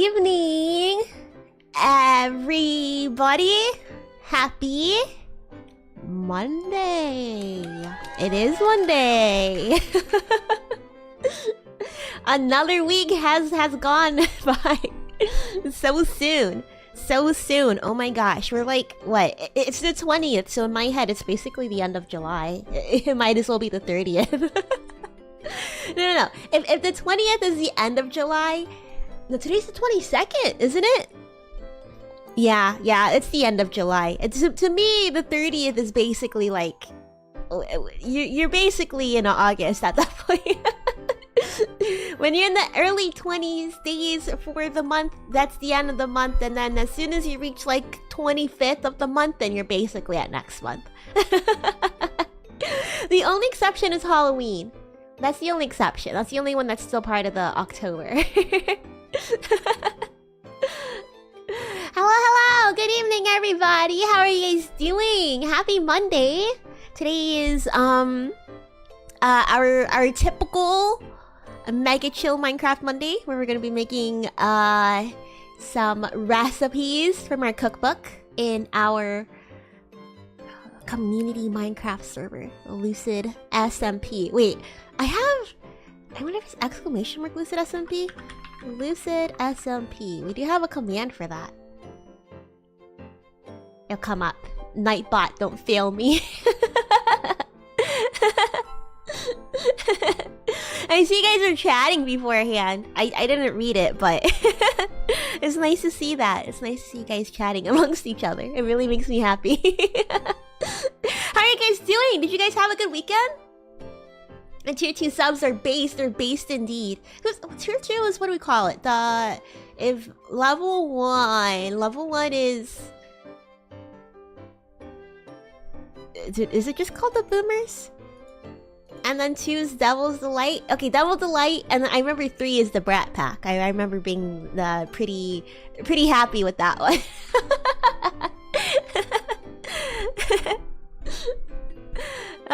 evening, everybody. Happy Monday. It is Monday. Another week has gone by so soon. So soon. Oh my gosh. We're like, what? It's the 20th, so in my head it's basically the end of July. It might as well be the 30th. No. If the 20th is the end of July, no, today's the 22nd, isn't it? Yeah, it's the end of July. To me, the 30th is basically like... You're basically in August at that point. When you're in the early 20s days for the month, that's the end of the month. And then as soon as you reach like 25th of the month, then you're basically at next month. The only exception is Halloween. That's the only exception. That's the only one that's still part of the October. Hello! Good evening, everybody! How are you guys doing? Happy Monday! Today is our typical Mega Chill Minecraft Monday, where we're gonna be making some recipes from our cookbook in our community Minecraft server, Lucid SMP. Wait, I wonder if it's exclamation mark Lucid SMP? Lucid SMP. We do have a command for that. It'll come up. Nightbot, don't fail me. I see you guys are chatting beforehand. I didn't read it, but it's nice to see that. It's nice to see you guys chatting amongst each other. It really makes me happy. How are you guys doing? Did you guys have a good weekend? And tier 2 subs are based. They're based indeed. Tier 2 is, what do we call it? If level 1 is... Is it just called the Boomers? And then 2 is Devil's Delight. Okay, Devil's Delight, and then I remember 3 is the Brat Pack. I remember being pretty happy with that one.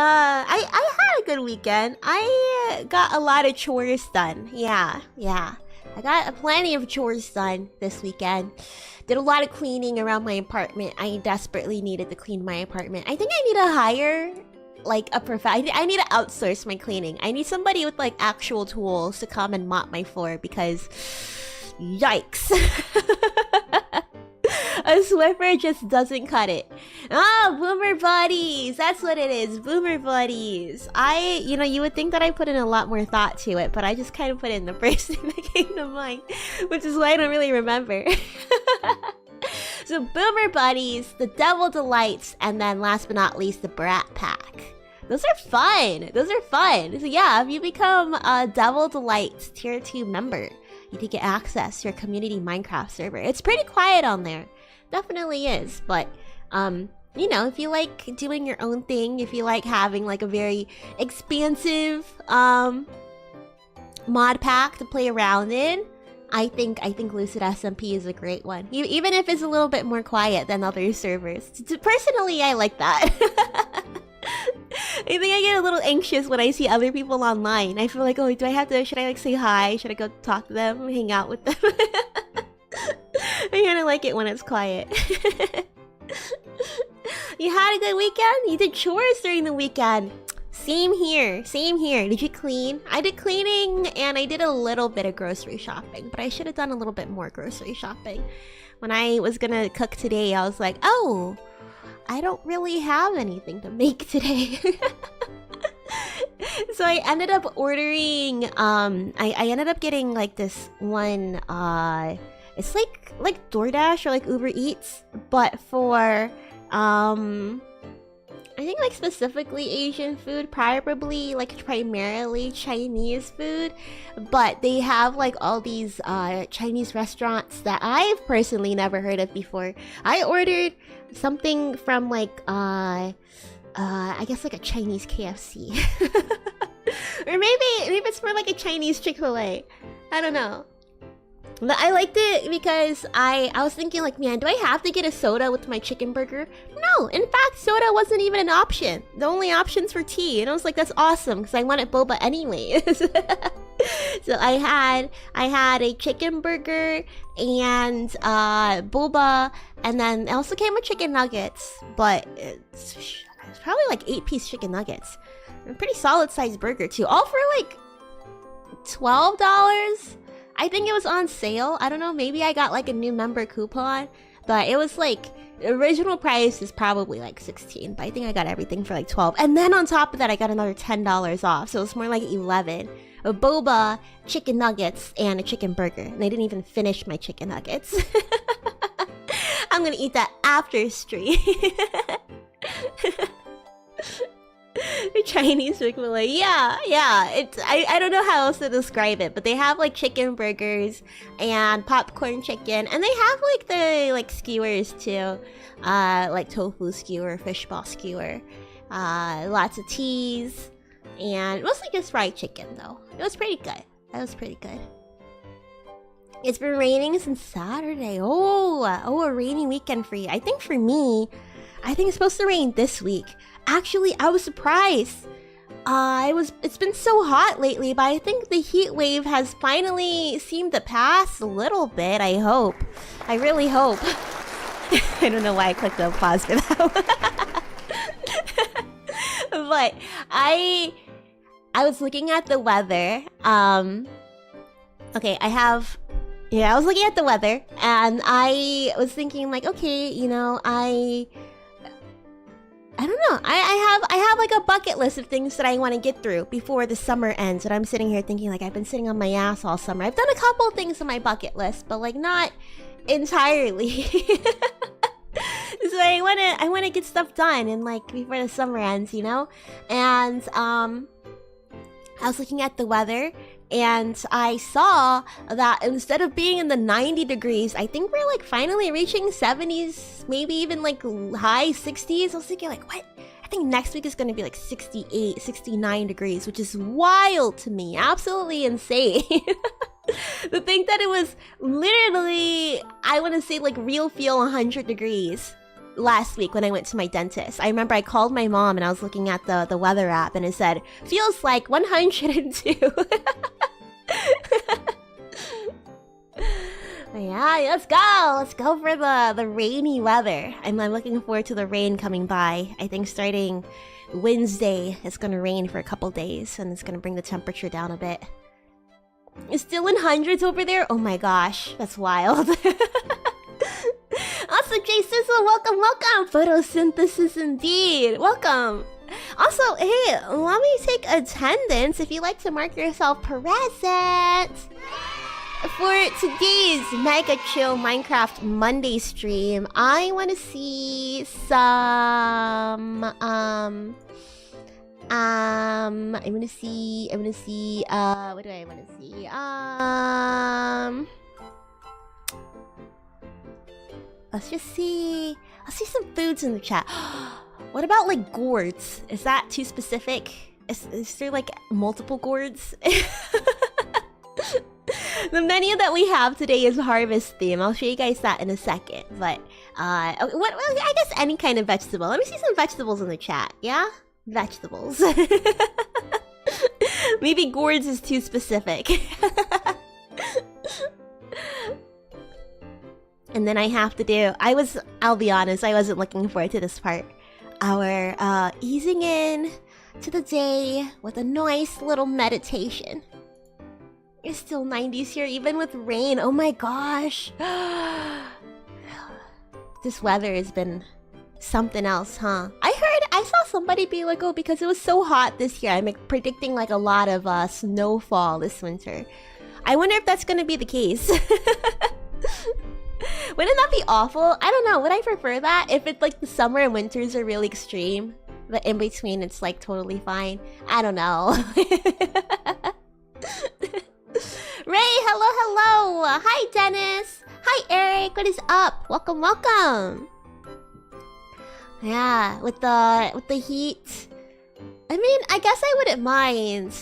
I had a good weekend. I got a lot of chores done. Yeah. I got plenty of chores done this weekend. Did a lot of cleaning around my apartment. I desperately needed to clean my apartment. I think I need to hire like a I need to outsource my cleaning. I need somebody with like actual tools to come and mop my floor because yikes. A Swiffer just doesn't cut it. Boomer buddies. That's what it is. Boomer buddies. You would think that I put in a lot more thought to it, but I just kind of put in the first thing that came to mind, which is why I don't really remember. So Boomer buddies, the Devil Delights, and then last but not least, the Brat Pack. Those are fun. So yeah, if you become a Devil Delights tier 2 member, you can get access to your community Minecraft server. It's pretty quiet on there. Definitely is, but if you like doing your own thing, if you like having like a very expansive mod pack to play around in, I think Lucid SMP is a great one. Even if it's a little bit more quiet than other servers. Personally, I like that. I think I get a little anxious when I see other people online. I feel like, oh, should I like say hi? Should I go talk to them, hang out with them? I kind of like it when it's quiet. You had a good weekend? You did chores during the weekend. Same here. Did you clean? I did cleaning and I did a little bit of grocery shopping, but I should have done a little bit more grocery shopping. When I was gonna cook today, I was like, oh, I don't really have anything to make today. So I ended up ordering, I ended up getting like this one, it's like DoorDash or like Uber Eats, but for, I think like specifically Asian food, probably like primarily Chinese food, but they have like all these Chinese restaurants that I've personally never heard of before. I ordered something from like I guess like a Chinese KFC. Or maybe it's more like a Chinese Chick-fil-A. I don't know. But I liked it because I was thinking like, man, do I have to get a soda with my chicken burger? No, in fact, soda wasn't even an option. The only options were tea. And I was like, that's awesome because I wanted boba anyways. So I had a chicken burger and boba, and then it also came with chicken nuggets, but it's probably like 8-piece chicken nuggets. A pretty solid sized burger too, all for like $12. I think it was on sale. I don't know, maybe I got like a new member coupon, but it was like, the original price is probably like 16, but I think I got everything for like 12. And then on top of that, I got another $10 off, so it's more like 11. A boba, chicken nuggets, and a chicken burger. And I didn't even finish my chicken nuggets. I'm gonna eat that after stream. The Chinese Chick-fil-A, yeah. It's I don't know how else to describe it, but they have like chicken burgers and popcorn chicken, and they have like the like skewers too, like tofu skewer, fishball skewer, lots of teas, and mostly just fried chicken though. It was pretty good. That was pretty good. It's been raining since Saturday. Oh, a rainy weekend for you. I think for me, I think it's supposed to rain this week. Actually, I was surprised. It's been so hot lately, but I think the heat wave has finally seemed to pass a little bit. I hope. I really hope. I don't know why I clicked the pause for that. But I was looking at the weather. Okay, I was looking at the weather, and I was thinking like, okay, you know, I don't know. I have like a bucket list of things that I want to get through before the summer ends. And I'm sitting here thinking like, I've been sitting on my ass all summer. I've done a couple of things on my bucket list, but like not entirely. So I wanna get stuff done and like before the summer ends, you know? And I was looking at the weather, and I saw that instead of being in the 90 degrees, I think we're like finally reaching 70s, maybe even like high 60s. I was thinking like, what? I think next week is going to be like 68, 69 degrees, which is wild to me. Absolutely insane. To think that it was literally, I want to say like real feel 100 degrees last week when I went to my dentist. I remember I called my mom and I was looking at the weather app, and it said, feels like 102. Yeah, let's go for the rainy weather. I'm looking forward to the rain coming by. I think starting Wednesday it's gonna rain for a couple days, and it's gonna bring the temperature down a bit. It's still in hundreds over there? Oh my gosh, that's wild. Also, Jay Sizzle, welcome. Photosynthesis indeed. Welcome. Also, hey, let me take attendance if you'd like to mark yourself present for today's Mega Chill Minecraft Monday stream. I want to see some I'm gonna see what do I want to see? Let's see some foods in the chat. What about like gourds? Is that too specific? Is there like multiple gourds? The menu that we have today is harvest theme. I'll show you guys that in a second. But I guess any kind of vegetable. Let me see some vegetables in the chat. Yeah, vegetables. Maybe gourds is too specific. And then I have to do, I'll be honest, I wasn't looking forward to this part. Our easing in to the day with a nice little meditation. It's still 90s here, even with rain. Oh my gosh. This weather has been something else, huh? I saw somebody be like, oh, because it was so hot this year, I'm predicting like a lot of snowfall this winter. I wonder if that's gonna be the case. Wouldn't that be awful? I don't know. Would I prefer that? If it's like the summer and winters are really extreme, but in between it's like totally fine. I don't know. Ray, hello. Hi, Dennis. Hi, Eric. What is up? Welcome. Yeah, with the heat. I mean, I guess I wouldn't mind.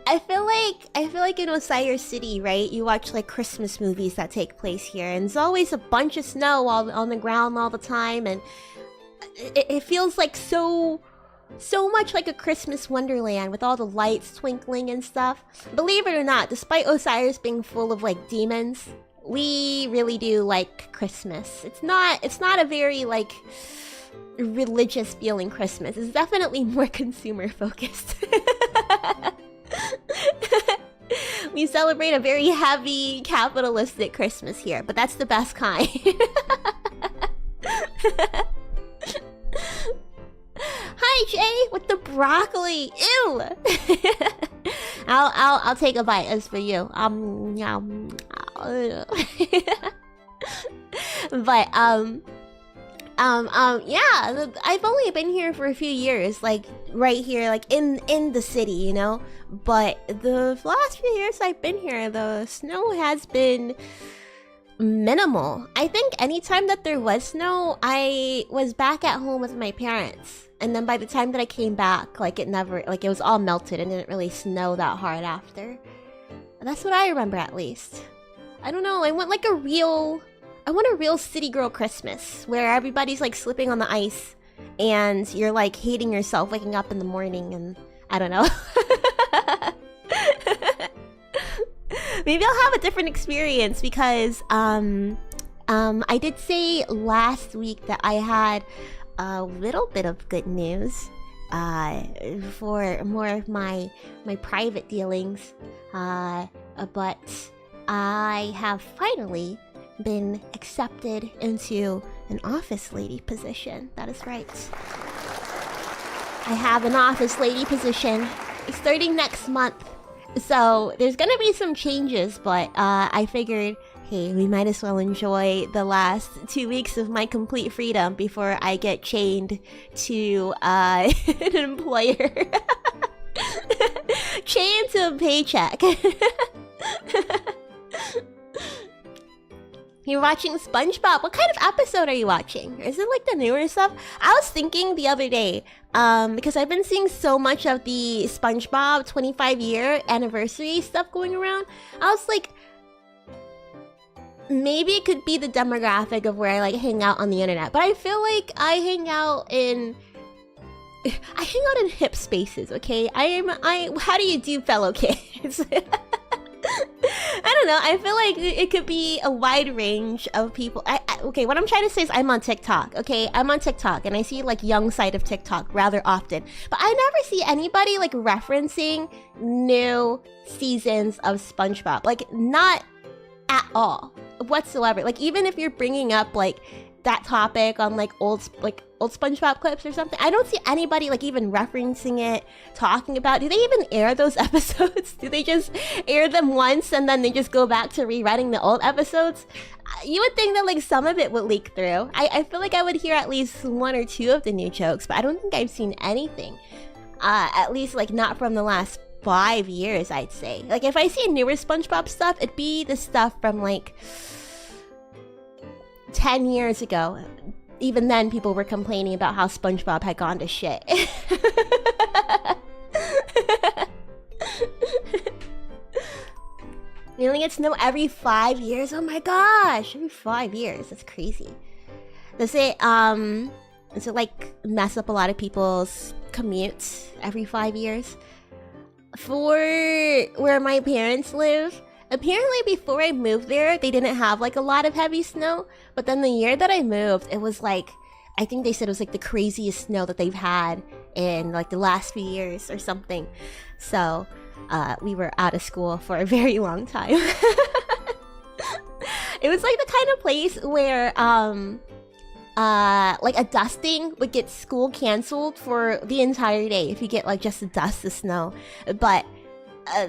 I feel like in Osiris City, right? You watch like Christmas movies that take place here, and there's always a bunch of snow on the ground all the time, and it feels like so so much like a Christmas wonderland with all the lights twinkling and stuff. Believe it or not, despite Osiris being full of like demons, we really do like Christmas. It's not a very like religious feeling Christmas. It's definitely more consumer focused. We celebrate a very heavy capitalistic Christmas here, but that's the best kind. Hi Jay with the broccoli. Ew. I'll take a bite as for you. But yeah, I've only been here for a few years, like right here, like in the city, you know. But the last few years I've been here, the snow has been minimal. I think anytime that there was snow, I was back at home with my parents, and then by the time that I came back, like it was all melted and didn't really snow that hard after. That's what I remember, at least. I don't know. I want a real city girl Christmas where everybody's like slipping on the ice and you're like hating yourself waking up in the morning, and I don't know. Maybe I'll have a different experience because I did say last week that I had a little bit of good news for more of my private dealings, but I have finally been accepted into an office lady position. That is right. I have an office lady position starting next month. So there's gonna be some changes, but I figured, hey, we might as well enjoy the last 2 weeks of my complete freedom before I get chained to an employer. Chained to a paycheck. You're watching SpongeBob. What kind of episode are you watching? Is it like the newer stuff? I was thinking the other day, because I've been seeing so much of the SpongeBob 25-year anniversary stuff going around. I was like, maybe it could be the demographic of where I like hang out on the internet. But I feel like I hang out in hip spaces, okay? How do you do, fellow kids? I don't know. I feel like it could be a wide range of people. Okay, what I'm trying to say is I'm on TikTok, okay? I'm on TikTok, and I see, like, young side of TikTok rather often. But I never see anybody, like, referencing new seasons of SpongeBob. Like, not at all whatsoever. Like, even if you're bringing up, like, that topic on, like, old SpongeBob clips or something, I don't see anybody like even referencing it, talking about. Do they even air those episodes? Do they just air them once and then they just go back to rewriting the old episodes? You would think that like some of it would leak through. I feel like I would hear at least one or two of the new jokes, but I don't think I've seen anything. At least like not from the last 5 years, I'd say. Like if I see newer SpongeBob stuff, it'd be the stuff from like 10 years ago. Even then, people were complaining about how SpongeBob had gone to shit. We only get snow every 5 years? Oh my gosh! Every 5 years. That's crazy. Does it like mess up a lot of people's commutes every 5 years? For where my parents live, apparently before I moved there, they didn't have like a lot of heavy snow. But then the year that I moved, it was like, I think they said it was like the craziest snow that they've had in like the last few years or something. So we were out of school for a very long time. It was like the kind of place where like a dusting would get school canceled for the entire day if you get like just a dust of snow. But I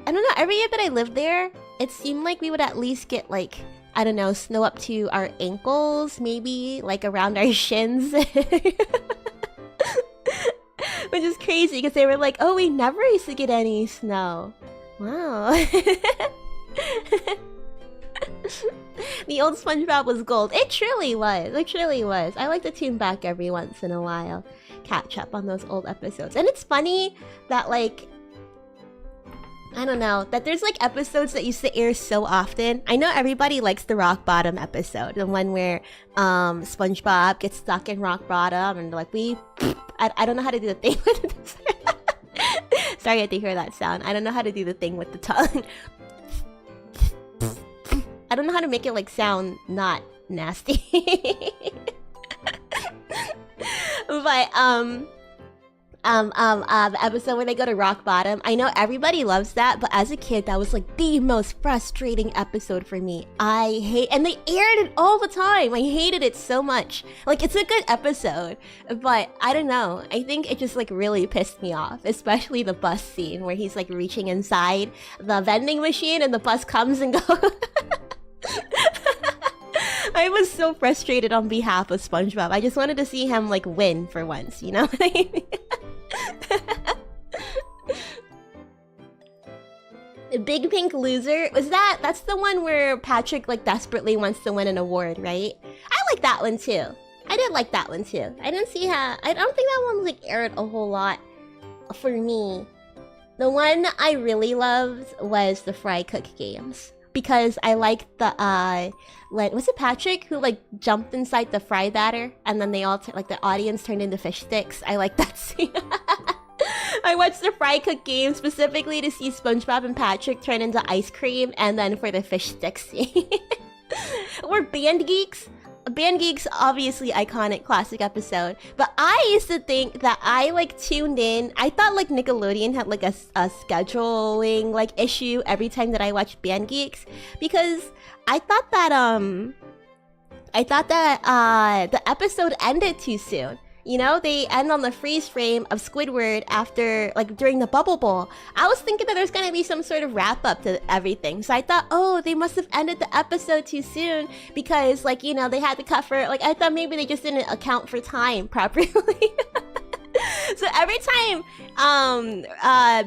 don't know, every year that I lived there, it seemed like we would at least get like, I don't know, snow up to our ankles, maybe like around our shins. Which is crazy because they were like, oh, we never used to get any snow. Wow. The old SpongeBob was gold. It truly was. It truly was. I like to tune back every once in a while, catch up on those old episodes. And it's funny that like I don't know, that there's like episodes that used to air so often. I know everybody likes the rock bottom episode, the one where SpongeBob gets stuck in rock bottom and like I don't know how to do the thing with it. Sorry, I had to hear that sound. I don't know how to do the thing with the tongue. I don't know how to make it like sound not nasty. But the episode where they go to rock bottom, I know everybody loves that, but as a kid that was like the most frustrating episode for me. And they aired it all the time. I hated it so much. Like, it's a good episode, but I don't know, I think it just like really pissed me off, especially the bus scene where he's like reaching inside the vending machine and the bus comes and goes. I was so frustrated on behalf of SpongeBob. I just wanted to see him like win for once, you know what I mean? Big Pink Loser, that's the one where Patrick like desperately wants to win an award, right? I like that one too. I did like that one too. I don't think that one like aired a whole lot for me. The one I really loved was the Fry Cook games, because I liked the was it Patrick who like jumped inside the fry batter and then they all like the audience turned into fish sticks? I like that scene. I watched the Fry Cook game specifically to see SpongeBob and Patrick turn into ice cream, and then for the fish stick scene. Or Band Geeks. Band Geeks, obviously iconic classic episode, but I used to think that I like tuned in. I thought like Nickelodeon had like a scheduling like issue every time that I watched Band Geeks, because I thought that the episode ended too soon. You know, they end on the freeze frame of Squidward after, like, during the Bubble Bowl. I was thinking that there's gonna be some sort of wrap-up to everything. So I thought, oh, they must have ended the episode too soon because, like, you know, they had to cut for... Like, I thought maybe they just didn't account for time properly. So every time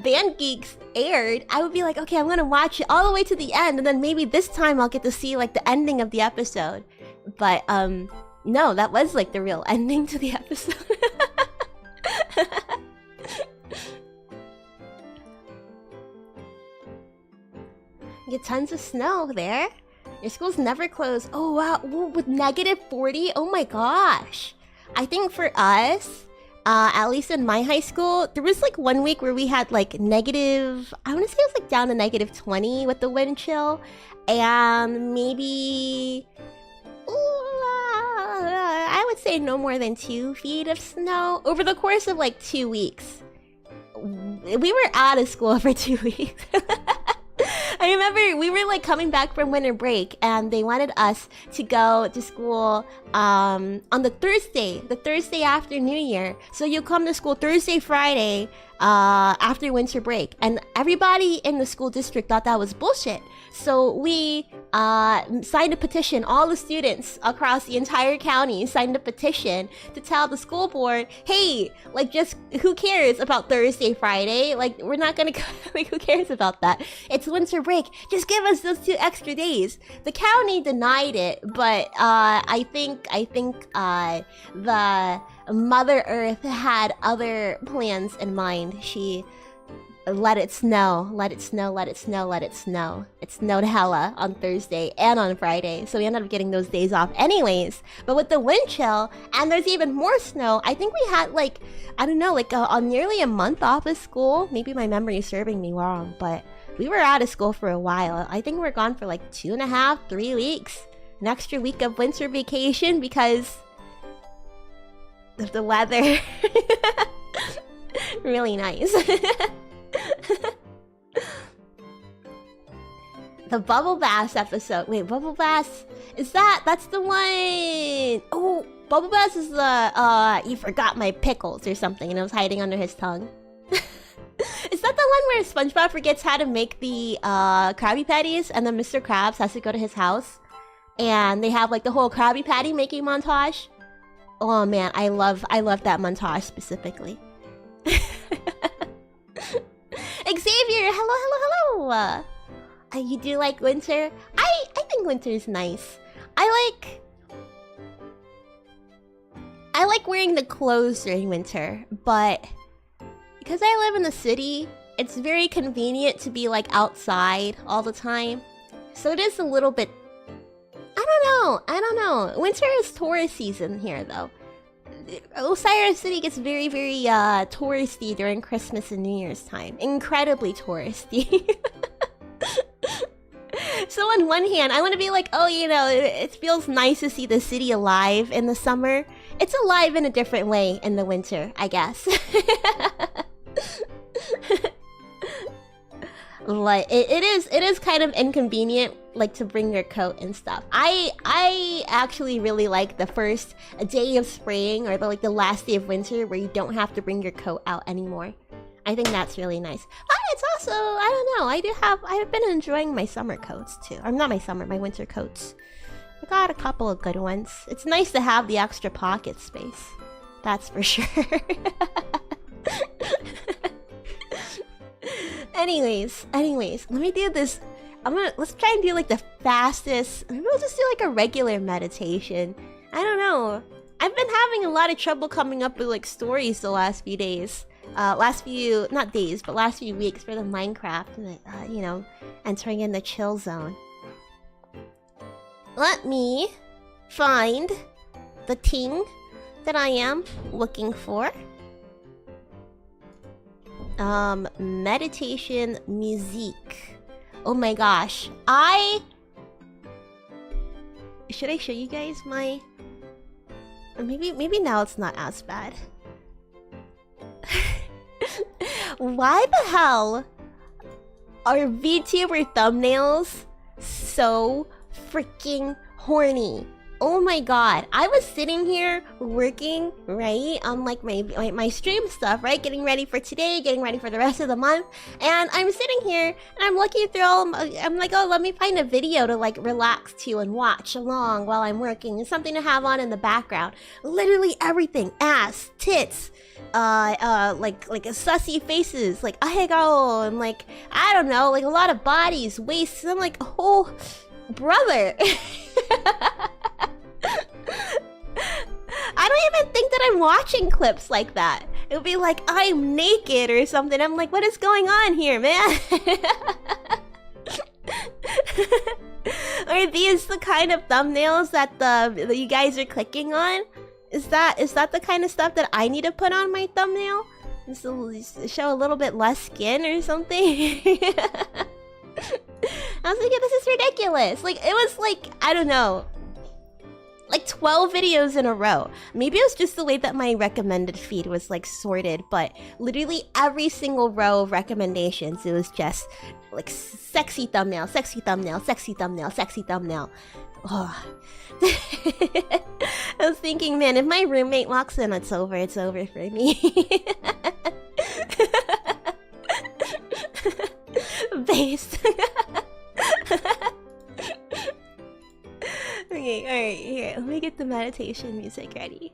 Band Geeks aired, I would be like, okay, I'm gonna watch it all the way to the end, and then maybe this time I'll get to see, like, the ending of the episode. But, no, that was like the real ending to the episode. Get tons of snow there. Your school's never closed. Oh wow, ooh, with -40? Oh my gosh. I think for us, at least in my high school, there was like 1 week where we had like negative, I want to say it was like down to -20 with the wind chill. And maybe... I would say no more than 2 feet of snow over the course of like 2 weeks. We were out of school for 2 weeks. I remember we were like coming back from winter break and they wanted us to go to school on the Thursday after New Year. So you come to school Thursday, Friday after winter break. And everybody in the school district thought that was bullshit. So we signed a petition. All the students across the entire county signed a petition to tell the school board, hey, like, just who cares about Thursday, Friday? Like, we're not gonna like, who cares about that? It's winter break. Just give us those 2 extra days. The county denied it, but I think the Mother Earth had other plans in mind. She let it snow, let it snow, let it snow, let it snow. It snowed hella on Thursday and on Friday, so we ended up getting those days off anyways. But with the wind chill, and there's even more snow, I think we had like, I don't know, like nearly a month off of school. Maybe my memory is serving me wrong, but we were out of school for a while. I think we were gone for like 2.5, 3 weeks. An extra week of winter vacation because of the weather. Really nice. The Bubble Bass episode. Wait, Bubble Bass? That's the one... Oh, Bubble Bass is the, you forgot my pickles or something and it was hiding under his tongue. Is that the one where SpongeBob forgets how to make the Krabby Patties and then Mr. Krabs has to go to his house? And they have like the whole Krabby Patty making montage? Oh man, I love that montage specifically. Xavier, hello. You do like winter? I think winter is nice. I like wearing the clothes during winter, but because I live in the city, it's very convenient to be like outside all the time. So it is a little bit... I don't know. Winter is tourist season here though. Osiris City gets very, very touristy during Christmas and New Year's time. Incredibly touristy. So on one hand, I want to be like, oh, you know, it feels nice to see the city alive in the summer. It's alive in a different way in the winter, I guess. Like it is kind of inconvenient, like to bring your coat and stuff. I actually really like the first day of spring or the last day of winter where you don't have to bring your coat out anymore. I think that's really nice. But it's also, I don't know, I've been enjoying my summer coats too. Or not my winter coats. I got a couple of good ones. It's nice to have the extra pocket space. That's for sure. Anyways, let me do this. Let's try and do like the fastest. Maybe we'll just do like a regular meditation. I don't know. I've been having a lot of trouble coming up with like stories the last few days. Last few weeks for the Minecraft, you know, entering in the chill zone. Let me find the thing that I am looking for. Meditation music. Oh my gosh. Should I show you guys my... Or maybe now it's not as bad. Why the hell are VTuber thumbnails so freaking horny? Oh my god, I was sitting here working, right, on like my stream stuff, right, getting ready for today, getting ready for the rest of the month, and I'm sitting here and I'm looking through I'm like, oh, let me find a video to like relax to and watch along while I'm working, and something to have on in the background. Literally everything, ass, tits, like a sussy faces, like ahegao, and like, I don't know, like a lot of bodies, waists, and I'm like, oh, brother. I don't even think that I'm watching clips like that. It would be like, I'm naked or something. I'm like, what is going on here, man? Are these the kind of thumbnails that you guys are clicking on? Is that the kind of stuff that I need to put on my thumbnail? Just to show a little bit less skin or something? I was thinking, this is ridiculous. Like, it was like, I don't know, like 12 videos in a row. Maybe it was just the way that my recommended feed was like sorted, but literally every single row of recommendations, it was just like sexy thumbnail, sexy thumbnail, sexy thumbnail, sexy thumbnail. Oh. I was thinking, man, if my roommate walks in, it's over for me. Based. Okay, alright, here, let me get the meditation music ready.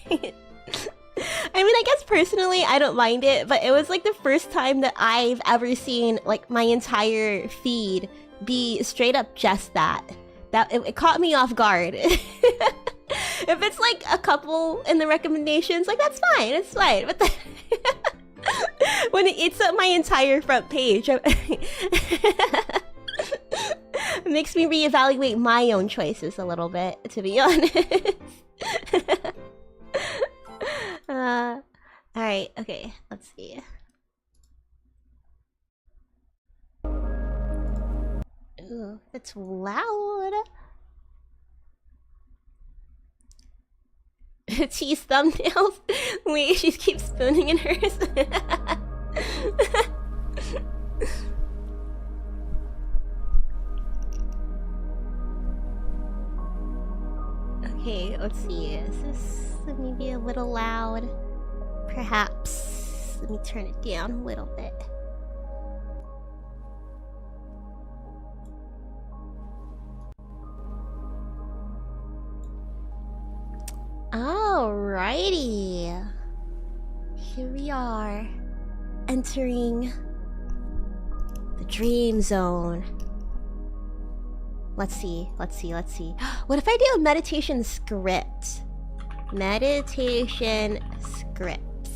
I mean, I guess personally, I don't mind it, but it was like the first time that I've ever seen like my entire feed be straight up just that. It caught me off guard. If it's like a couple in the recommendations, like that's fine, it's fine. But then when it eats up my entire front page, it makes me reevaluate my own choices a little bit, to be honest. Alright, okay, let's see. Ooh, it's loud. Cheese thumbnails. Wait, she keeps spooning in hers. Okay, let's see. Is this maybe a little loud? Perhaps. Let me turn it down a little bit. Alrighty. Here we are. Entering the dream zone. Let's see. What if I do a meditation script? meditation scripts.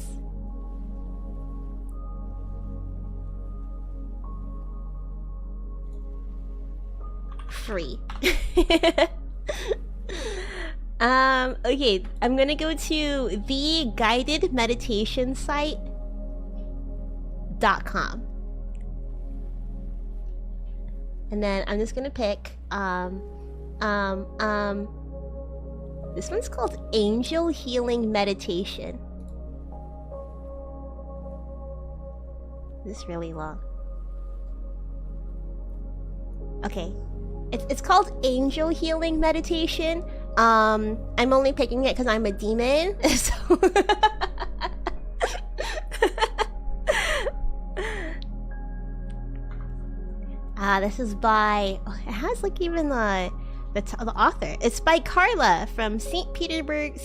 Free. Okay, I'm gonna go to the guided meditation site.com. And then I'm just gonna pick this one's called Angel Healing Meditation. This is really long. Okay. It's called Angel Healing Meditation. I'm only picking it because I'm a demon. So this is by, oh, it has like even the author. It's by Carla from St. Petersburg,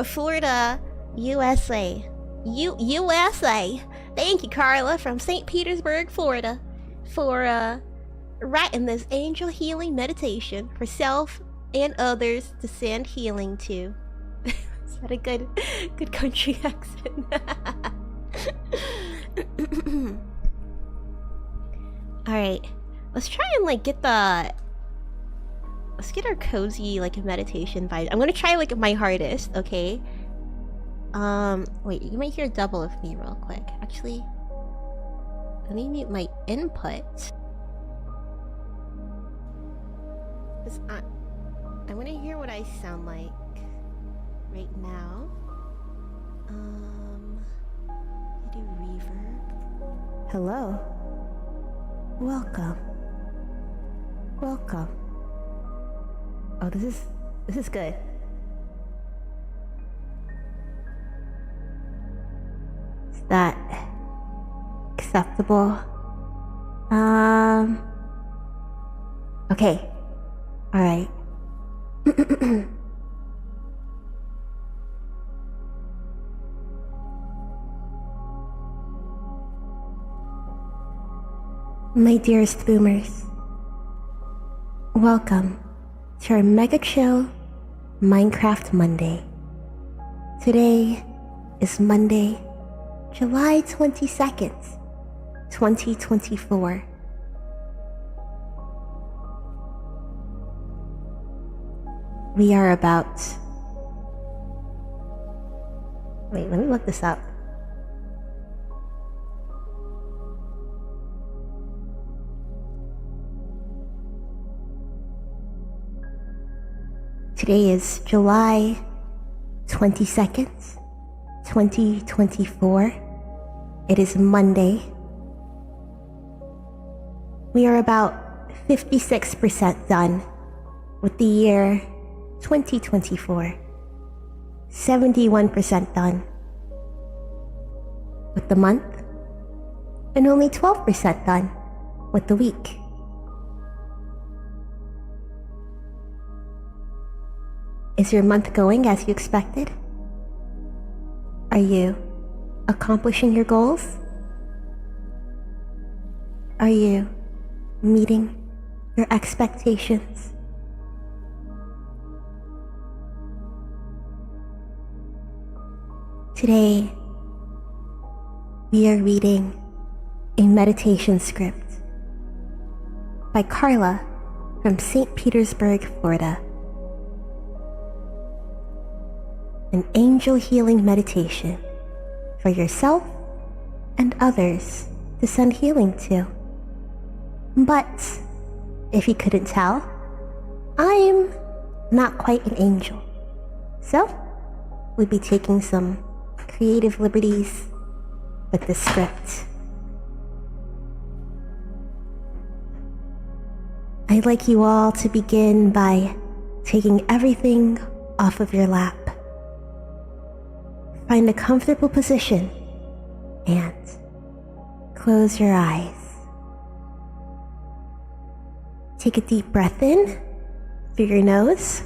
Florida, USA. USA. Thank you, Carla from St. Petersburg, Florida, for writing this angel healing meditation for self and others to send healing to. Is that a good country accent? Alright, let's try and like let's get our cozy like meditation vibe. I'm gonna try like my hardest, okay? Wait, you might hear double of me real quick. Actually, let me mute my input. I want to hear what I sound like right now. I do reverb. Hello. Welcome. Welcome. Oh, this is good. Is that acceptable? Okay. All right. My dearest boomers, welcome to our mega chill Minecraft Monday. Today is Monday, July 22nd, 2024. We are about... Wait, let me look this up. Today is July 22nd, 2024. It is Monday. We are about 56% done with the year 2024. 71% done with the month, and only 12% done with the week. Is your month going as you expected? Are you accomplishing your goals? Are you meeting your expectations? Today, we are reading a meditation script by Carla from St. Petersburg, Florida. An angel healing meditation for yourself and others to send healing to. But if you couldn't tell, I'm not quite an angel. So, we'll be taking some creative liberties with the script. I'd like you all to begin by taking everything off of your lap. Find a comfortable position and close your eyes. Take a deep breath in through your nose.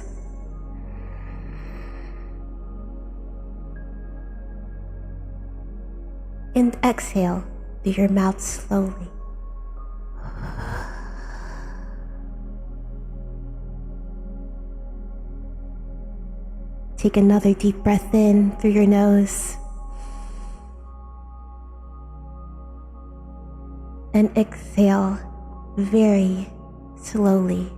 And exhale through your mouth slowly. Take another deep breath in through your nose. And exhale very slowly.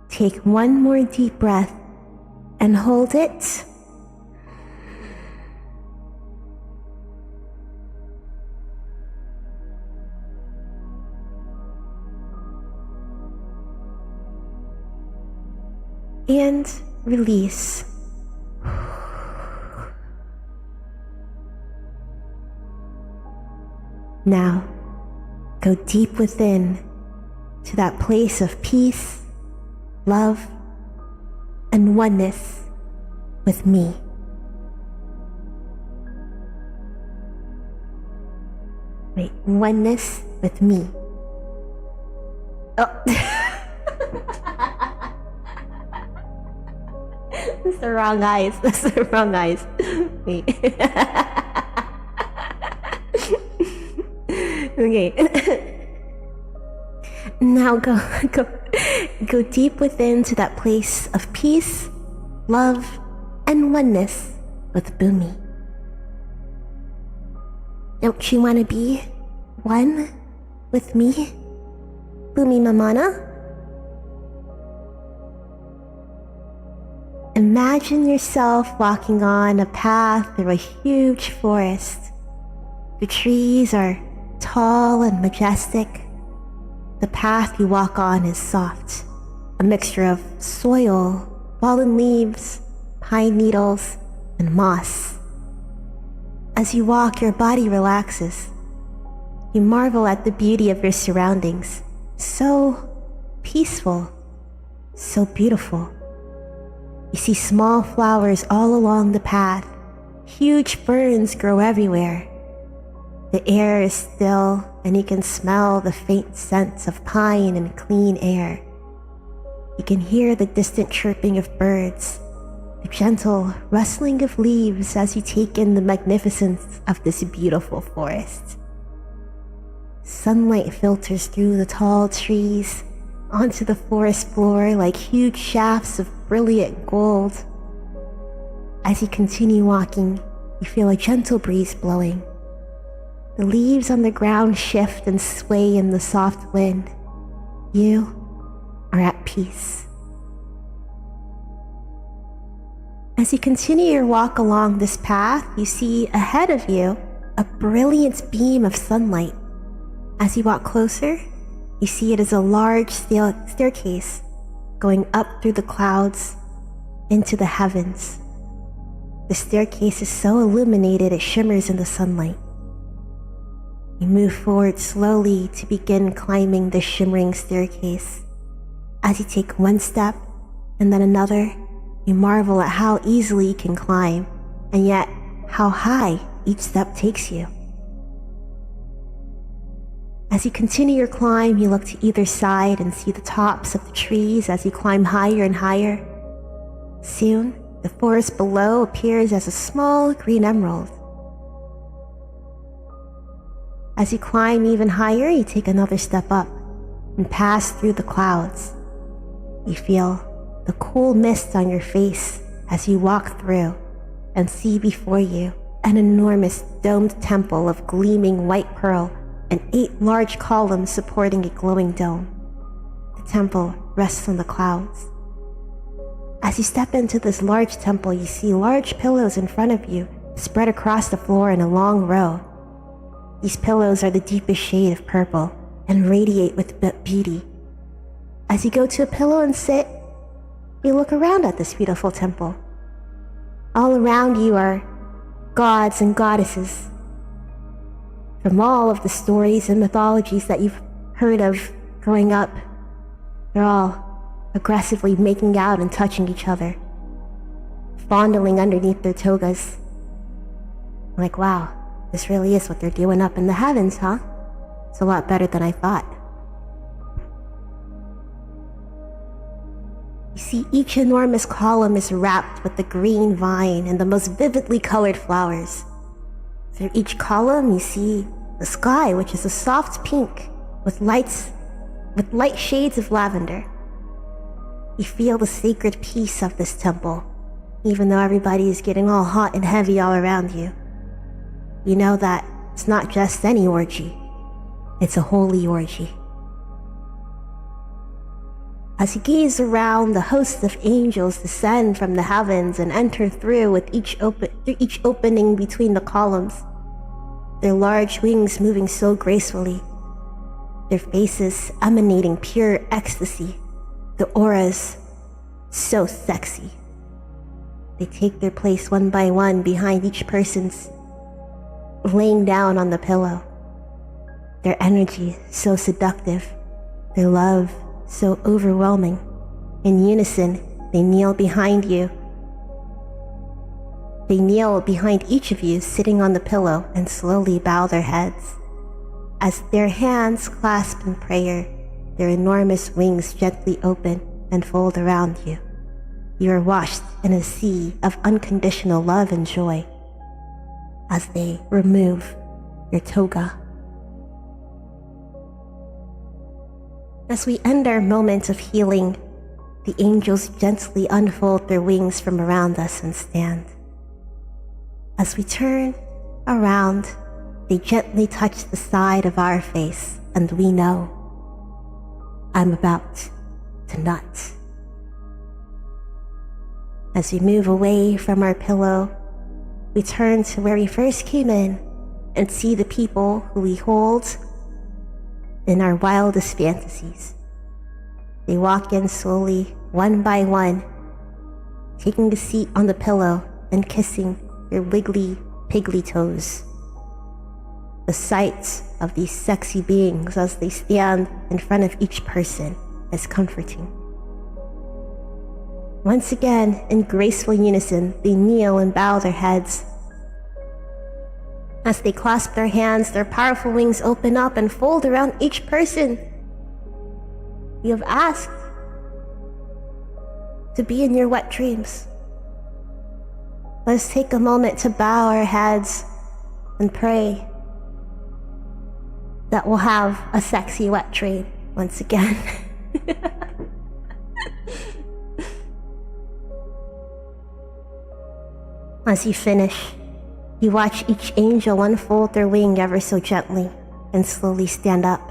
Take one more deep breath and hold it. And release. Now, go deep within to that place of peace, love, and oneness with me. Wait, oneness with me. Oh. That's the wrong eyes. That's the wrong eyes. Wait. Okay. Now go deep within to that place of peace, love, and oneness with Boomi. Don't you want to be one with me, Boomi Mamana? Imagine yourself walking on a path through a huge forest. The trees are tall and majestic. The path you walk on is soft, a mixture of soil, fallen leaves, pine needles, and moss. As you walk, your body relaxes. You marvel at the beauty of your surroundings. So peaceful, so beautiful. You see small flowers all along the path. Huge ferns grow everywhere. The air is still, and you can smell the faint scents of pine and clean air. You can hear the distant chirping of birds, the gentle rustling of leaves as you take in the magnificence of this beautiful forest. Sunlight filters through the tall trees onto the forest floor like huge shafts of brilliant gold. As you continue walking, you feel a gentle breeze blowing. The leaves on the ground shift and sway in the soft wind. You are at peace. As you continue your walk along this path, you see ahead of you a brilliant beam of sunlight. As you walk closer, you see it as a large staircase going up through the clouds into the heavens. The staircase is so illuminated it shimmers in the sunlight. You move forward slowly to begin climbing the shimmering staircase. As you take one step and then another, you marvel at how easily you can climb, and yet how high each step takes you. As you continue your climb, you look to either side and see the tops of the trees as you climb higher and higher. Soon, the forest below appears as a small green emerald. As you climb even higher, you take another step up and pass through the clouds. You feel the cool mist on your face as you walk through and see before you an enormous domed temple of gleaming white pearl and 8 large columns supporting a glowing dome. The temple rests on the clouds. As you step into this large temple, you see large pillows in front of you spread across the floor in a long row. These pillows are the deepest shade of purple and radiate with beauty. As you go to a pillow and sit, you look around at this beautiful temple. All around you are gods and goddesses. From all of the stories and mythologies that you've heard of growing up, they're all aggressively making out and touching each other, fondling underneath their togas. Like, wow, this really is what they're doing up in the heavens, huh? It's a lot better than I thought. You see, each enormous column is wrapped with the green vine and the most vividly colored flowers. Through each column, you see The sky, which is a soft pink with light shades of lavender. You feel the sacred peace of this temple, even though everybody is getting all hot and heavy all around you. You know that it's not just any orgy, it's a holy orgy. As you gaze around, the host of angels descend from the heavens and enter through each opening between the columns, their large wings moving so gracefully, their faces emanating pure ecstasy, the auras so sexy. They take their place one by one behind each person's laying down on the pillow. Their energy so seductive, their love so overwhelming. In unison, they kneel behind you. They kneel behind each of you sitting on the pillow and slowly bow their heads. As their hands clasp in prayer, their enormous wings gently open and fold around you. You are washed in a sea of unconditional love and joy as they remove your toga. As we end our moment of healing, the angels gently unfold their wings from around us and stand. As we turn around, they gently touch the side of our face, and we know I'm about to nut. As we move away from our pillow, we turn to where we first came in and see the people who we hold in our wildest fantasies. They walk in slowly, one by one, taking a seat on the pillow and kissing their wiggly, piggly toes. The sight of these sexy beings as they stand in front of each person is comforting. Once again, in graceful unison, they kneel and bow their heads. As they clasp their hands, their powerful wings open up and fold around each person you have asked to be in your wet dreams. Let's take a moment to bow our heads and pray that we'll have a sexy wet dream once again. As you finish, you watch each angel unfold their wing ever so gently and slowly stand up.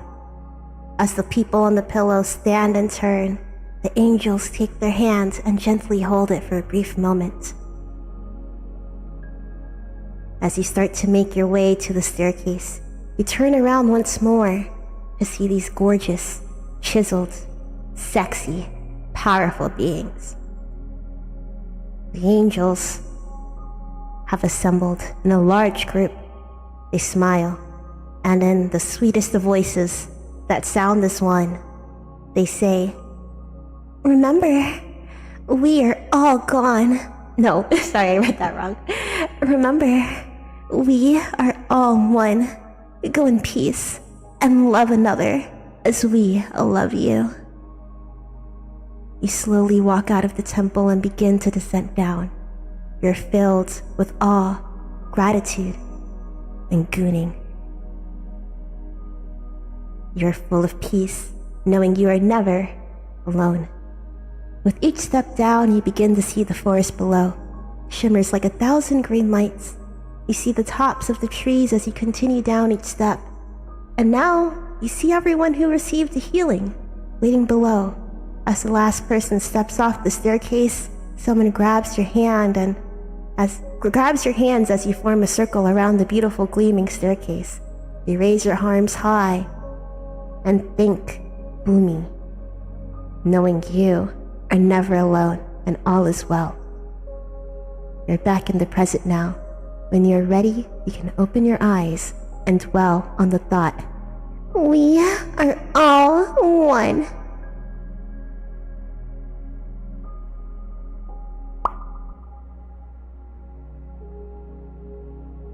As the people on the pillow stand and turn, the angels take their hands and gently hold it for a brief moment. As you start to make your way to the staircase, you turn around once more to see these gorgeous, chiseled, sexy, powerful beings. The angels have assembled in a large group. They smile, and in the sweetest of voices that sound as one, they say, "Remember, we are all gone." No, sorry, I read that wrong. "Remember, we are all one. Go in peace and love another as we love you." You slowly walk out of the temple and begin to descend down. You're filled with awe, gratitude, and gooning. You're full of peace, knowing you are never alone. With each step down, you begin to see the forest below. Shimmers like 1,000 green lights. You see the tops of the trees as you continue down each step. And now, you see everyone who received a healing, waiting below. As the last person steps off the staircase, someone grabs your hand as you form a circle around the beautiful gleaming staircase. You raise your arms high and thank Boomi, knowing you are never alone and all is well. You're back in the present now. When you're ready, you can open your eyes and dwell on the thought, "We are all one."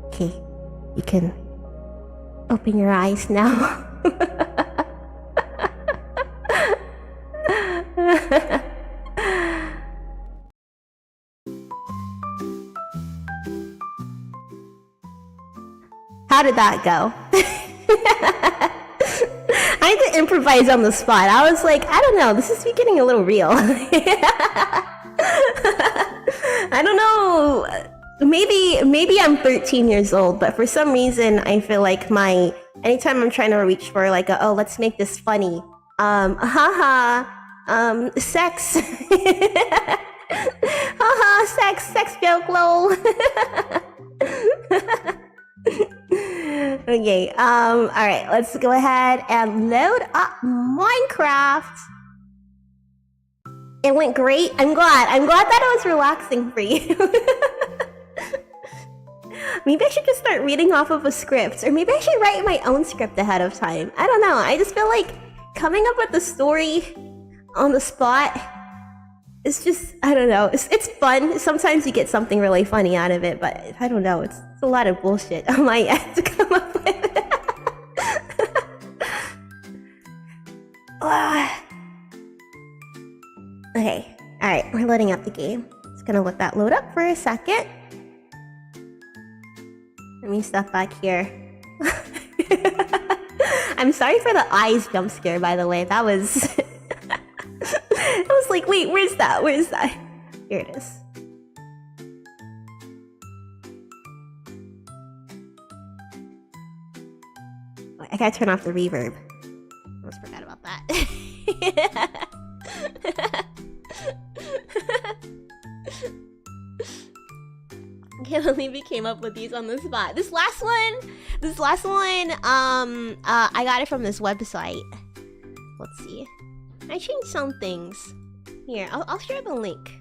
Okay, you can open your eyes now. How did that go? I had to improvise on the spot. I was like, I don't know, this is getting a little real. I don't know. Maybe I'm 13 years old, but for some reason I feel like anytime I'm trying to reach for like oh, let's make this funny. Sex. Haha, sex joke, lol. Okay, alright, let's go ahead and load up Minecraft. It went great. I'm glad that it was relaxing for you. Maybe I should just start reading off of a script, or maybe I should write my own script ahead of time. I don't know, I just feel like coming up with the story on the spot is just, I don't know, it's fun. Sometimes you get something really funny out of it, but I don't know, it's a lot of bullshit on my end to come up with. Okay, alright, we're loading up the game. Just gonna let that load up for a second. Let me step back here. I'm sorry for the eyes jump scare, by the way. That was... I was like, wait, where's that? Where's that? Here it is. I gotta turn off the reverb. I almost forgot about that. I can't believe we came up with these on the spot. This last one, I got it from this website. Let's see. I changed some things. Here, I'll share the link.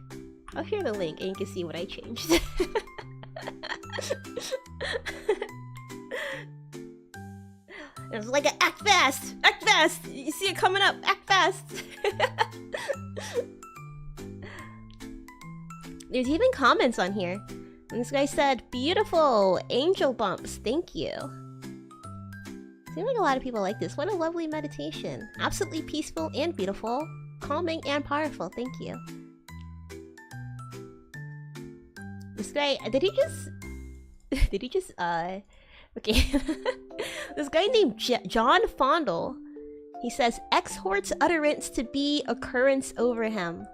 I'll share the link and you can see what I changed. It was like act fast! Act fast! You see it coming up! Act fast! There's even comments on here. And this guy said, beautiful! Angel bumps, thank you. Seems like a lot of people like this. What a lovely meditation. Absolutely peaceful and beautiful. Calming and powerful, thank you. This guy, did he just, okay. This guy named John Fondle. He says, exhorts utterance to be occurrence over him.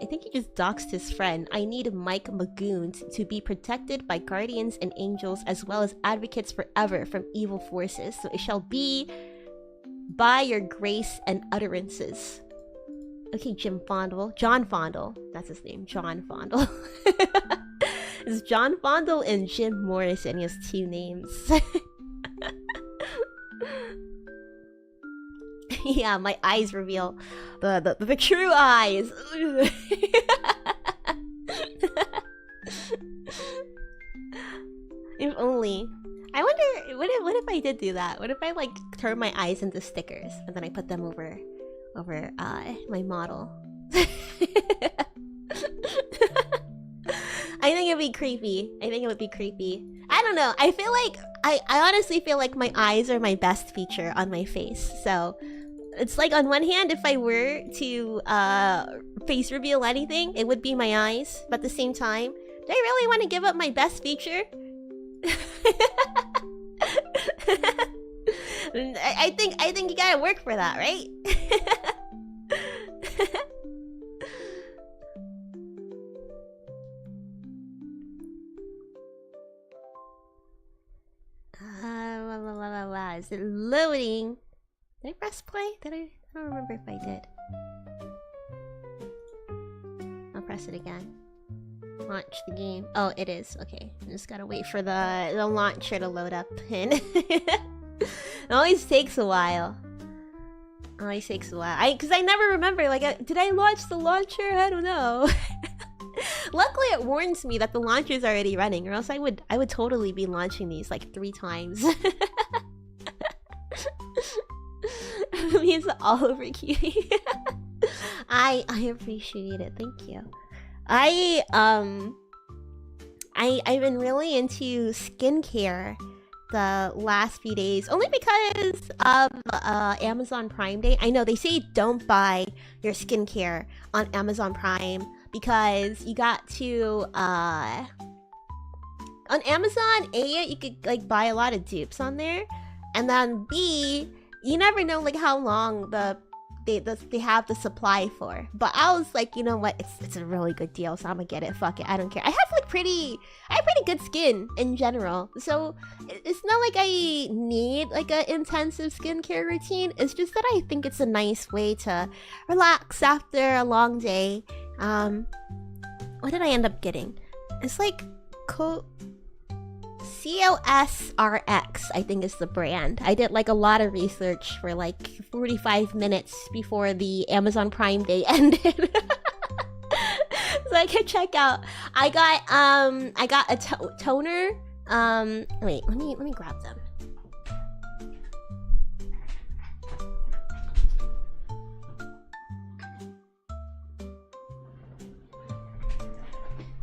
I think he just doxed his friend. I need Mike Magoons to be protected by guardians and angels as well as advocates forever from evil forces. So it shall be by your grace and utterances. Okay, John Fondle. That's his name, John Fondle. It's John Fondle and Jim Morrison. He has two names. Yeah, my eyes reveal the true eyes. If only. I wonder what if I did do that? What if I like turn my eyes into stickers and then I put them over my model? I think it'd be creepy. I think it would be creepy. I don't know. I feel like I honestly feel like my eyes are my best feature on my face. So it's like on one hand, if I were to face reveal anything, it would be my eyes. But at the same time, do I really want to give up my best feature? I think you gotta work for that, right? Is it loading? Did I press play? I don't remember if I did. I'll press it again. Launch the game. Oh, it is. Okay. I just gotta wait for the launcher to load up. It always takes a while. Because I never remember, like, did I launch the launcher? I don't know. Luckily, it warns me that the launcher's already running, or else I would totally be launching these like 3 times. It's all over cutie. I appreciate it. Thank you. I've been really into skincare the last few days, only because of Amazon Prime Day. I know they say don't buy your skincare on Amazon Prime because you got to on Amazon, you could like buy a lot of dupes on there. And then B, you never know like how long they have the supply for. But I was like, you know what? It's a really good deal, so I'm gonna get it. Fuck it, I don't care. I have pretty good skin in general, so it's not like I need like an intensive skincare routine. It's just that I think it's a nice way to relax after a long day. What did I end up getting? It's like COSRX, I think is the brand. I did like a lot of research for like 45 minutes before the Amazon Prime Day ended. So I can check out. I got a toner. Wait, let me grab them.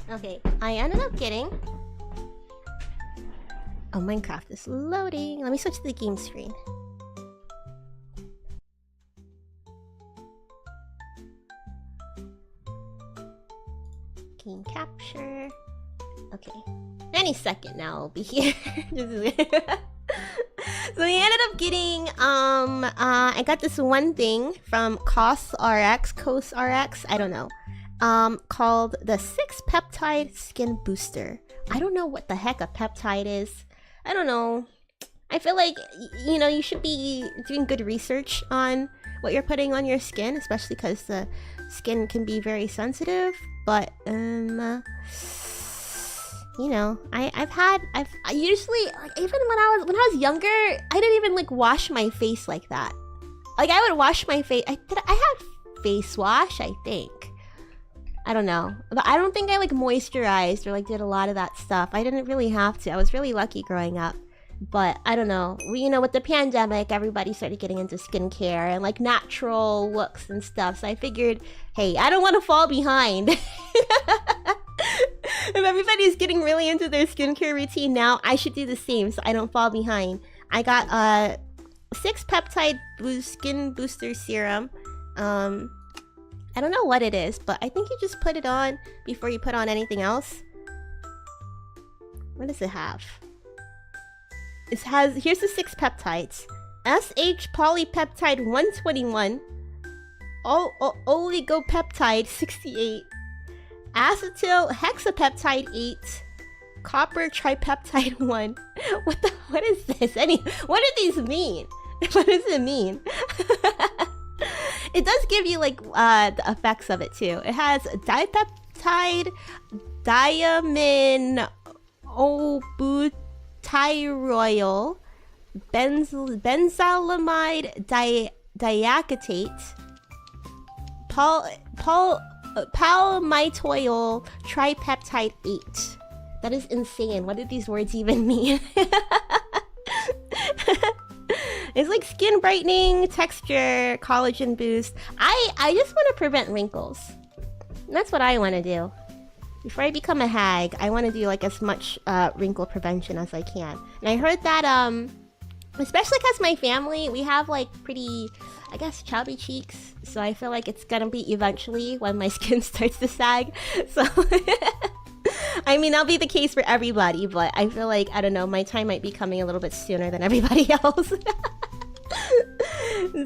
Okay, I ended up getting... Oh, Minecraft is loading. Let me switch to the game screen. Game capture. Okay. Any second now I'll be here. So we ended up getting I got this one thing from cosrx, I don't know. Called the 6 peptide skin booster. I don't know what the heck a peptide is. I don't know. I feel like, you know, you should be doing good research on what you're putting on your skin, especially because the skin can be very sensitive. But, you know, I usually, like, even when I was younger, I didn't even, like, wash my face like that. Like, I would wash my face. I had face wash, I think. I don't know. But I don't think I, like, moisturized or, like, did a lot of that stuff. I didn't really have to. I was really lucky growing up. But, I don't know. You know, with the pandemic, everybody started getting into skincare and, like, natural looks and stuff. So I figured, hey, I don't want to fall behind. If everybody's getting really into their skincare routine now, I should do the same so I don't fall behind. I got 6 peptide skin booster serum. I don't know what it is, but I think you just put it on before you put on anything else. What does it have? Here's the 6 peptides. SH polypeptide 121, oligopeptide 68, acetyl hexapeptide 8, copper tripeptide 1. What is this? What do these mean? What does it mean? It does give you like the effects of it too. It has dipeptide, diaminobutyryl, benzylamide diacetate, palmitoyl tripeptide 8. That is insane. What do these words even mean? It's like skin brightening, texture, collagen boost. I just want to prevent wrinkles. That's what I want to do. Before I become a hag, I want to do like as much wrinkle prevention as I can. And I heard that, especially because my family, we have like pretty, I guess, chubby cheeks. So I feel like it's gonna be eventually when my skin starts to sag. So... I mean, that'll be the case for everybody, but I feel like, I don't know, my time might be coming a little bit sooner than everybody else.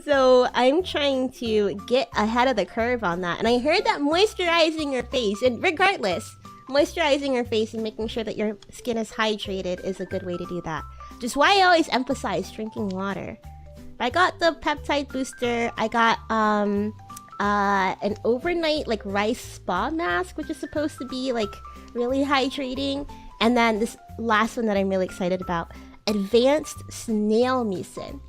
So I'm trying to get ahead of the curve on that. And I heard that moisturizing your face, and regardless, moisturizing your face and making sure that your skin is hydrated is a good way to do that. Just why I always emphasize drinking water. I got the peptide booster. I got an overnight like rice spa mask, which is supposed to be like really hydrating. And then this last one that I'm really excited about, advanced snail mucin.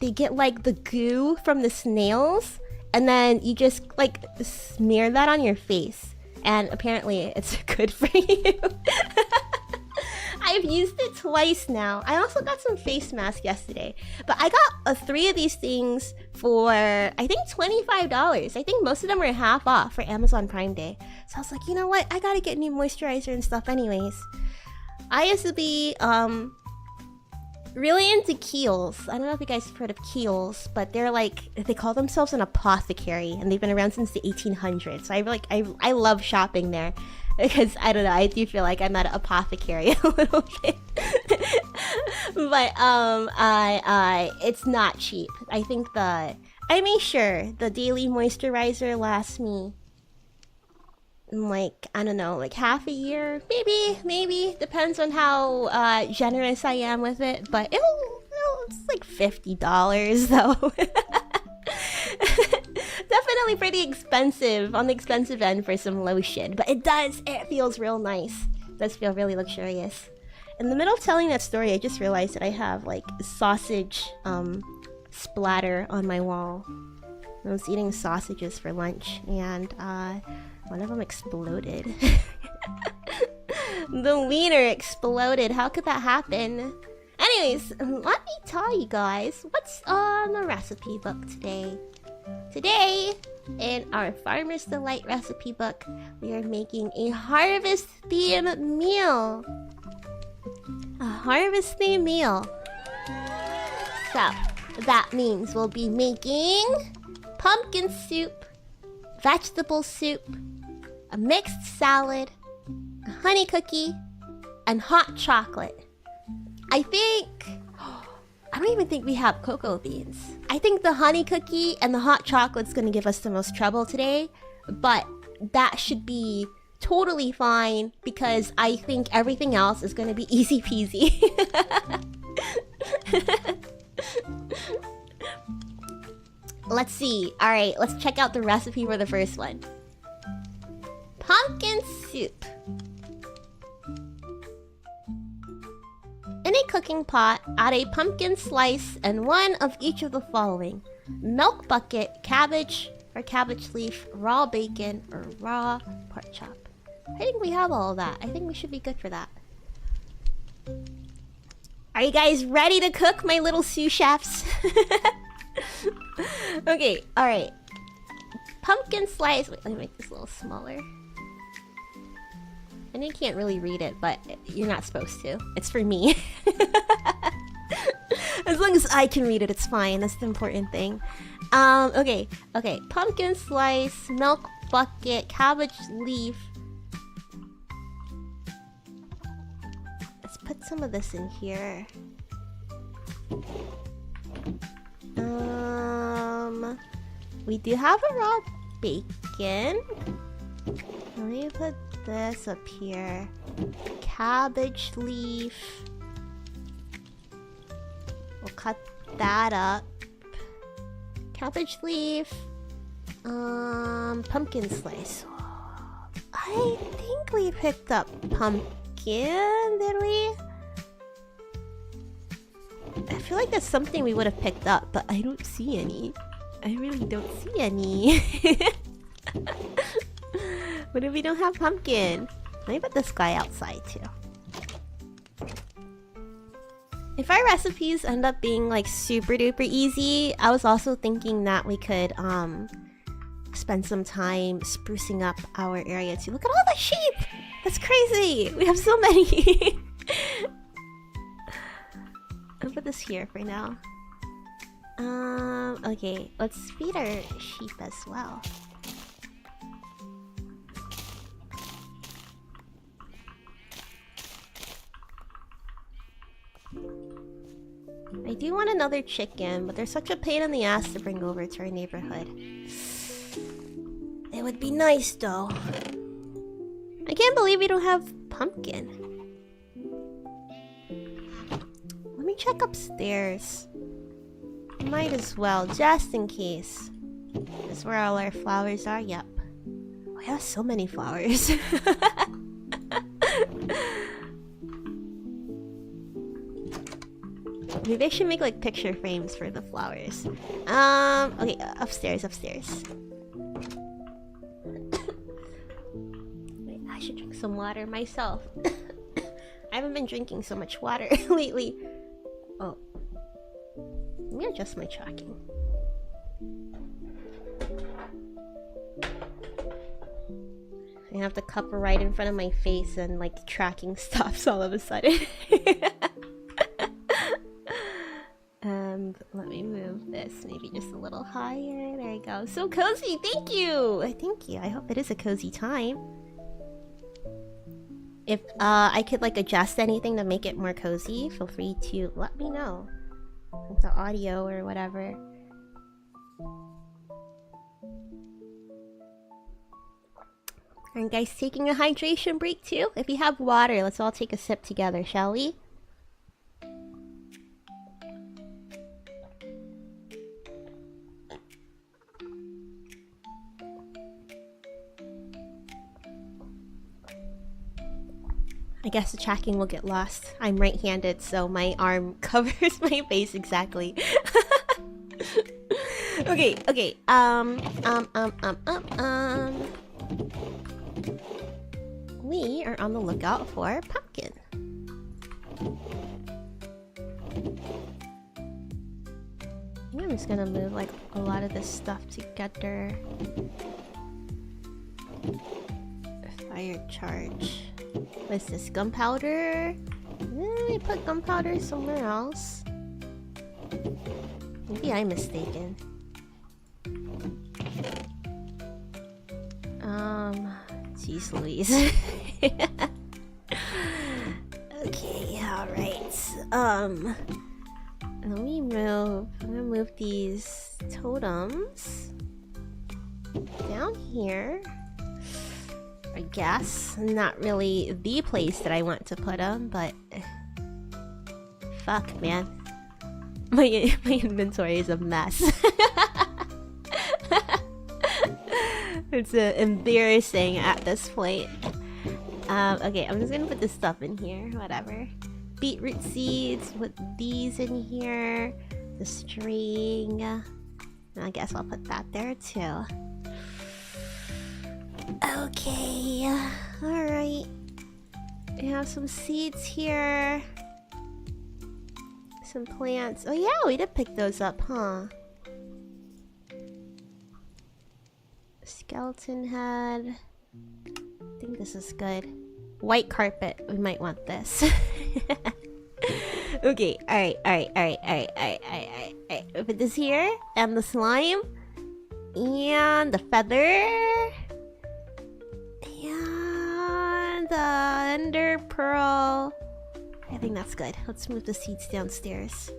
They get like the goo from the snails, and then you just like smear that on your face, and apparently it's good for you. I've used it twice now. I also got some face masks yesterday, but I got 3 of these things for I think $25. I think most of them were half off for Amazon Prime Day. So I was like, you know what? I gotta get new moisturizer and stuff anyways. I used to be really into Kiehl's. I don't know if you guys have heard of Kiehl's, but they're like, they call themselves an apothecary, and they've been around since the 1800s. So I love shopping there. Because, I don't know, I do feel like I'm at an apothecary a little bit. But it's not cheap. I think I mean, sure, the daily moisturizer lasts me like, I don't know, like half a year, maybe depends on how generous I am with it. But it's like $50 though. Definitely pretty expensive, on the expensive end for some lotion, but it feels real nice. It does feel really luxurious. In the middle of telling that story, I just realized that I have like sausage splatter on my wall. I was eating sausages for lunch and one of them exploded. The wiener exploded. How could that happen? Anyways, let me tell you guys what's on the recipe book today. Today, in our Farmer's Delight recipe book, we are making a harvest-themed meal. A harvest-themed meal. So, that means we'll be making pumpkin soup, vegetable soup, a mixed salad, a honey cookie, and hot chocolate. I don't even think we have cocoa beans. I think the honey cookie and the hot chocolate's gonna give us the most trouble today, but that should be totally fine because I think everything else is gonna be easy peasy. Let's see. Alright, let's check out the recipe for the first one. Pumpkin soup. In a cooking pot, add a pumpkin slice and one of each of the following: milk bucket, cabbage or cabbage leaf, raw bacon, or raw pork chop. I think we have all of that. I think we should be good for that. Are you guys ready to cook, my little sous chefs? Okay, alright. Pumpkin slice. Wait, let me make this a little smaller. And you can't really read it, but you're not supposed to. It's for me. As long as I can read it, it's fine. That's the important thing. Okay. Pumpkin slice, milk bucket, cabbage leaf. Let's put some of this in here. We do have a raw bacon. Let me put this up here. Cabbage leaf. We'll cut that up. Cabbage leaf. Pumpkin slice. I think we picked up pumpkin, did we? I feel like that's something we would have picked up, but I don't see any. I really don't see any. What if we don't have pumpkin? Let me put this guy outside too. If our recipes end up being like super duper easy, I was also thinking that we could spend some time sprucing up our area too. Look at all the sheep! That's crazy! We have so many! I'll put this here for now. Okay, let's feed our sheep as well. I do want another chicken, but they're such a pain in the ass to bring over to our neighborhood. It would be nice though. I can't believe we don't have pumpkin. Let me check upstairs. Might as well, just in case. This is where all our flowers are? Yep. We have so many flowers. Maybe I should make like picture frames for the flowers. Okay, upstairs. Wait, I should drink some water myself. I haven't been drinking so much water lately. Oh. Let me adjust my tracking. I have the cup right in front of my face and like tracking stops all of a sudden. Let me move this maybe just a little higher. There you go. So cozy. Thank you. Thank you. I hope it is a cozy time. If I could like adjust anything to make it more cozy, feel free to let me know. Like the audio or whatever. Alright guys, taking a hydration break too? If you have water, let's all take a sip together, shall we? I guess the tracking will get lost. I'm right-handed, so my arm covers my face exactly. Okay. We are on the lookout for pumpkin. I'm just gonna move like a lot of this stuff together. Fire charge. What's this? Gunpowder? I put gunpowder somewhere else. Maybe I'm mistaken. Jeez Louise. Okay, alright. Let me move. I'm gonna move these totems down here. I guess. Not really the place that I want to put them, but fuck, man. My inventory is a mess. It's embarrassing at this point. Okay, I'm just gonna put this stuff in here. Whatever. Beetroot seeds. Put these in here. The string. I guess I'll put that there too. Okay, alright. We have some seeds here. Some plants. Oh yeah, we did pick those up, huh? Skeleton head. I think this is good. White carpet. We might want this. Okay, alright. Put this here. And the slime. And the feather. And the ender pearl. I think that's good. Let's move the seeds downstairs.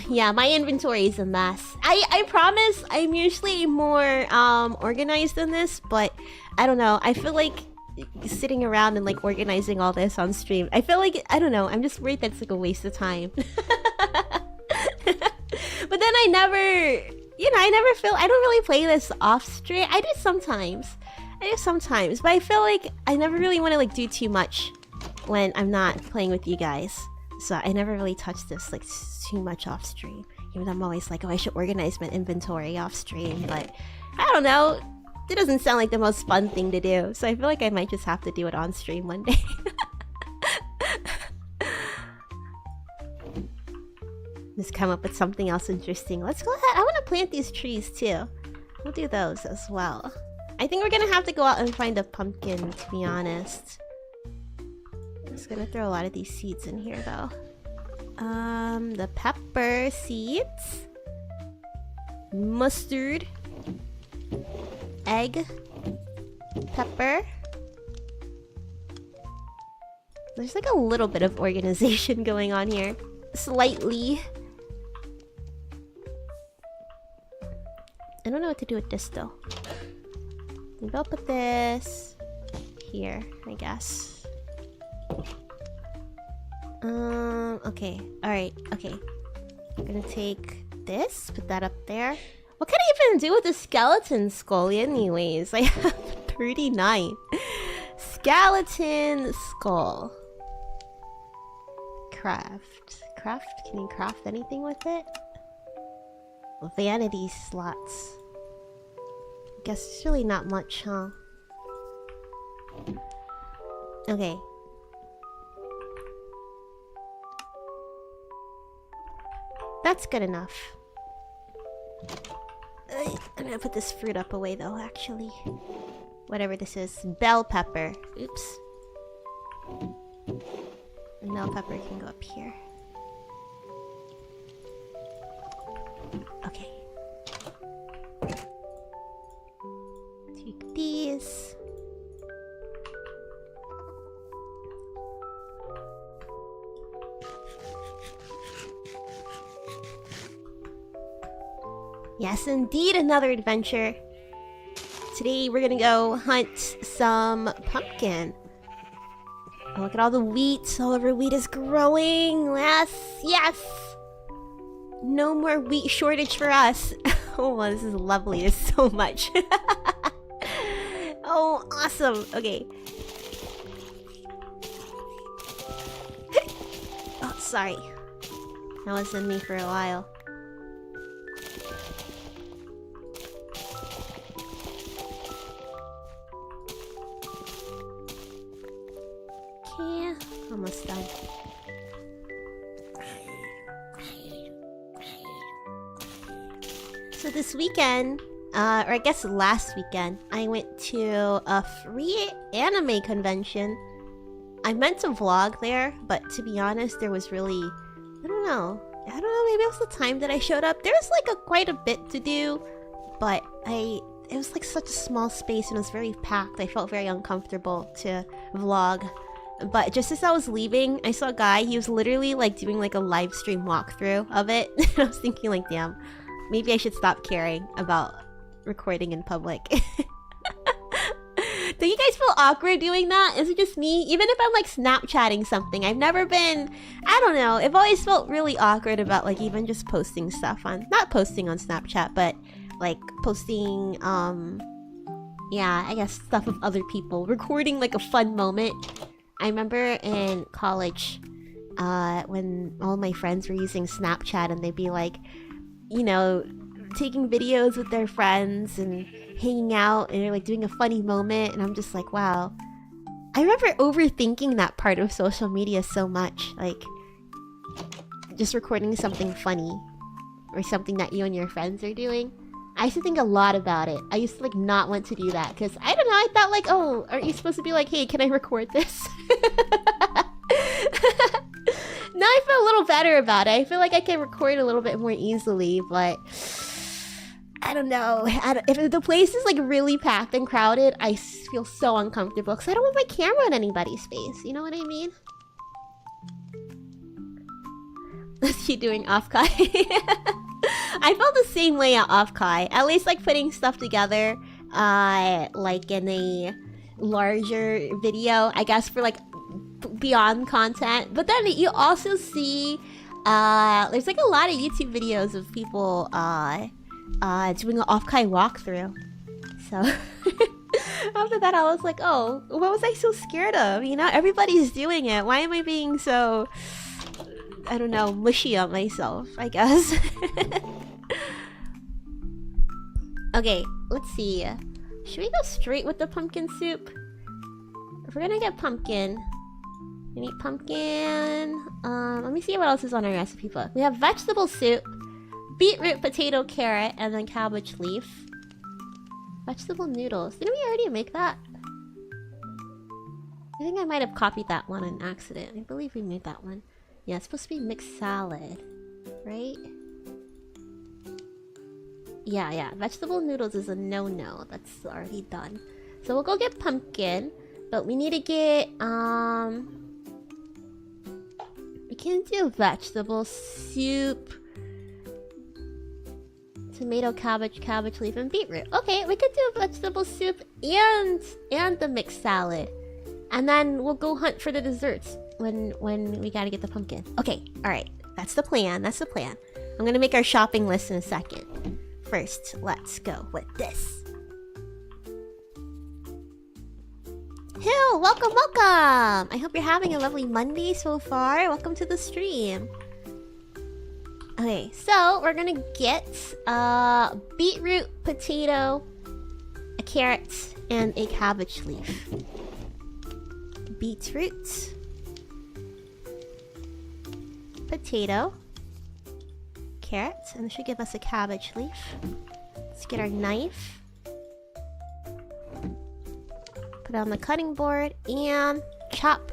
Yeah, my inventory is a mess. I promise I'm usually more organized than this, but I don't know. I feel like sitting around and like organizing all this on stream, I feel like, I don't know, I'm just worried that's like a waste of time. But then I never feel, I don't really play this off stream. I do sometimes, but I feel like I never really want to like do too much when I'm not playing with you guys. So I never really touch this like too much off stream. Even though I'm always like, oh, I should organize my inventory off stream, but I don't know. It doesn't sound like the most fun thing to do. So I feel like I might just have to do it on stream one day. Just come up with something else interesting. Let's go ahead. I want to plant these trees too. We'll do those as well. I think we're gonna have to go out and find a pumpkin, to be honest. I'm just gonna throw a lot of these seeds in here though. The pepper seeds. Mustard. Egg. Pepper. There's like a little bit of organization going on here. Slightly. I don't know what to do with this though. Maybe I'll put this here, I guess. Okay. Alright, okay. I'm gonna take this, put that up there. What can I even do with a skeleton skull anyways? I have 39. Skeleton skull. Craft. Can you craft anything with it? Vanity slots. I guess it's really not much, huh? Okay. That's good enough. I'm gonna put this fruit up away though, actually. Whatever this is. Bell pepper. Oops. And bell pepper can go up here. Okay. Yes, indeed, another adventure. Today we're gonna go hunt some pumpkin. Oh, look at all the wheat. All of our wheat is growing. Yes, yes. No more wheat shortage for us. Oh, this is lovely. There's so much. Oh, awesome. Okay. Oh, sorry. That was in me for a while. Okay, almost done. So this weekend, or I guess last weekend, I went to a free anime convention. I meant to vlog there, but to be honest, there was really... I don't know, maybe it was the time that I showed up. There was like quite a bit to do, but it was like such a small space and it was very packed. I felt very uncomfortable to vlog. But just as I was leaving, I saw a guy, he was literally like doing like a live stream walkthrough of it. And I was thinking like, damn, maybe I should stop caring about recording in public. Do you guys feel awkward doing that? Is it just me? Even if I'm like Snapchatting something, I've never been... I don't know. I've always felt really awkward about like even just posting stuff on... Not posting on Snapchat, but like posting... yeah, I guess stuff with other people. Recording like a fun moment. I remember in college, when all my friends were using Snapchat and they'd be like, you know, taking videos with their friends and hanging out and they're like doing a funny moment, and I'm just like, wow. I remember overthinking that part of social media so much, like just recording something funny or something that you and your friends are doing. I used to think a lot about it. I used to like not want to do that because I don't know, I thought like, oh, aren't you supposed to be like, hey, can I record this? Now I feel a little better about it. I feel like I can record a little bit more easily, but I don't know. If the place is like really packed and crowded, I feel so uncomfortable because I don't want my camera in anybody's face. You know what I mean? What's she doing off Kai? I felt the same way at off Kai. At least like putting stuff together, like in a larger video, I guess, for like beyond content. But then you also see there's like a lot of YouTube videos of people doing an off-Kai walkthrough. So after that I was like, oh, what was I so scared of? You know, everybody's doing it. Why am I being so, I don't know, mushy on myself, I guess. Okay, let's see. Should we go straight with the pumpkin soup? If we're gonna get pumpkin, we need pumpkin. Let me see what else is on our recipe book. We have vegetable soup, beetroot, potato, carrot, and then cabbage leaf. Vegetable noodles. Didn't we already make that? I think I might have copied that one on accident. I believe we made that one. Yeah, it's supposed to be mixed salad, right? Yeah. Vegetable noodles is a no-no. That's already done. So we'll go get pumpkin, but we need to get we can do vegetable soup, tomato, cabbage leaf, and beetroot. Okay, we could do vegetable soup and the mixed salad, and then we'll go hunt for the desserts when we gotta get the pumpkin. Okay, all right, that's the plan. That's the plan. I'm gonna make our shopping list in a second. First, let's go with this. Hill, welcome. I hope you're having a lovely Monday so far. Welcome to the stream. Okay, so we're gonna get beetroot, potato, a carrot, and a cabbage leaf. Beetroot, potato, carrot, and this should give us a cabbage leaf. Let's get our knife, put it on the cutting board, and chop.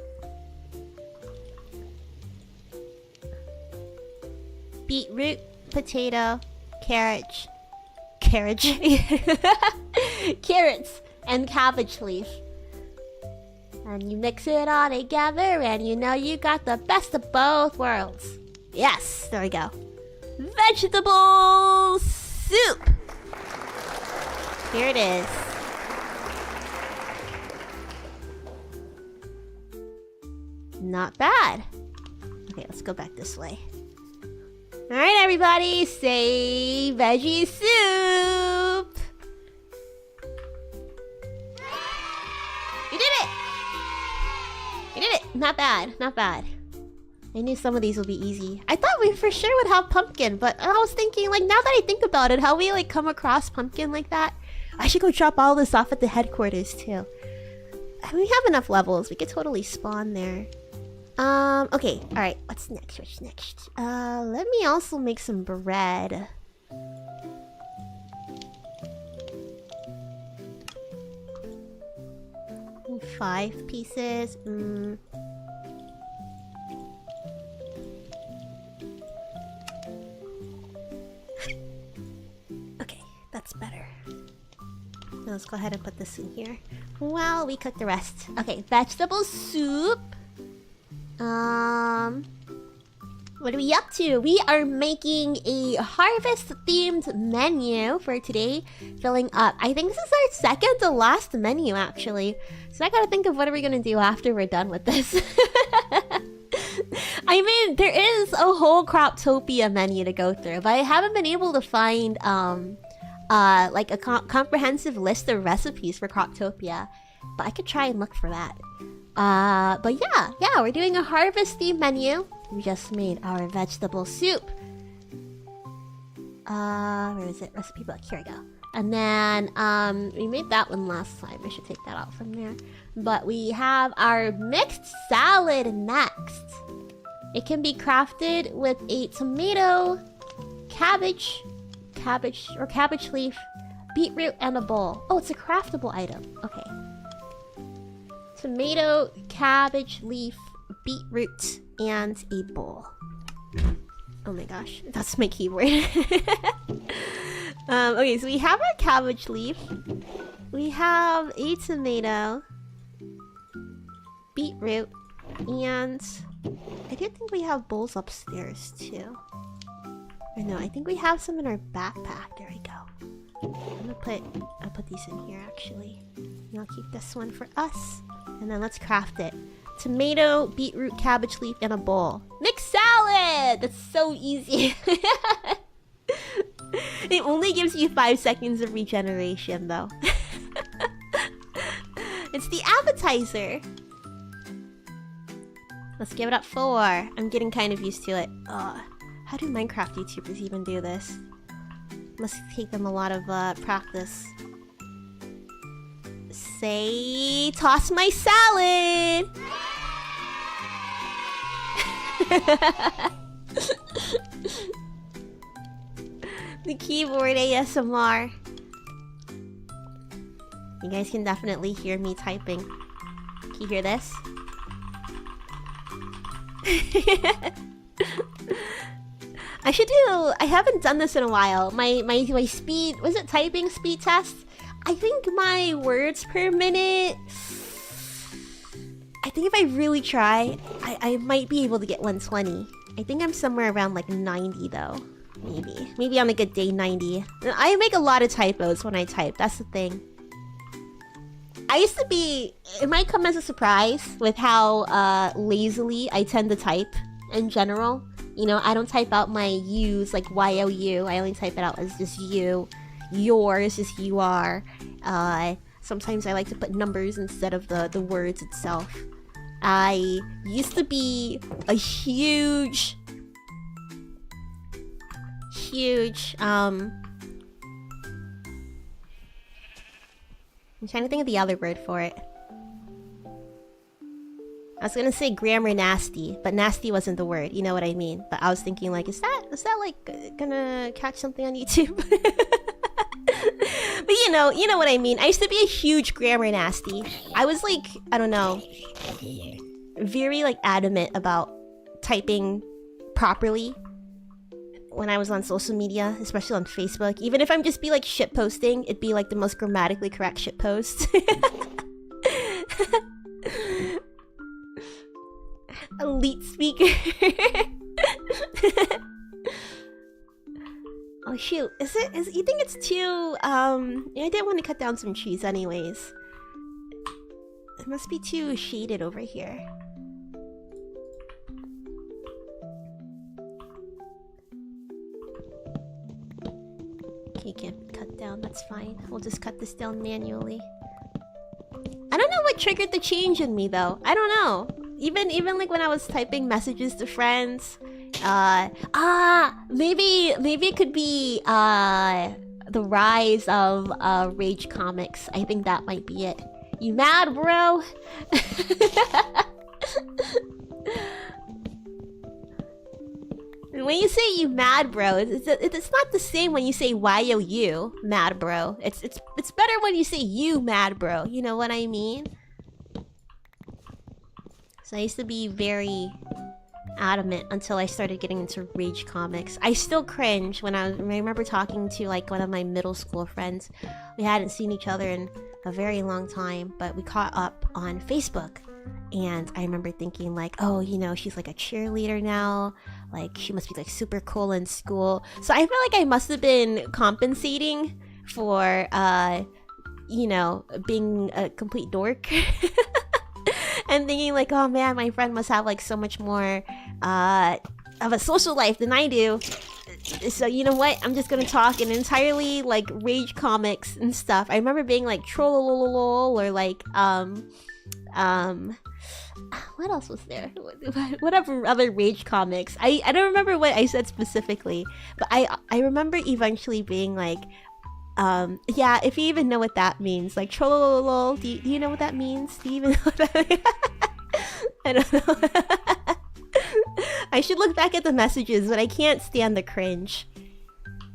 Beetroot, potato, carrots, and cabbage leaf. And you mix it all together and you know you got the best of both worlds. Yes, there we go. Vegetable soup. Here it is. Not bad. Okay, let's go back this way. Alright, everybody, say veggie soup! You did it! You did it! Not bad, not bad. I knew some of these would be easy. I thought we for sure would have pumpkin, but I was thinking, like, now that I think about it, how we, like, come across pumpkin like that, I should go drop all this off at the headquarters, too. We have enough levels. We could totally spawn there. Okay. Alright. What's next? What's next? Let me also make some bread. 5 pieces. Okay, that's better. Now let's go ahead and put this in here while we cook the rest. Okay, vegetable soup. What are we up to? We are making a harvest-themed menu for today, filling up. I think this is our second to last menu, actually. So I gotta think of what are we gonna do after we're done with this. I mean, there is a whole Croptopia menu to go through, but I haven't been able to find like a comprehensive list of recipes for Croptopia. But I could try and look for that. But yeah, we're doing a harvest-themed menu. We just made our vegetable soup. Where is it? Recipe book. Here we go. And then, we made that one last time. I should take that out from there. But we have our mixed salad next. It can be crafted with a tomato, cabbage leaf, beetroot, and a bowl. Oh, it's a craftable item. Okay. Tomato, cabbage leaf, beetroot, and a bowl. Oh my gosh, that's my keyboard. Okay, so we have our cabbage leaf. We have a tomato, beetroot, and I do think we have bowls upstairs too. Or no, I think we have some in our backpack. There we go. I'll put these in here actually. And I'll keep this one for us. And then let's craft it. Tomato, beetroot, cabbage leaf, and a bowl. Mixed salad! That's so easy. It only gives you 5 seconds of regeneration, though. It's the appetizer. Let's give it up 4. I'm getting kind of used to it. How do Minecraft YouTubers even do this? Must take them a lot of practice. Say, toss my salad! The keyboard ASMR. You guys can definitely hear me typing. Can you hear this? I haven't done this in a while. My speed, was it typing speed test? I think my words per minute, I think if I really try, I might be able to get 120. I think I'm somewhere around like 90 though. Maybe on a good day 90. I make a lot of typos when I type, that's the thing. I used to be, it might come as a surprise with how lazily I tend to type in general. You know, I don't type out my U's like Y-O-U, I only type it out as just you. Yours is you are. Sometimes I like to put numbers instead of the words itself. I used to be a huge I'm trying to think of the other word for it. I was gonna say grammar nasty, but nasty wasn't the word, you know what I mean? But I was thinking like, is that like gonna catch something on YouTube? But you know what I mean. I used to be a huge grammar nasty. I was like, I don't know, very like adamant about typing properly when I was on social media, especially on Facebook. Even if I'm just be like shit posting, it'd be like the most grammatically correct shit post. Elite speaker. Oh shoot, you think it's too, I did want to cut down some trees anyways. It must be too shaded over here. Okay, can't cut down, that's fine. We'll just cut this down manually. I don't know what triggered the change in me though. I don't know. Even like when I was typing messages to friends. Maybe it could be the rise of rage comics. I think that might be it. You mad, bro? When you say you mad, bro, it's not the same when you say you mad, bro. It's better when you say you mad, bro. You know what I mean? So I used to be very adamant until I started getting into rage comics. I still cringe when I remember talking to like one of my middle school friends. We hadn't seen each other in a very long time, but we caught up on Facebook. And I remember thinking like, oh, you know, she's like a cheerleader now. Like, she must be like super cool in school. So I feel like I must have been compensating for, you know, being a complete dork. And thinking like, oh man, my friend must have like so much more of a social life than I do. So you know what? I'm just gonna talk in entirely like rage comics and stuff. I remember being like trollololol or like what else was there? Whatever other rage comics. I don't remember what I said specifically, but I remember eventually being like, yeah, if you even know what that means, like trollololol. Do you know what that means? Do you even know what that means? I don't know. I should look back at the messages, but I can't stand the cringe.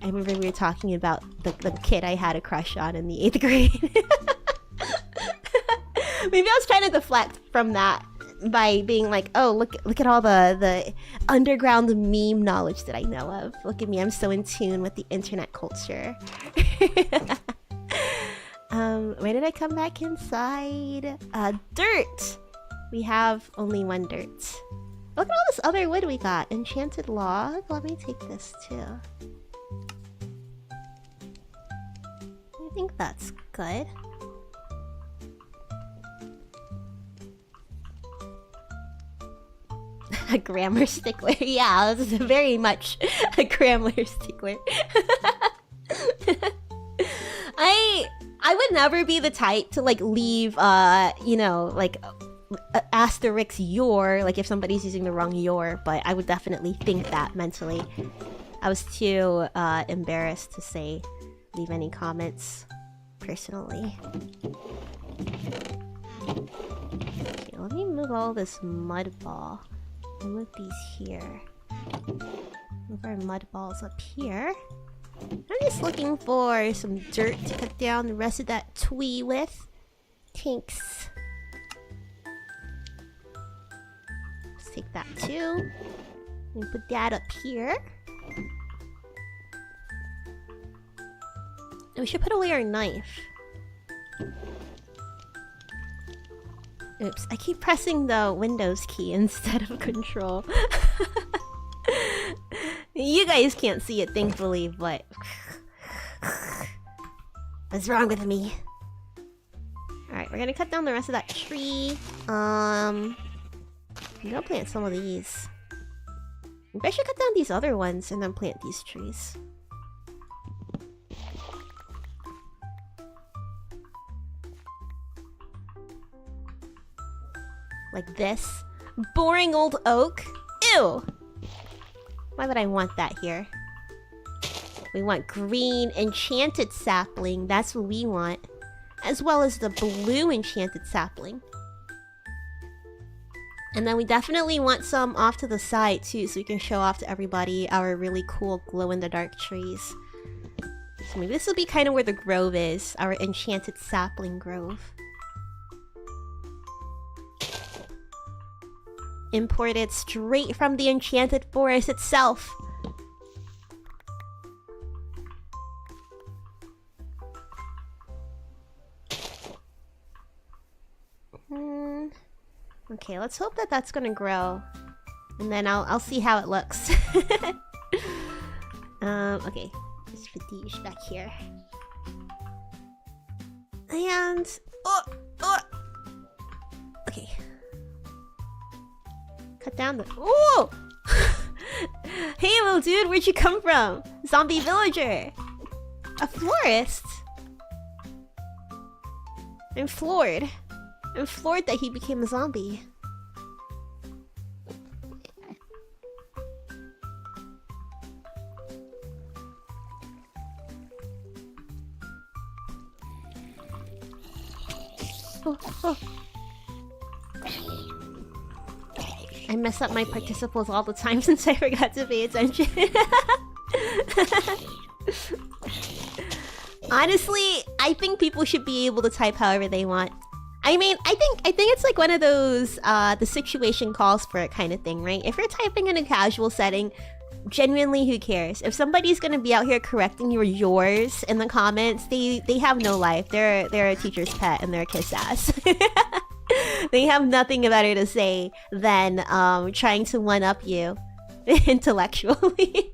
I remember we were talking about the kid I had a crush on in the 8th grade. Maybe I was trying to deflect from that by being like, oh, look at all the underground meme knowledge that I know of. Look at me, I'm so in tune with the internet culture. Where did I come back inside? Dirt! We have only one dirt. Look at all this other wood we got. Enchanted log. Let me take this too. I think that's good. A grammar stickler. Yeah, this is very much a grammar stickler. I would never be the type to like leave you know, like asterisk your, like if somebody's using the wrong your, but I would definitely think that mentally. I was too embarrassed to say leave any comments personally. Okay, let me move all this mud ball. Move these here. Move our mud balls up here. I'm just looking for some dirt to cut down the rest of that twee with. Thanks. Let's take that too. And put that up here. And we should put away our knife. Oops, I keep pressing the Windows key instead of Control. You guys can't see it, thankfully, but... What's wrong with me? Alright, we're gonna cut down the rest of that tree. I'm gonna plant some of these. Maybe I should cut down these other ones and then plant these trees. Like this. Boring old oak. Ew! Why would I want that here? We want green enchanted sapling. That's what we want. As well as the blue enchanted sapling. And then we definitely want some off to the side too, so we can show off to everybody our really cool glow-in-the-dark trees. So maybe this will be kind of where the grove is. Our enchanted sapling grove. Imported straight from the enchanted forest itself. Okay, let's hope that that's gonna grow, and then I'll see how it looks. Okay, fatigue back here. And... Okay. Cut down the... Oh! Hey, little dude, where'd you come from? Zombie villager! A florist? I'm floored. I'm floored that he became a zombie. Oh. I mess up my participles all the time since I forgot to pay attention. Honestly, I think people should be able to type however they want. I mean, I think it's like one of those the situation calls for it kind of thing, right? If you're typing in a casual setting, genuinely, who cares? If somebody's gonna be out here correcting yours in the comments, they have no life. They're a teacher's pet and they're a kiss ass. They have nothing better to say than trying to one-up you intellectually.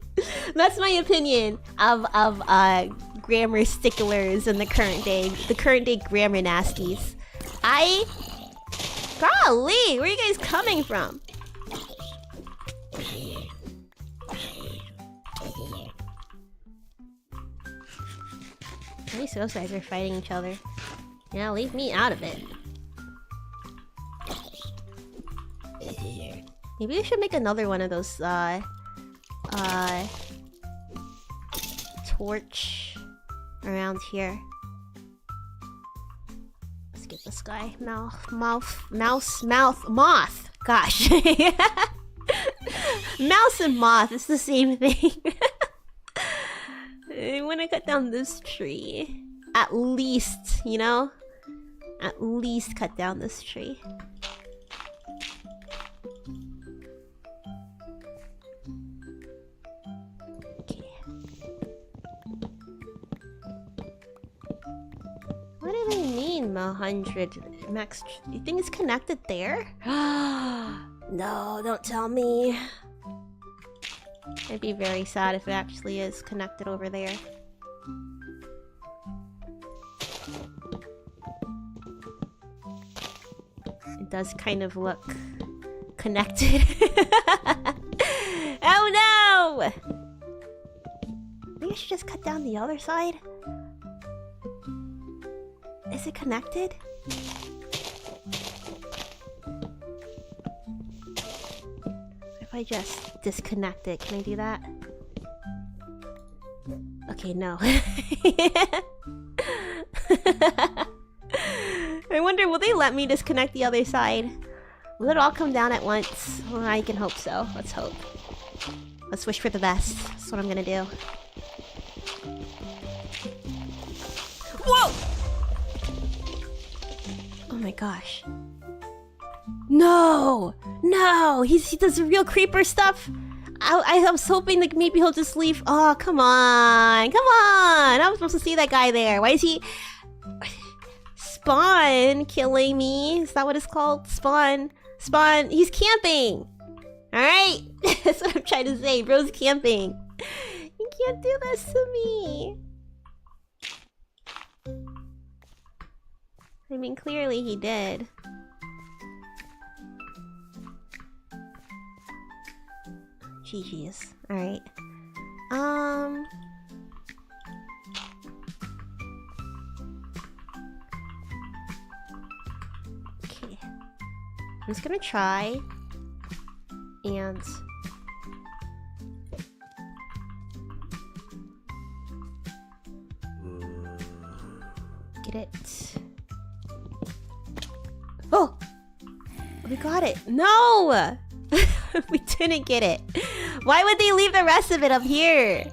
That's my opinion of grammar sticklers in the current day grammar nasties. Golly, where are you guys coming from? These suicides are fighting each other. Yeah, leave me out of it. Maybe we should make another one of those, torch around here. Let's get this guy. Moth! Gosh. Mouse and moth, it's the same thing. I want to cut down this tree. At least, you know? At least cut down this tree. What do they mean, 100 max? You think it's connected there? No, don't tell me. I'd be very sad if it actually is connected over there. It does kind of look connected. Oh no! Maybe I should just cut down the other side. Is it connected? If I just disconnect it, can I do that? Okay, no. I wonder, will they let me disconnect the other side? Will it all come down at once? Well, I can hope so. Let's hope. Let's wish for the best. That's what I'm gonna do. Whoa! Oh my gosh. No! No! He does real creeper stuff! I was hoping like maybe he'll just leave. Oh, come on! Come on! I was supposed to see that guy there. Why is he... Spawn killing me? Is that what it's called? Spawn. Spawn. He's camping! Alright? That's what I'm trying to say. Bro's camping. You can't do this to me. I mean, clearly he did. GG's. Alright. Okay. I'm just gonna try and get it. Oh! We got it! No! We didn't get it. Why would they leave the rest of it up here?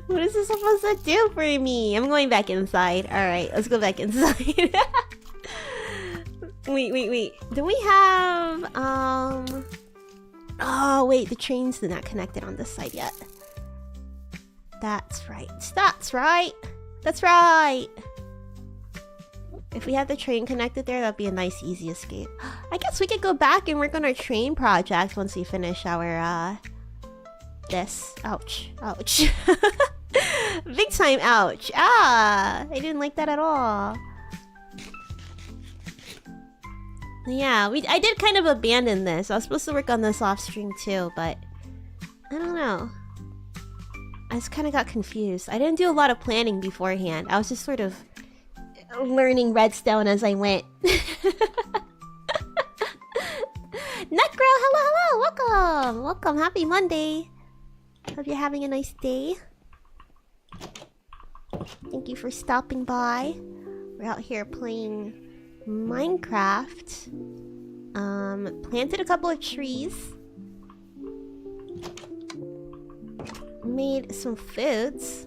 What is this supposed to do for me? I'm going back inside. Alright, let's go back inside. Wait. Do we have... Oh, wait. The train's not connected on this side yet. That's right. That's right. That's right. If we had the train connected there, that'd be a nice, easy escape. I guess we could go back and work on our train project once we finish our this. Ouch. Ouch. Big time ouch. Ah, I didn't like that at all. Yeah, I did kind of abandon this. I was supposed to work on this off stream too, but I don't know. I just kind of got confused. I didn't do a lot of planning beforehand. I was just sort of learning redstone as I went. Nutgirl, hello, hello, welcome, welcome, happy Monday. Hope you're having a nice day. Thank you for stopping by. We're out here playing Minecraft. Planted a couple of trees. Made some foods.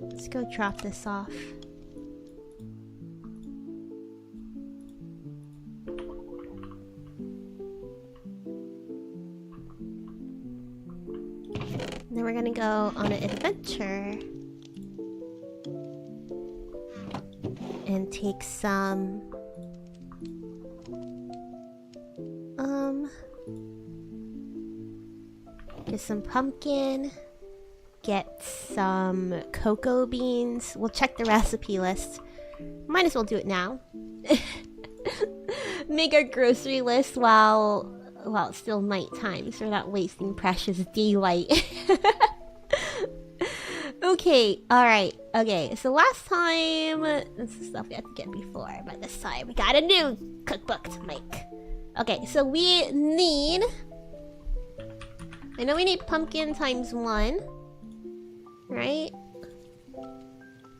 Let's go drop this off. Then we're gonna go on an adventure and take some get some pumpkin, get some cocoa beans. We'll check the recipe list. Might as well do it now. Make our grocery list while it's still nighttime, so we're not wasting precious daylight. Okay, alright, okay, so last time, this is stuff we had to get before, but this time we got a new cookbook to make. Okay, so we need... I know we need pumpkin times 1, right?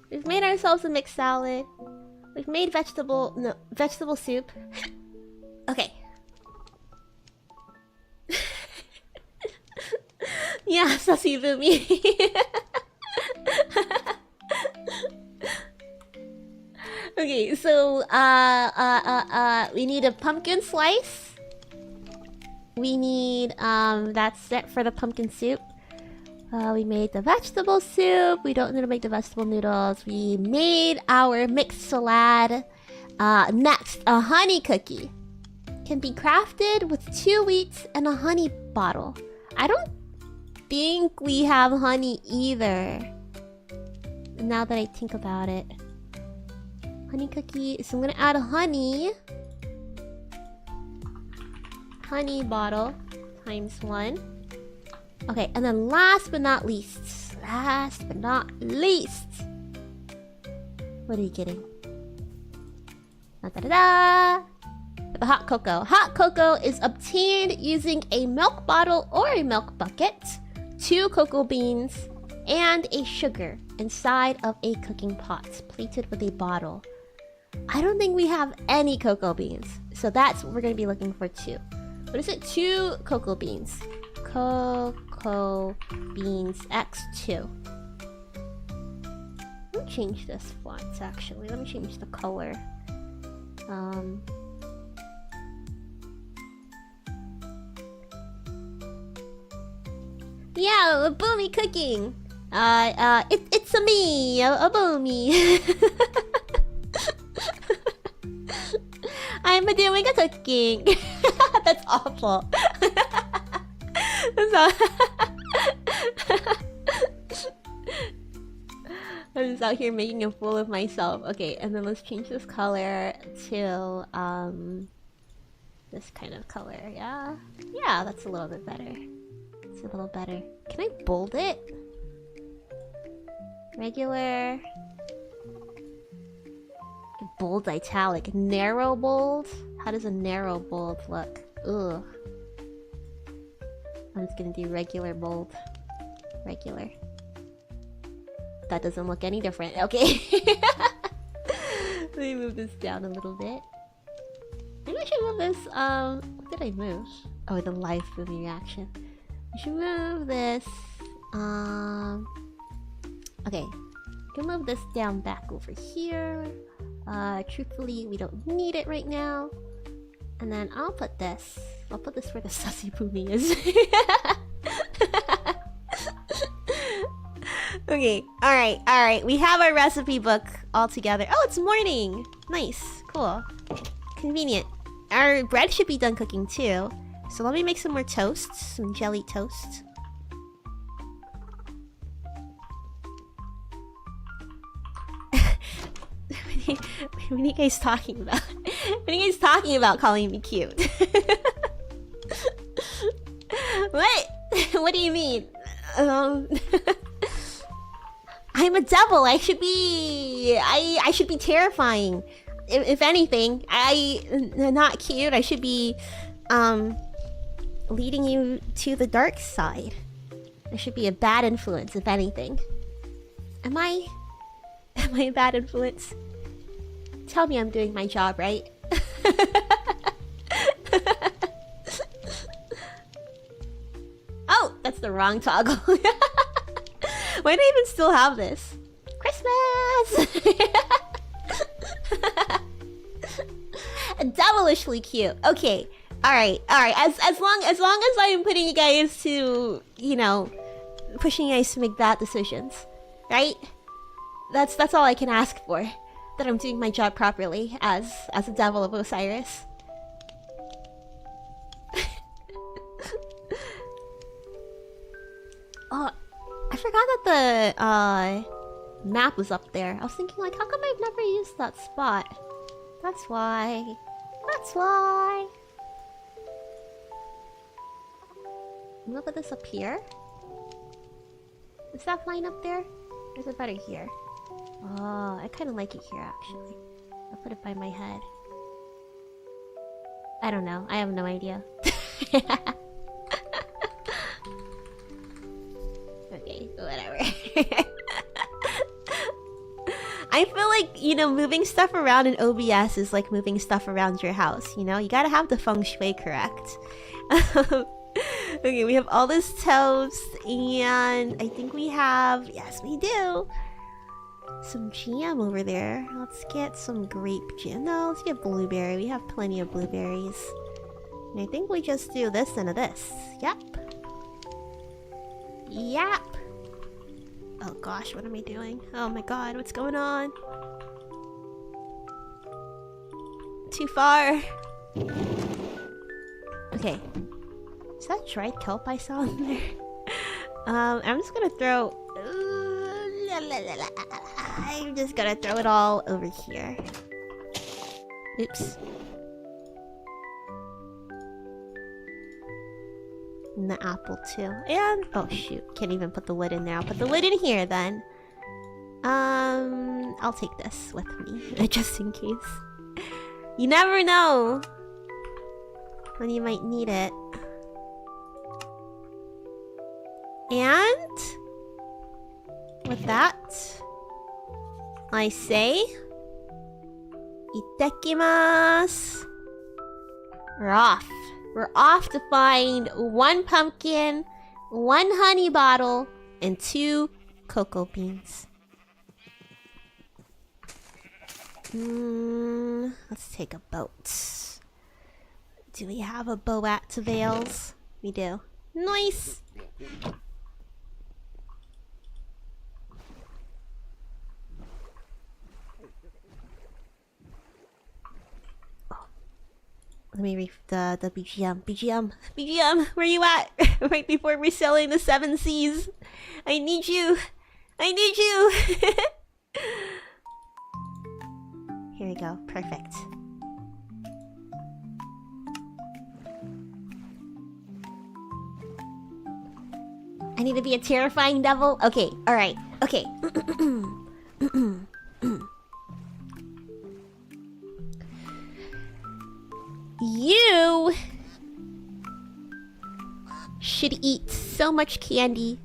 We've made ourselves a mixed salad. We've made vegetable soup. Okay. Yeah, Sussy Boomi. Okay, so we need a pumpkin slice. We need that's it for the pumpkin soup. We made the vegetable soup. We don't need to make the vegetable noodles. We made our mixed salad. Next, a honey cookie can be crafted with 2 wheats and a honey bottle. I don't think we have honey either. Now that I think about it. Honey cookie. So I'm gonna add a honey bottle times 1. Okay, and then last but not least. What are you getting? Da-da-da-da! The hot cocoa. Hot cocoa is obtained using a milk bottle or a milk bucket, 2 cocoa beans, and a sugar inside of a cooking pot, plated with a bottle. I don't think we have any cocoa beans, so that's what we're going to be looking for too. What is it? 2 cocoa beans. Cocoa beans x2. Let me change this font actually. Let me change the color. Yeah, Boomi cooking. It's a me, a Boomi. I'm doing a cooking. That's awful. I'm just out here making a fool of myself. Okay, and then let's change this color to this kind of color. Yeah, that's a little bit better. It's a little better. Can I bold it? Regular. Bold italic. Narrow bold? How does a narrow bold look? Ugh. I'm just gonna do regular bold. Regular. That doesn't look any different. Okay. Let me move this down a little bit. Maybe I should move this. What did I move? Oh, the live Boomi reaction. I should move this. Okay. I can move this down back over here. Truthfully, we don't need it right now. And then I'll put this. I'll put this where the Sussy Boomi is. Okay, alright. We have our recipe book all together. Oh, it's morning! Nice, cool. Convenient. Our bread should be done cooking too. So let me make some more toasts, some jelly toast. What are you guys talking about? What are you guys talking about calling me cute? What? What do you mean? I'm a devil. I should be... I should be terrifying. If anything, I'm not cute. I should be, leading you to the dark side. I should be a bad influence, if anything. Am I a bad influence? Tell me I'm doing my job right. Oh, that's the wrong toggle. Why do I even still have this? Christmas! Devilishly cute. Okay. Alright. As long as I am putting you guys to, you know, pushing you guys to make bad decisions. Right? That's all I can ask for. That I'm doing my job properly as a devil of Osiris. Oh, I forgot that the map was up there. I was thinking, like, how come I've never used that spot? That's why. That's why. I'm gonna put this up here. Is that fine up there? Or is it better here? Oh, I kind of like it here, actually. I'll put it by my head. I don't know. I have no idea. Okay, whatever. I feel like, you know, moving stuff around in OBS is like moving stuff around your house, you know? You gotta have the feng shui correct. Okay, we have all this toast, and I think we have... Yes, we do! Some jam over there. Let's get some grape jam. No, let's get blueberry. We have plenty of blueberries. And I think we just do this and this. Yep. Yep. Oh gosh, what am I doing? Oh my god, what's going on? Too far. Okay. Is that dried kelp I saw in there? I'm just gonna throw... I'm just gonna throw it all over here. Oops. And the apple too. And... oh shoot, can't even put the lid in there. I'll put the lid in here then. I'll take this with me, just in case. You never know when you might need it. And... with that, I say... Itekimasu! We're off. We're off to find 1 pumpkin, 1 honey bottle, and 2 cocoa beans. Let's take a boat. Do we have a boat at Vales? We do. Nice! Let me read the BGM. BGM, where you at? Right before we're sailing the 7 seas. I need you. I need you. Here we go. Perfect. I need to be a terrifying devil? Okay, alright. Okay. You should eat so much candy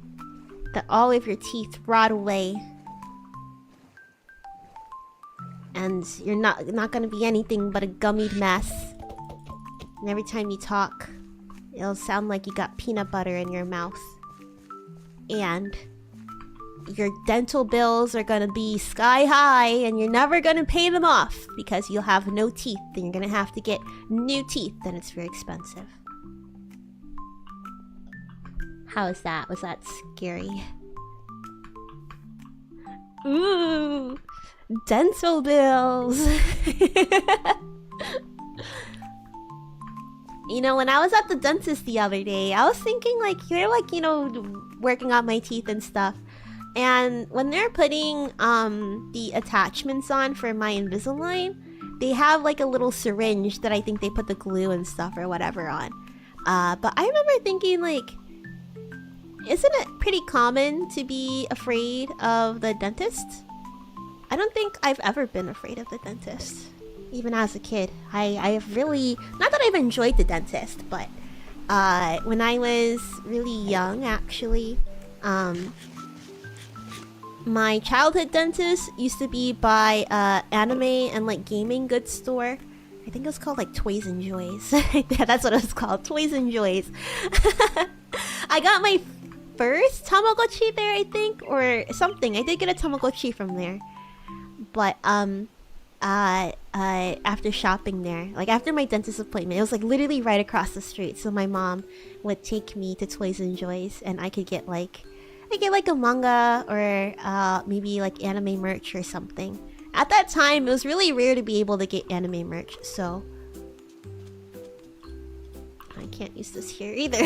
that all of your teeth rot away. And you're not gonna be anything but a gummied mess. And every time you talk, it'll sound like you got peanut butter in your mouth. And your dental bills are gonna be sky high, and you're never gonna pay them off because you'll have no teeth, and you're gonna have to get new teeth, and it's very expensive. How is that? Was that scary? Ooh, dental bills. You know, when I was at the dentist the other day, I was thinking like, they're like, you know, working on my teeth and stuff. And when they're putting the attachments on for my Invisalign, they have like a little syringe that I think they put the glue and stuff or whatever on. But I remember thinking like, isn't it pretty common to be afraid of the dentist? I don't think I've ever been afraid of the dentist. Even as a kid, I've really, not that I've enjoyed the dentist, but when I was really young, actually, my childhood dentist used to be by anime and like gaming goods store. I think it was called like Toys and Joys. Yeah, that's what it was called, Toys and Joys. I got my first Tamagotchi there, I think, or something. I did get a Tamagotchi from there, but after shopping there, like after my dentist appointment, it was like literally right across the street, so my mom would take me to Toys and Joys and I could get like a manga or maybe like anime merch or something. At that time it was really rare to be able to get anime merch, so I can't use this here either.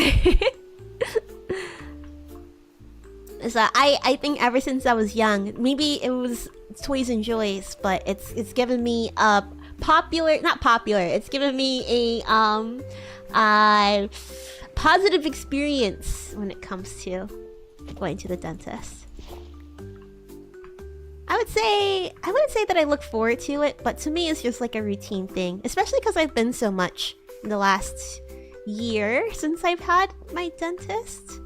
So I think ever since I was young, maybe it was Toys and Joys, but it's given me a it's given me a positive experience when it comes to going to the dentist. I wouldn't say that I look forward to it, but to me it's just like a routine thing, especially because I've been so much in the last year since I've had my dentist.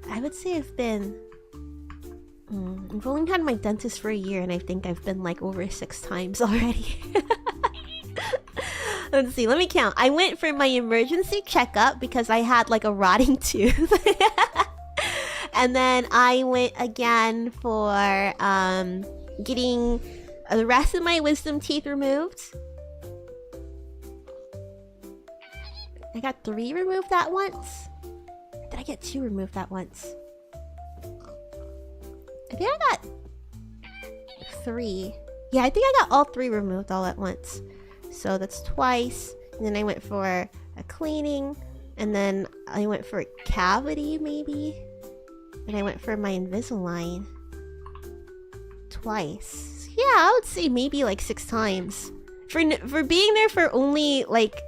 I would say I've only had my dentist for a year, and I think I've been like over 6 times already. Let's see, let me count. I went for my emergency checkup because I had like a rotting tooth. And then I went again for getting the rest of my wisdom teeth removed. I got 3 removed at once. Did I get 2 removed at once? I think I got 3. Yeah, I think I got all 3 removed all at once. So that's twice. And then I went for a cleaning. And then I went for a cavity, maybe. And I went for my Invisalign twice. Yeah, I would say maybe like 6 times. For being there for only like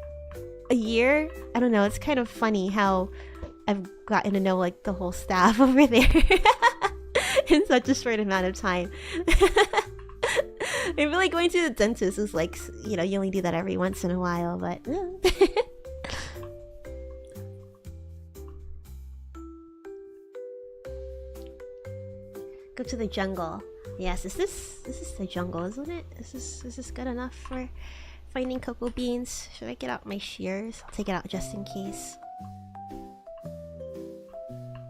a year, I don't know. It's kind of funny how I've gotten to know like the whole staff over there in such a short amount of time. I feel like going to the dentist is like, you know, you only do that every once in a while, but go to the jungle. Yes, this is the jungle, isn't it? Is this good enough for finding cocoa beans? Should I get out my shears? I'll take it out just in case.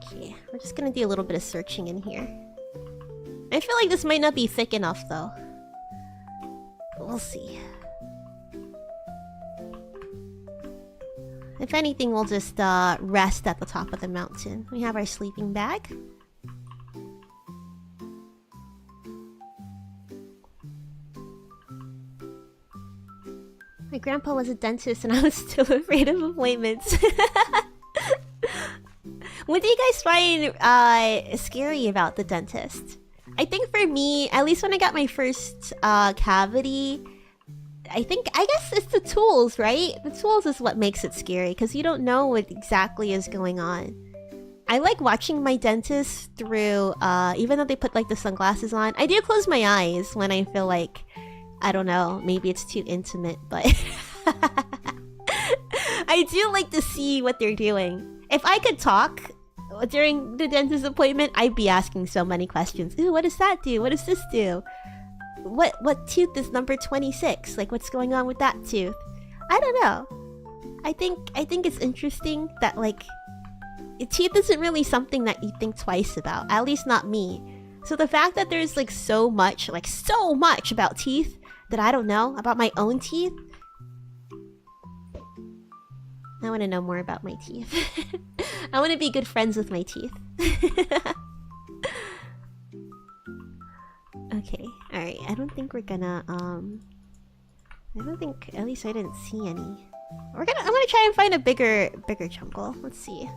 Okay, we're just gonna do a little bit of searching in here. I feel like this might not be thick enough though. We'll see. If anything, we'll just rest at the top of the mountain. We have our sleeping bag. My grandpa was a dentist and I was still afraid of appointments. What do you guys find scary about the dentist? I think for me, at least when I got my first cavity, I guess it's the tools, right? The tools is what makes it scary because you don't know what exactly is going on. I like watching my dentist through, even though they put like the sunglasses on. I do close my eyes when I feel like, I don't know, maybe it's too intimate, but I do like to see what they're doing. If I could talk during the dentist appointment, I'd be asking so many questions. Ooh, what does that do? What does this do? What tooth is number 26? Like, what's going on with that tooth? I don't know. I think it's interesting that like teeth isn't really something that you think twice about. At least not me. So the fact that there's like so much about teeth that I don't know about my own teeth. I want to know more about my teeth. I want to be good friends with my teeth. Okay, alright. I don't think we're gonna, I don't think, at least I didn't see any I'm gonna try and find a bigger jungle. Let's see.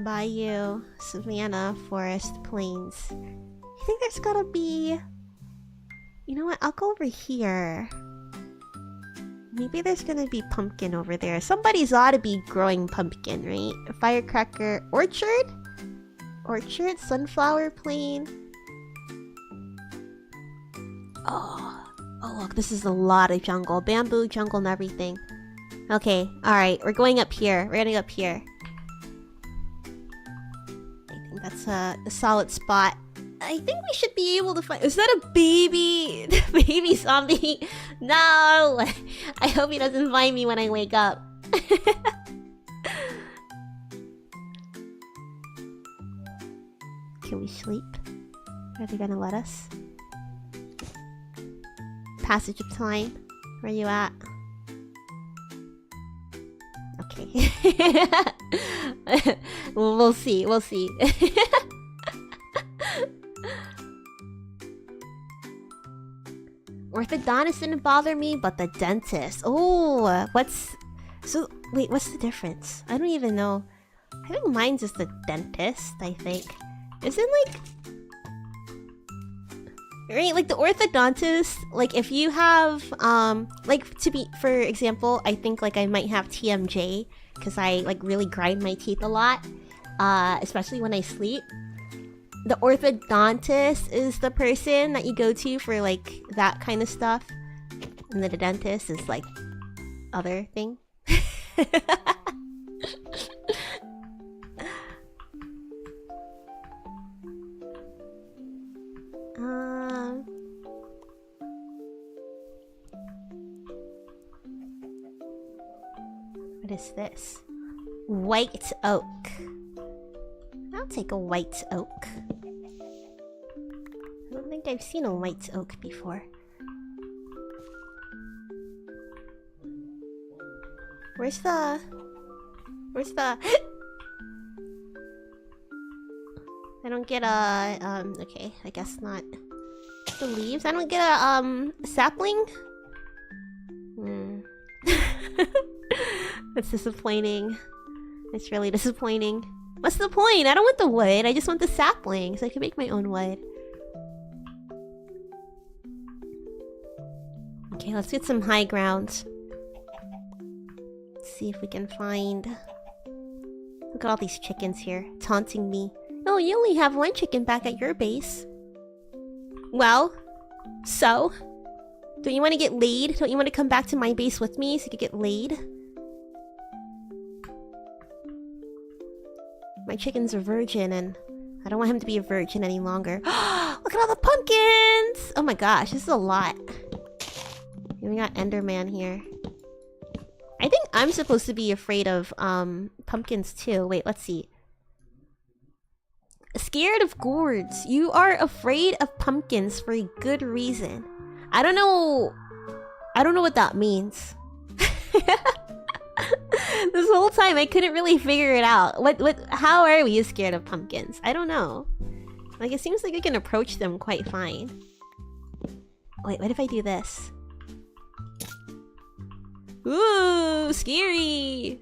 Bayou, savanna, forest, plains. I think there's gotta be... You know what? I'll go over here. Maybe there's gonna be pumpkin over there. Somebody's ought to be growing pumpkin, right? A firecracker orchard? Orchard? Sunflower plain? Oh, look, this is a lot of jungle. Bamboo jungle and everything. Okay, alright, we're going up here. We're getting up here. I think that's a solid spot. I think we should be able to find... Is that a baby? Baby zombie? No! I hope he doesn't find me when I wake up. Can we sleep? Are they gonna let us? Passage of time. Where are you at? Okay. We'll see. We'll see. Orthodontist didn't bother me, but the dentist. Oh, what's... So, wait, what's the difference? I don't even know. I think mine's just the dentist, I think. Isn't like... Right, like the orthodontist, like if you have, like to be, for example, I think like I might have TMJ, because I like really grind my teeth a lot, especially when I sleep. The orthodontist is the person that you go to for like that kind of stuff, and then the dentist is like other thing. What is this? White oak. I'll take a white oak. I don't think I've seen a white oak before. Where's the... I don't get a... okay, I guess not. The leaves? I don't get a, sapling? That's disappointing. It's really disappointing. What's the point? I don't want the wood. I just want the sapling, so I can make my own wood. Okay, let's get some high ground. Let's see if we can find... Look at all these chickens here, taunting me. Oh, you only have one chicken back at your base. Well, so? Don't you want to get laid? Don't you want to come back to my base with me so you could get laid? My chicken's a virgin and I don't want him to be a virgin any longer. Look at all the pumpkins! Oh my gosh, this is a lot. We got Enderman here. I think I'm supposed to be afraid of pumpkins too. Wait, let's see. Scared of gourds. You are afraid of pumpkins for a good reason. I don't know what that means. This whole time I couldn't really figure it out. How are we scared of pumpkins? I don't know. Like, it seems like we can approach them quite fine. Wait, what if I do this? Ooh, scary!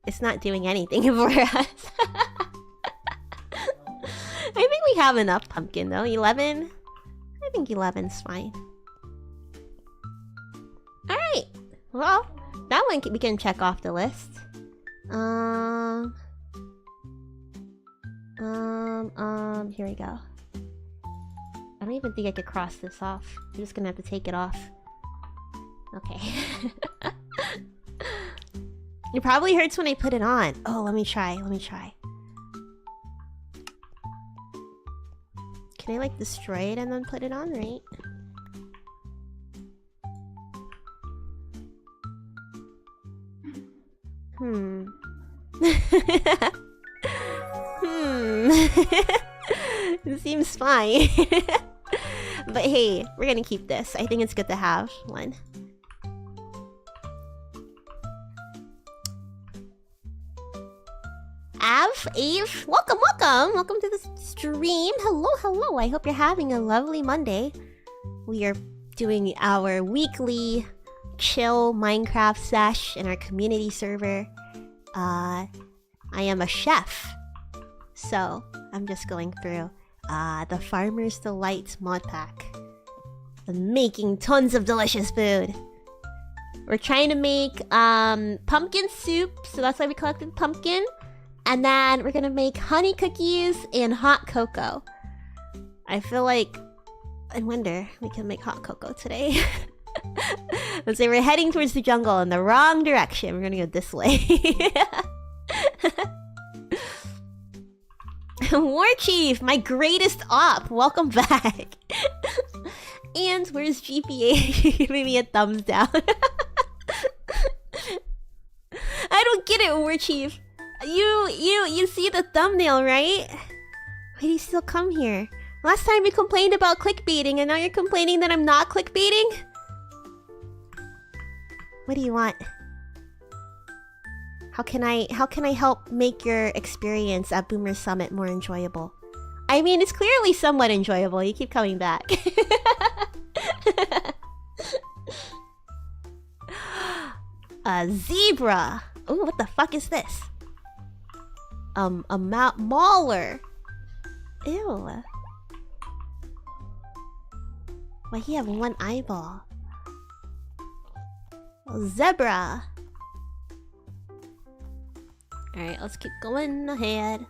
It's not doing anything for us. I think we have enough pumpkin though. 11? I think 11's fine. Alright. Well, that one we can check off the list. Here we go. I don't even think I could cross this off. I'm just gonna have to take it off. Okay. It probably hurts when I put it on. Oh, let me try. Can I like destroy it and then put it on, right? It seems fine. But hey, we're gonna keep this. I think it's good to have one. Ave, welcome to the stream. Hello. I hope you're having a lovely Monday. We are doing our weekly chill Minecraft sesh in our community server. I am a chef, so I'm just going through the Farmer's Delight mod pack. I'm making tons of delicious food. We're trying to make pumpkin soup, so that's why we collected pumpkin. And then we're gonna make honey cookies and hot cocoa. I feel like, I wonder, we can make hot cocoa today. Let's say we're heading towards the jungle in the wrong direction. We're gonna go this way. War Chief, my greatest op, welcome back. And where's GPA? Give me a thumbs down. I don't get it, War Chief. You see the thumbnail, right? Why do you still come here? Last time you complained about clickbaiting, and now you're complaining that I'm not clickbaiting? What do you want? How can I help make your experience at Boomer Summit more enjoyable? I mean, it's clearly somewhat enjoyable. You keep coming back. A zebra. Oh, what the fuck is this? A mauler. Ew. Why he have one eyeball? A zebra. Alright, let's keep going ahead.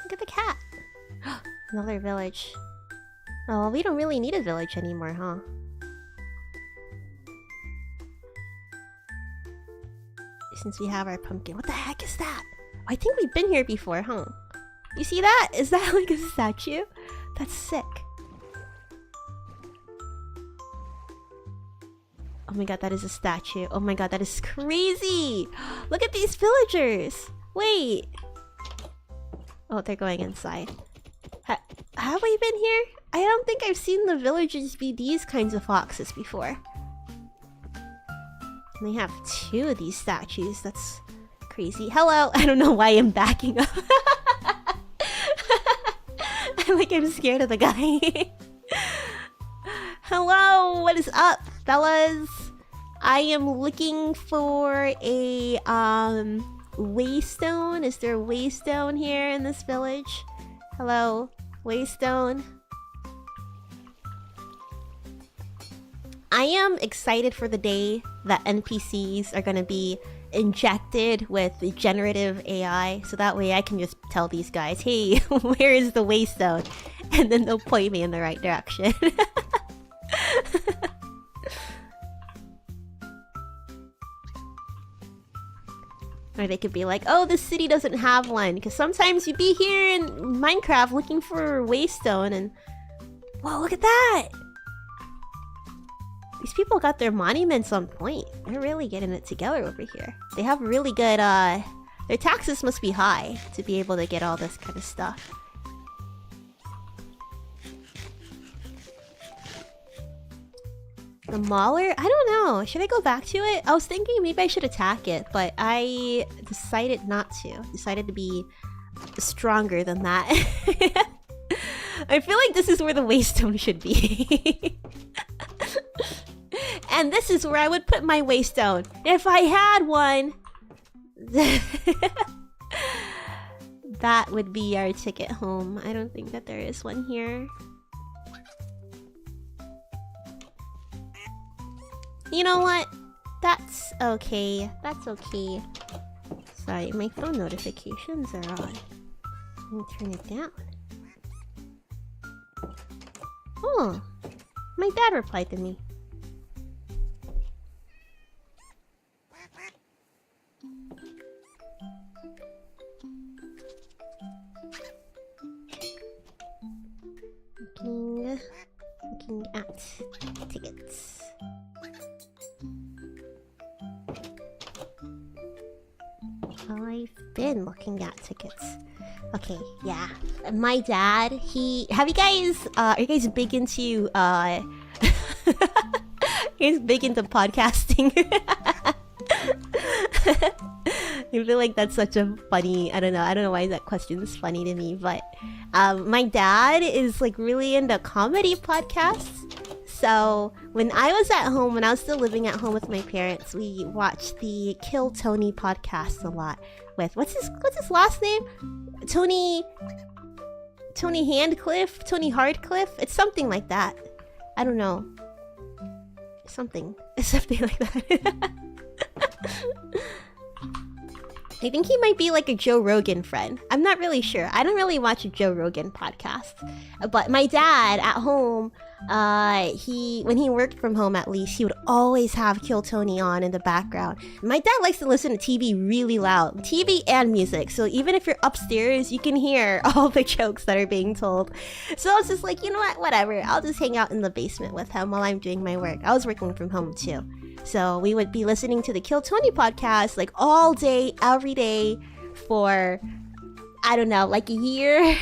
Look at the cat. Another village. Oh, we don't really need a village anymore, huh? Since we have our pumpkin. What the heck is that? Oh, I think we've been here before, huh? You see that? Is that like a statue? That's sick. Oh my god, that is a statue. Oh my god, that is crazy! Look at these villagers! Wait! Oh, they're going inside. Have we been here? I don't think I've seen the villagers be these kinds of foxes before. And they have two of these statues. That's crazy. Hello! I don't know why I'm backing up. I'm scared of the guy. Hello! What is up, fellas? I am looking for a waystone. Is there a waystone here in this village? Hello? Waystone? I am excited for the day that NPCs are gonna be injected with generative AI, so that way I can just tell these guys, hey, where is the waystone? And then they'll point me in the right direction. Or they could be like, oh, this city doesn't have one. Because sometimes you'd be here in Minecraft looking for a waystone and... Whoa, look at that! These people got their monuments on point. They're really getting it together over here. They have really good, their taxes must be high to be able to get all this kind of stuff. The mauler? I don't know. Should I go back to it? I was thinking maybe I should attack it, but I decided not to. Decided to be stronger than that. I feel like this is where the waystone should be. And this is where I would put my waystone if I had one. That would be our ticket home. I don't think that there is one here. You know what? That's okay. That's okay. Sorry, my phone notifications are on. Let me turn it down. Oh, my dad replied to me. Looking at tickets. I've been looking at tickets. Okay, yeah. My dad, have you guys, are you guys big into, you guys big into podcasting? I feel like that's such a funny, I don't know why that question is funny to me, but my dad is like really into comedy podcasts. So when I was at home, when I was still living at home with my parents, we watched the Kill Tony podcast a lot with, what's his last name? Tony Hardcliffe? It's something like that. I don't know. Something like that. I think he might be like a Joe Rogan friend. I'm not really sure. I don't really watch a Joe Rogan podcast. But my dad at home, when he worked from home at least, he would always have Kill Tony on in the background. My dad likes to listen to TV really loud. TV and music. So even if you're upstairs, you can hear all the jokes that are being told. So I was just like, you know what? Whatever. I'll just hang out in the basement with him while I'm doing my work. I was working from home too. So we would be listening to the Kill Tony podcast like all day, every day for, I don't know, like a year.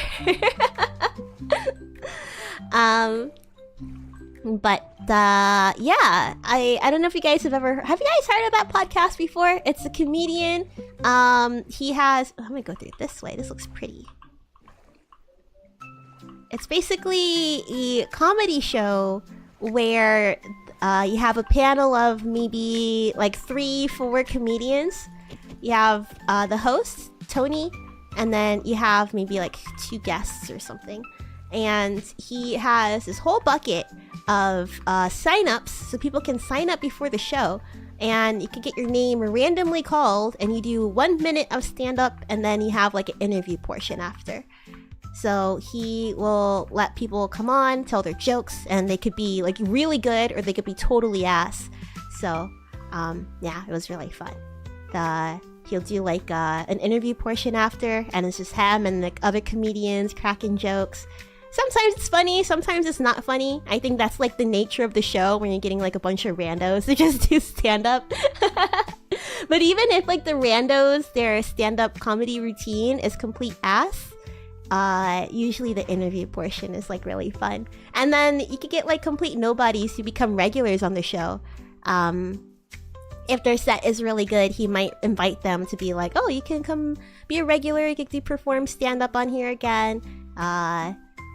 But yeah, I don't know if you guys have you guys heard of that podcast before? It's a comedian. He has, let me go through it this way. This looks pretty. It's basically a comedy show where you have a panel of maybe like 3-4 comedians. You have the host, Tony, and then you have maybe like 2 guests or something. And he has this whole bucket of sign-ups, so people can sign up before the show. And you can get your name randomly called, and you do 1 minute of stand-up, and then you have like an interview portion after. So he will let people come on, tell their jokes, and they could be like really good or they could be totally ass. So yeah, it was really fun. He'll do like an interview portion after, and it's just him and like other comedians cracking jokes. Sometimes it's funny, sometimes it's not funny. I think that's like the nature of the show when you're getting like a bunch of randos to just do stand-up. But even if like the randos, their stand-up comedy routine is complete ass, usually the interview portion is like really fun. And then you could get like complete nobodies who become regulars on the show. If their set is really good, he might invite them to be like, oh, you can come be a regular, you can perform stand-up on here again.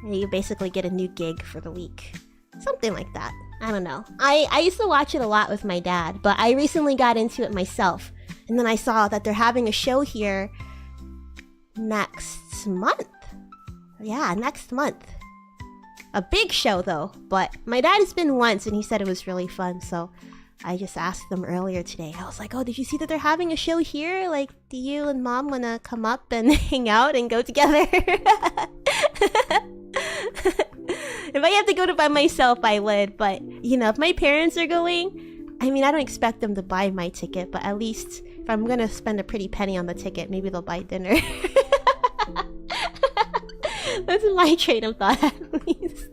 You basically get a new gig for the week. Something like that. I don't know. I used to watch it a lot with my dad, but I recently got into it myself. And then I saw that they're having a show here next month. Yeah, next month. A big show though, but my dad has been once and he said it was really fun, so I just asked them earlier today. I was like, oh, did you see that they're having a show here? Like, do you and mom want to come up and hang out and go together? If I have to go to by myself, I would. But, you know, if my parents are going, I mean, I don't expect them to buy my ticket, but at least if I'm going to spend a pretty penny on the ticket, maybe they'll buy dinner. That's my train of thought, at least.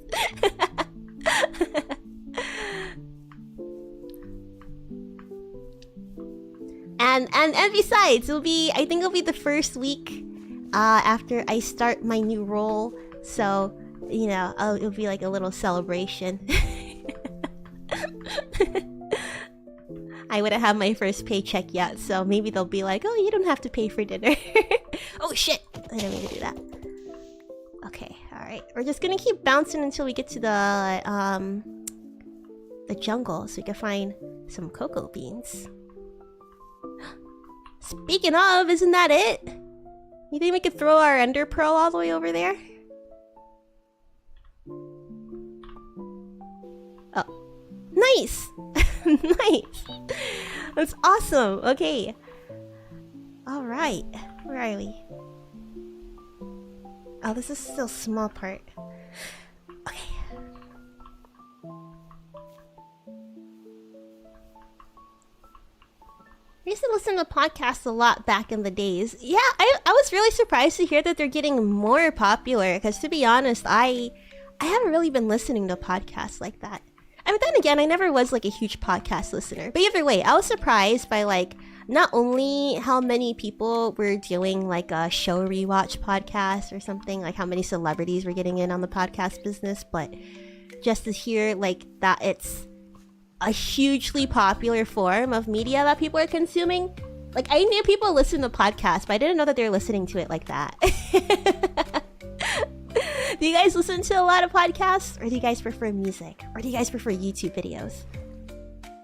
And besides, I think it'll be the first week after I start my new role, so you know, it'll be like a little celebration. I wouldn't have my first paycheck yet, so maybe they'll be like, oh, you don't have to pay for dinner. Oh shit, I didn't mean to do that. Okay, alright, we're just gonna keep bouncing until we get to the jungle so we can find some cocoa beans. Speaking of, isn't that it? You think we could throw our ender pearl all the way over there? Oh, nice. Nice. That's awesome. Okay. All right. Where are we? Oh, this is still a small part. Okay. I used to listen to podcasts a lot back in the days. Yeah, I was really surprised to hear that they're getting more popular, because to be honest, I haven't really been listening to podcasts like that. I mean, then again, I never was like a huge podcast listener. But either way, I was surprised by like not only how many people were doing like a show rewatch podcast or something, like how many celebrities were getting in on the podcast business, but just to hear like that it's a hugely popular form of media that people are consuming. Like, I knew people listen to podcasts, but I didn't know that they were listening to it like that. Do you guys listen to a lot of podcasts? Or do you guys prefer music? Or do you guys prefer YouTube videos?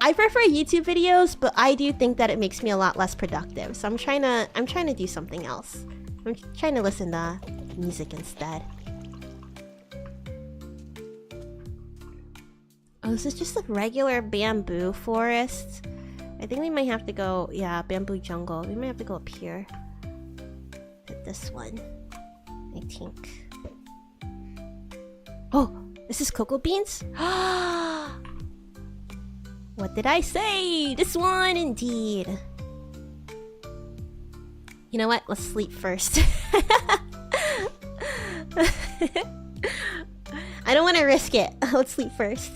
I prefer YouTube videos, but I do think that it makes me a lot less productive. So I'm trying to do something else. I'm trying to listen to music instead. Oh, this is just a regular bamboo forest. I think we might have to go, yeah, bamboo jungle. We might have to go up here. Hit this one, I think. Oh, this is cocoa beans? What did I say? This one, indeed. You know what? Let's sleep first. I don't want to risk it. Let's sleep first.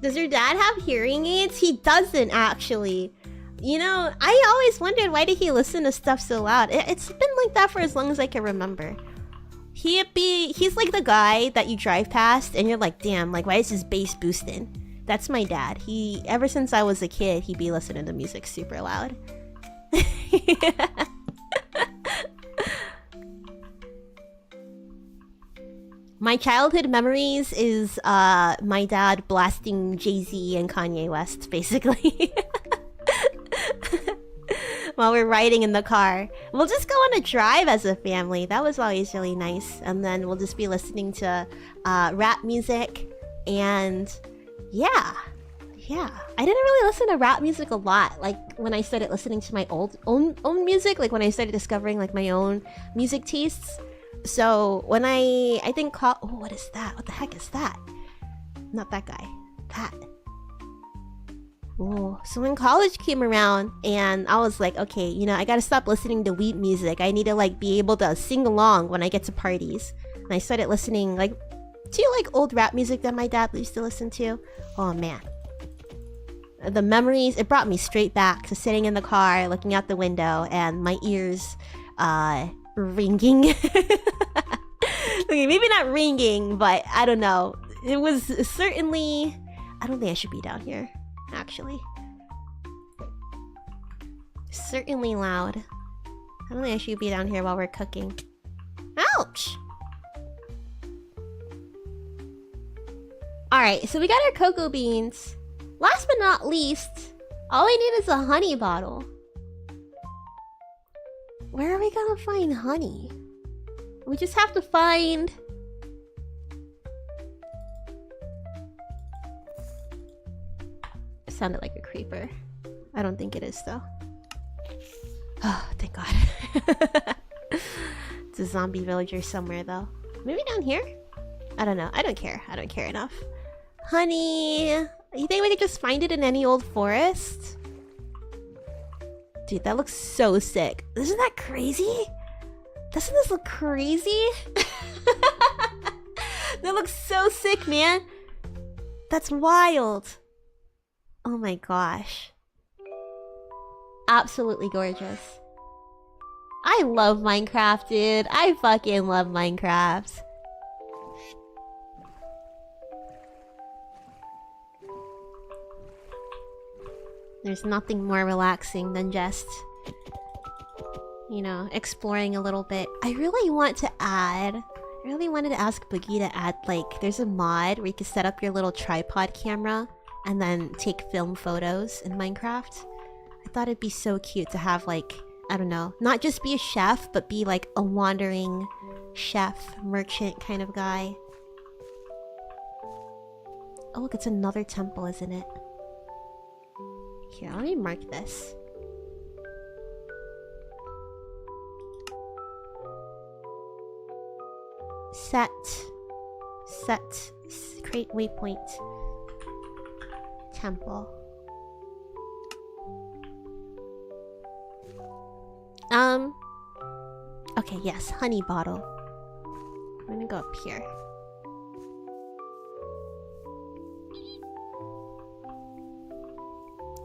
Does your dad have hearing aids? He doesn't, actually. You know, I always wondered, why did he listen to stuff so loud? It's been like that for as long as I can remember. He's like the guy that you drive past and you're like, damn, like, why is his bass boosting? That's my dad. Ever since I was a kid, he'd be listening to music super loud. My childhood memories is my dad blasting Jay-Z and Kanye West, basically. While we're riding in the car. We'll just go on a drive as a family. That was always really nice. And then we'll just be listening to rap music. And yeah. I didn't really listen to rap music a lot. Like when I started listening to my own music, like when I started discovering like my own music tastes. So when I think, oh, what is that? What the heck is that? Not that guy. That. Oh, so when college came around and I was like, okay, you know, I gotta stop listening to weed music. I need to like be able to sing along when I get to parties. And I started listening like to like old rap music that my dad used to listen to. Oh man. The memories, it brought me straight back to sitting in the car, looking out the window, and my ears, ringing. Okay, maybe not ringing, but I don't know. It was certainly... I don't think I should be down here, actually. Certainly loud. I don't think I should be down here while we're cooking. Ouch! Alright, so we got our cocoa beans. Last but not least, all we need is a honey bottle. Where are we gonna find honey? We just have to find... It sounded like a creeper. I don't think it is though. Oh, thank God. It's a zombie villager somewhere though. Maybe down here? I don't know. I don't care. I don't care enough. Honey! You think we could just find it in any old forest? Dude, that looks so sick. Isn't that crazy? Doesn't this look crazy? That looks so sick, man. That's wild. Oh my gosh. Absolutely gorgeous. I love Minecraft, dude. I fucking love Minecraft. There's nothing more relaxing than just, you know, exploring a little bit. I really wanted to ask Boogie to add, like, there's a mod where you can set up your little tripod camera and then take film photos in Minecraft. I thought it'd be so cute to have, like, I don't know, not just be a chef, but be like a wandering chef, merchant kind of guy. Oh look, it's another temple, isn't it? Here, let me mark this. Create waypoint. Temple. Okay, yes, honey bottle. I'm gonna go up here.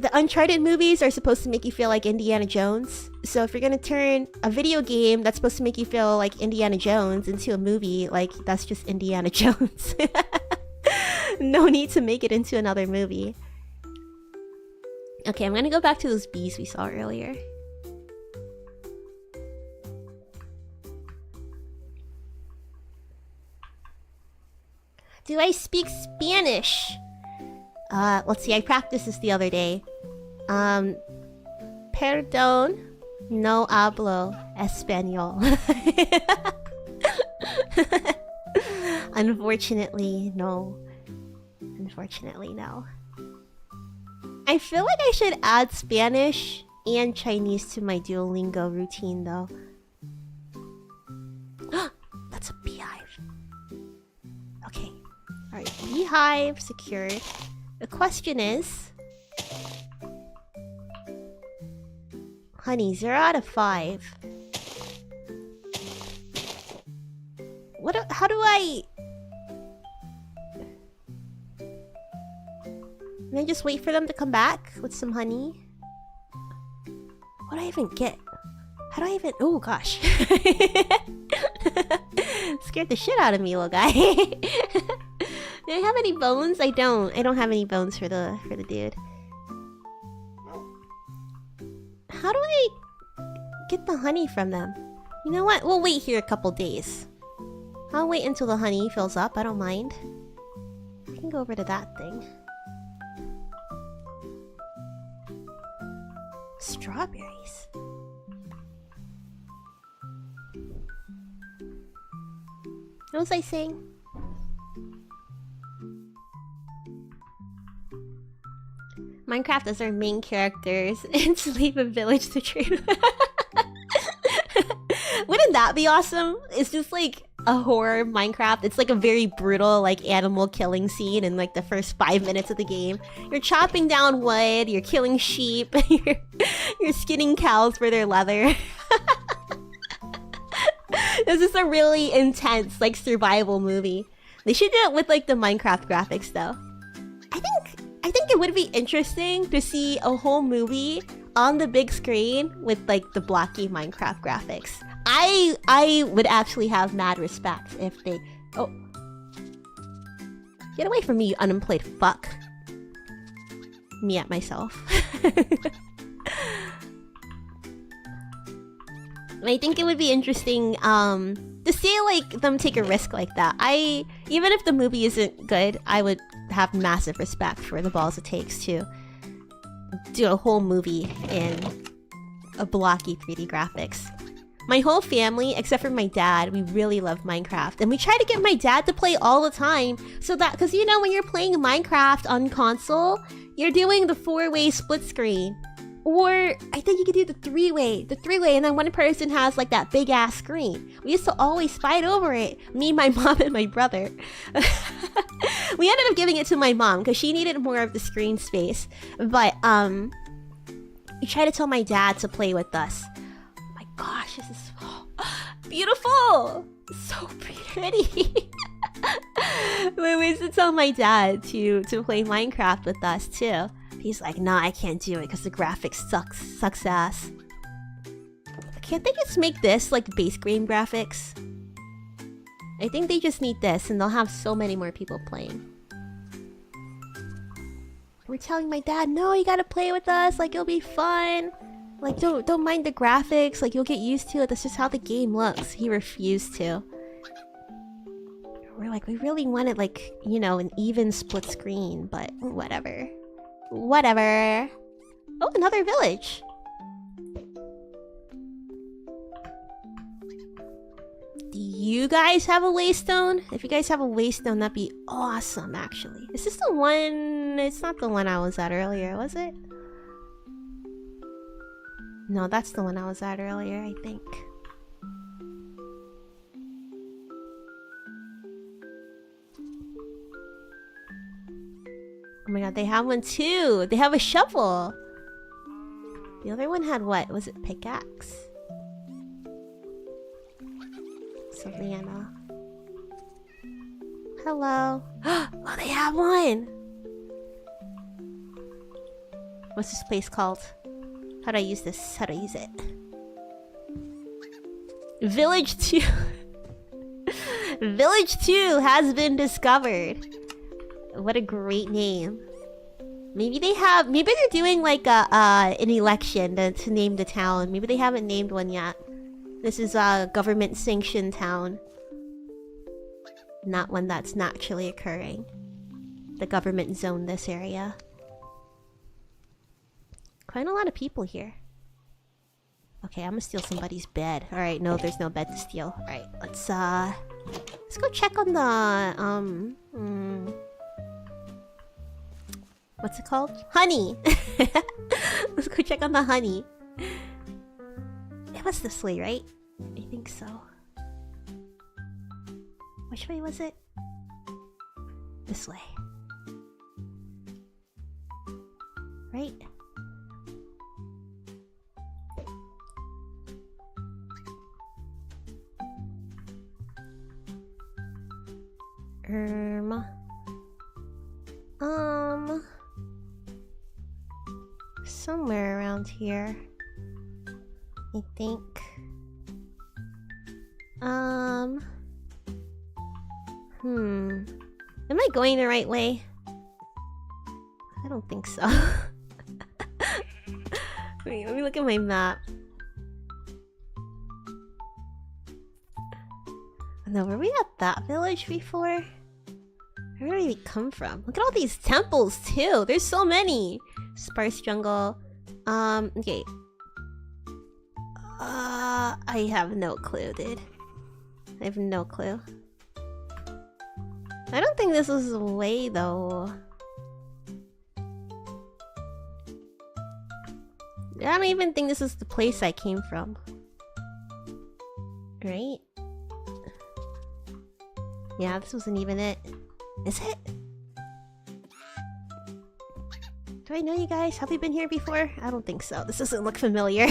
the Uncharted movies are supposed to make you feel like Indiana Jones. So if you're gonna turn a video game that's supposed to make you feel like Indiana Jones into a movie, like, that's just Indiana Jones. No need to make it into another movie. Okay, I'm gonna go back to those bees we saw earlier. Do I speak Spanish? Let's see, I practiced this the other day. Perdón, no hablo español. Unfortunately, no. Unfortunately, no. I feel like I should add Spanish and Chinese to my Duolingo routine, though. That's a beehive. Okay. Alright, beehive secured. The question is... Honey, 0 out of 5. How do I... Can I just wait for them to come back with some honey? What do I even get? How do I even... Oh, gosh. Scared the shit out of me, little guy. Do I have any bones? I don't. I don't have any bones for the dude. How do I get the honey from them? You know what? We'll wait here a couple days. I'll wait until the honey fills up. I don't mind. I can go over to that thing. Strawberries. What was I saying? Minecraft as our main characters and leave a village to trade. Wouldn't that be awesome? It's just like a horror Minecraft. It's like a very brutal like animal killing scene in like the first 5 minutes of the game. You're chopping down wood, you're killing sheep, you're skinning cows for their leather. This is a really intense like survival movie. They should do it with like the Minecraft graphics though. I think it would be interesting to see a whole movie on the big screen with like the blocky Minecraft graphics. I would actually have mad respect if they... Oh. Get away from me, you unemployed fuck. Me at myself. I think it would be interesting to see like them take a risk like that. Even if the movie isn't good, I would have massive respect for the balls it takes to do a whole movie in a blocky 3D graphics. My whole family, except for my dad, we really love Minecraft. And we try to get my dad to play all the time. So that, because you know, when you're playing Minecraft on console, you're doing the 4-way split screen. Or I think you could do the 3-way, and then one person has like that big ass screen. We used to always fight over it. Me, my mom, and my brother. We ended up giving it to my mom because she needed more of the screen space. But we tried to tell my dad to play with us. Oh my gosh, this is beautiful, so pretty. We used to tell my dad to play Minecraft with us too. He's like, nah, I can't do it because the graphics sucks ass. Can't they just make this like base game graphics? I think they just need this and they'll have so many more people playing. We're telling my dad, no, you gotta play with us, like it'll be fun. Like don't mind the graphics, like you'll get used to it, that's just how the game looks. He refused to. We're like, we really wanted like, you know, an even split screen, but whatever. Whatever. Oh, another village. Do you guys have a waystone? If you guys have a waystone, that'd be awesome, actually. Is this the one? It's not the one I was at earlier, was it? No, that's the one I was at earlier, I think. Oh my god, they have one too! They have a shovel! The other one had what? Was it pickaxe? Savannah. Hello. Oh, they have one! What's this place called? How do I use this? How do I use it? Village 2. Village 2 has been discovered. What a great name. Maybe they're doing like an election to name the town. Maybe they haven't named one yet. This is a government sanctioned town. Not one that's naturally occurring. The government zoned this area. Quite a lot of people here. Okay, I'm gonna steal somebody's bed. Alright, no, there's no bed to steal. Alright, let's go check on the what's it called? Honey! Let's go check on the honey. It was this way, right? I think so. Which way was it? This way. Right? Somewhere around here, I think. Am I going the right way? I don't think so. Wait, let me look at my map. No, were we at that village before? Where did we come from? Look at all these temples too. There's so many. Sparse jungle. Okay. I have no clue, dude. I have no clue. I don't think this is the way, though. I don't even think this is the place I came from. Right? Yeah, this wasn't even it. Is it? Do I know you guys? Have we been here before? I don't think so. This doesn't look familiar.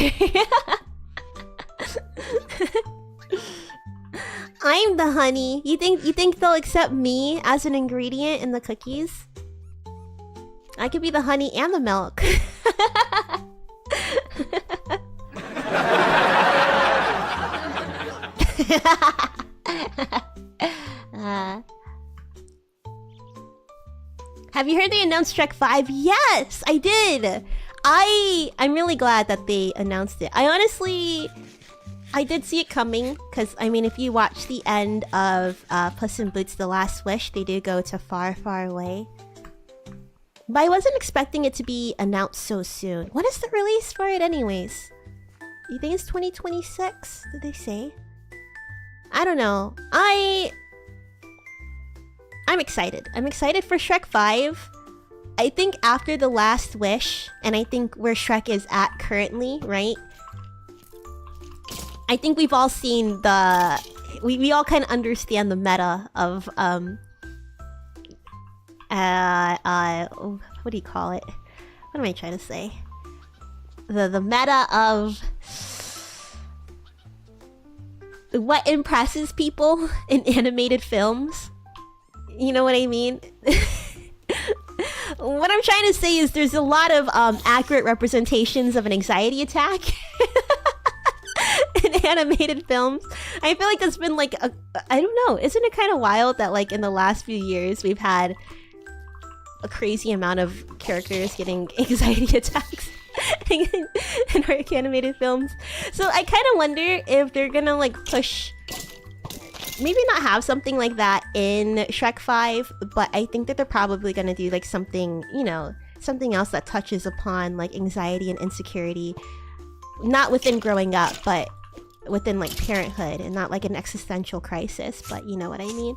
I'm the honey. You think they'll accept me as an ingredient in the cookies? I could be the honey and the milk. Have you heard they announced Shrek 5? Yes, I did. I'm really glad that they announced it. I did see it coming, because, I mean, if you watch the end of Puss in Boots: The Last Wish, they do go to Far, Far Away. But I wasn't expecting it to be announced so soon. When is the release for it anyways? You think it's 2026? Did they say? I don't know. I'm excited. I'm excited for Shrek 5. I think after The Last Wish, and I think where Shrek is at currently, right? I think we've all seen the... We all kind of understand the meta of, what do you call it? What am I trying to say? The meta of... what impresses people in animated films. You know what I mean? What I'm trying to say is there's a lot of accurate representations of an anxiety attack in animated films. I feel like that's been like I don't know, isn't it kind of wild that like in the last few years we've had a crazy amount of characters getting anxiety attacks in our animated films? So I kind of wonder if they're gonna like push, maybe not have something like that in Shrek 5, but I think that they're probably gonna do like something, you know, something else that touches upon like anxiety and insecurity, not within growing up, but within like parenthood, and not like an existential crisis, but you know what I mean?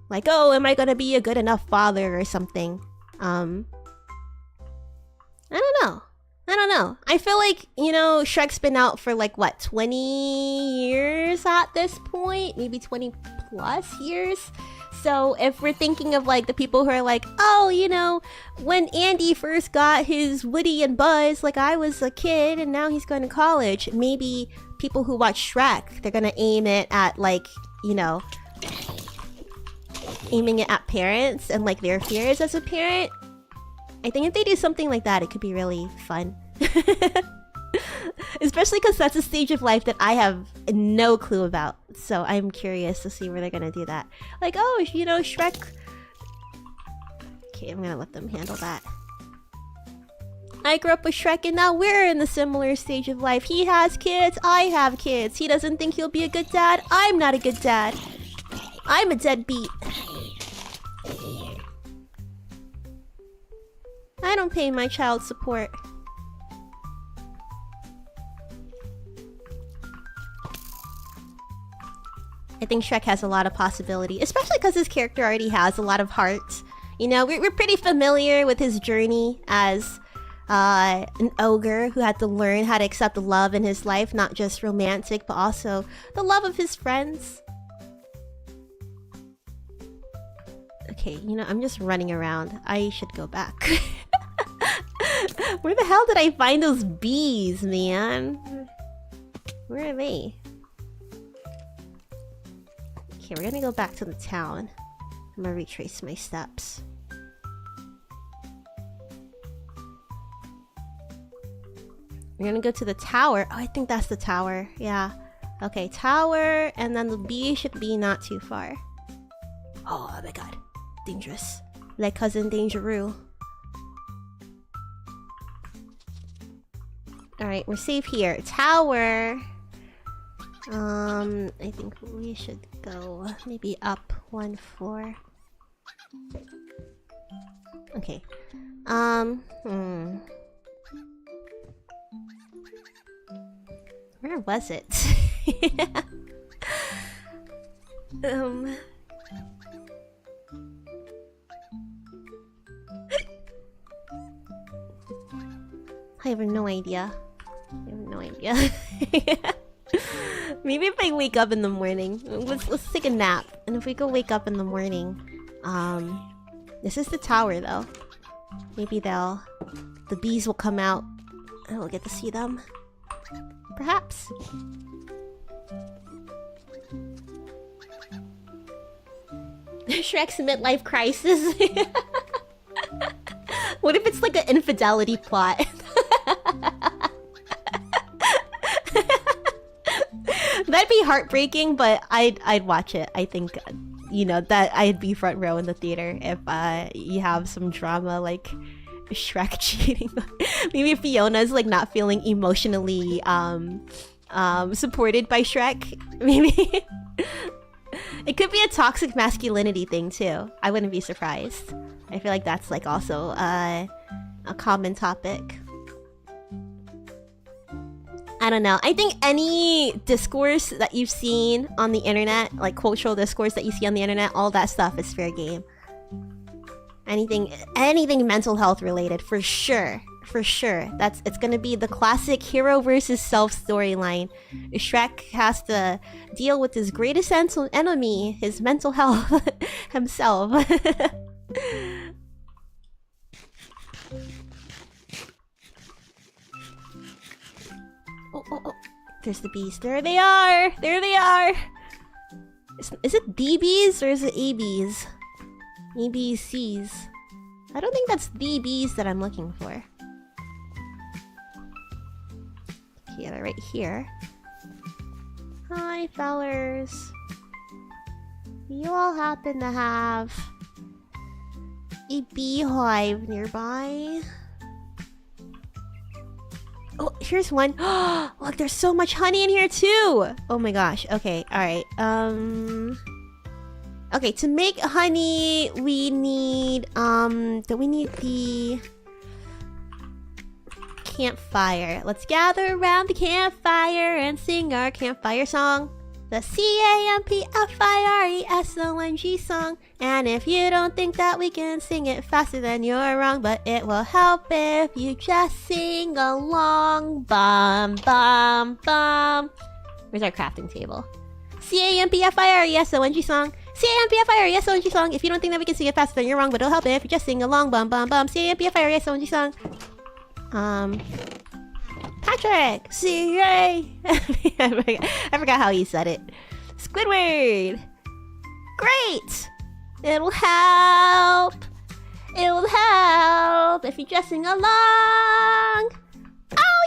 Like, oh, am I gonna be a good enough father or something? I don't know. I feel like, you know, Shrek's been out for like, what, 20 years at this point? Maybe 20 plus years? So if we're thinking of like the people who are like, oh, you know, when Andy first got his Woody and Buzz, like I was a kid and now he's going to college. Maybe people who watch Shrek, they're gonna aim it at like, you know, aiming it at parents and like their fears as a parent. I think if they do something like that, it could be really fun. Especially because that's a stage of life that I have no clue about. So I'm curious to see where they're gonna do that. Like, oh, you know, Shrek... Okay, I'm gonna let them handle that. I grew up with Shrek and now we're in the similar stage of life. He has kids, I have kids. He doesn't think he'll be a good dad. I'm not a good dad. I'm a deadbeat. I don't pay my child support. I think Shrek has a lot of possibility, especially because his character already has a lot of heart. You know, we're pretty familiar with his journey as an ogre who had to learn how to accept the love in his life, not just romantic, but also the love of his friends. Okay, you know, I'm just running around. I should go back. Where the hell did I find those bees, man? Where are they? Okay, we're gonna go back to the town. I'm gonna retrace my steps. We're gonna go to the tower. Oh, I think that's the tower. Yeah. Okay, tower, and then the bee should be not too far. Oh my god. Dangerous. Like Cousin Dangeroo. Alright, we're safe here. Tower. I think we should go maybe up one floor. Okay. Where was it? I have no idea. I have no idea. Maybe if I wake up in the morning, let's take a nap. And if we go wake up in the morning, this is the tower though. Maybe the bees will come out and we'll get to see them. Perhaps. Shrek's midlife crisis. What if it's like an infidelity plot? That'd be heartbreaking, but I'd watch it. I think, you know, that I'd be front row in the theater if you have some drama like Shrek cheating. Maybe Fiona's like not feeling emotionally supported by Shrek. Maybe. It could be a toxic masculinity thing too. I wouldn't be surprised. I feel like that's like also a common topic. I don't know. I think any discourse that you've seen on the internet, like cultural discourse that you see on the internet, all that stuff is fair game. Anything mental health related, for sure. For sure. It's gonna be the classic hero versus self storyline. Shrek has to deal with his greatest enemy, his mental health, himself. Oh. There's the bees. There they are! There they are! Is it the bees or is it A bees? A, B, C's. I don't think that's the bees that I'm looking for. Okay, they're right here. Hi, fellers. You all happen to have a beehive nearby? Oh, here's one. Look, there's so much honey in here too. Oh my gosh. Okay, all right. Okay, to make honey, we need we need the campfire. Let's gather around the campfire and sing our campfire song. The CAMPFIRESONG song. And if you don't think that we can sing it faster, then you're wrong. But it will help if you just sing along. Bum, bum, bum. Where's our crafting table? CAMPFIRESONG song. CAMPFIRESONG song. If you don't think that we can sing it faster, then you're wrong. But it'll help if you just sing along. Bum, bum, bum. CAMPFIRESONG song. Patrick! CA! I forgot how he said it. Squidward! Great! It'll help It will help if you're dressing along. Oh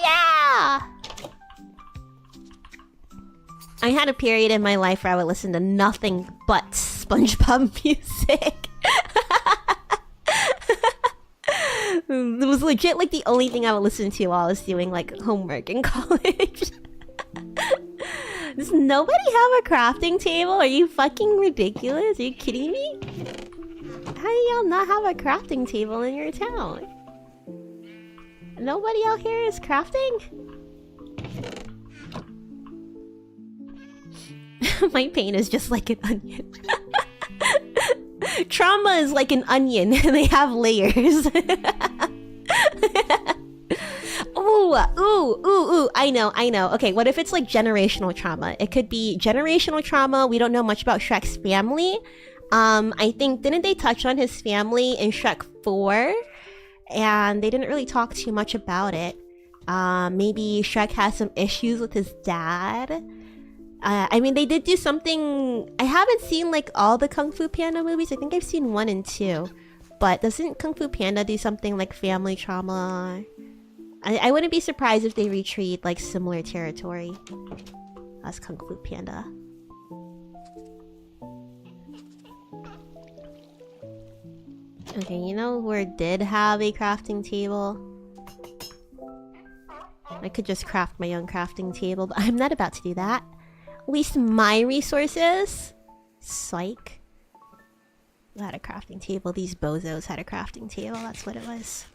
yeah! I had a period in my life where I would listen to nothing but SpongeBob music. It was legit like the only thing I would listen to while I was doing like homework in college. Does nobody have a crafting table? Are you fucking ridiculous? Are you kidding me? How do y'all not have a crafting table in your town? Nobody out here is crafting? My pain is just like an onion. Trauma is like an onion and they have layers. Ooh, I know. Okay, what if it's like generational trauma? It could be generational trauma. We don't know much about Shrek's family. I think, didn't they touch on his family in Shrek 4? And they didn't really talk too much about it. Maybe Shrek has some issues with his dad. I mean, they did do something... I haven't seen like all the Kung Fu Panda movies. I think I've seen 1 and 2. But doesn't Kung Fu Panda do something like family trauma? I wouldn't be surprised if they retreat like similar territory as Kung Fu Panda. Okay, you know where did have a crafting table? I could just craft my own crafting table, but I'm not about to do that. At least my resources. Psych. I had a crafting table. These bozos had a crafting table. That's what it was.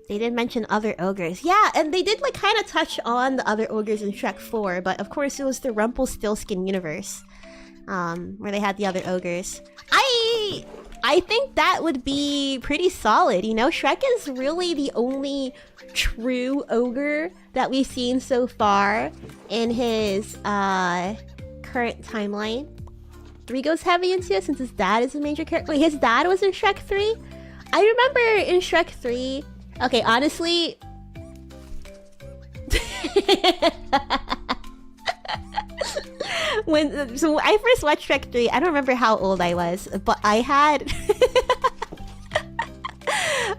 They did mention other ogres. Yeah, and they did like kind of touch on the other ogres in Shrek 4, but of course it was the Rumpelstiltskin universe. Where they had the other ogres. I think that would be pretty solid, you know? Shrek is really the only true ogre that we've seen so far in his current timeline. 3 goes heavy into it since his dad is a major character. Wait, his dad was in Shrek 3? I remember in Shrek 3... Okay, honestly... So I first watched Shrek 3, I don't remember how old I was, but I had...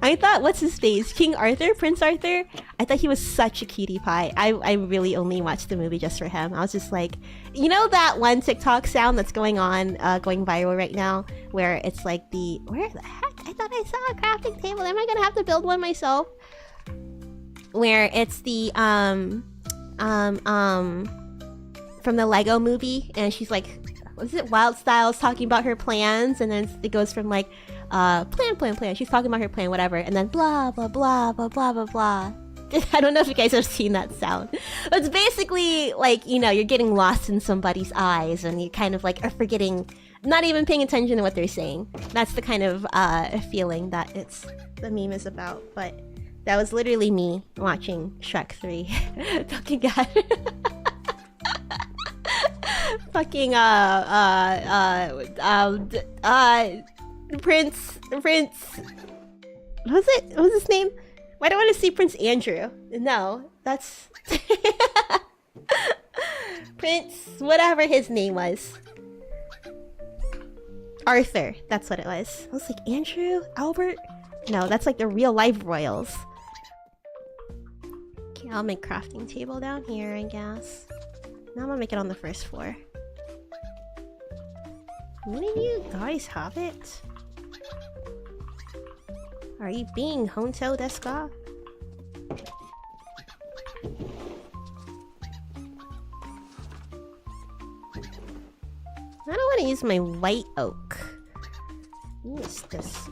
I thought, what's his face? King Arthur? Prince Arthur? I thought he was such a cutie pie. I really only watched the movie just for him. I was just like... You know that one TikTok sound that's going on, going viral right now? Where it's like the... Where the heck? I thought I saw a crafting table. Am I gonna have to build one myself? Where it's the, from the Lego movie, and she's like, was it Wild Styles talking about her plans, and then it goes from like, plan. She's talking about her plan, whatever, and then blah, blah, blah, blah, blah, blah, blah. I don't know if you guys have seen that sound. It's basically like, you know, you're getting lost in somebody's eyes, and you kind of like are forgetting, not even paying attention to what they're saying. That's the kind of feeling that the meme is about, but that was literally me watching Shrek 3. Fucking god. Fucking Prince what was his name? Why do I want to see Prince Andrew? No, that's Prince whatever his name was. Arthur, that's what it was. I was like, Andrew? Albert? No, that's like the real life royals. Okay, I'll make crafting table down here, I guess. Now I'm gonna make it on the first floor. None of you guys have it? Are you being honto desu ka? I don't want to use my white oak. Use this.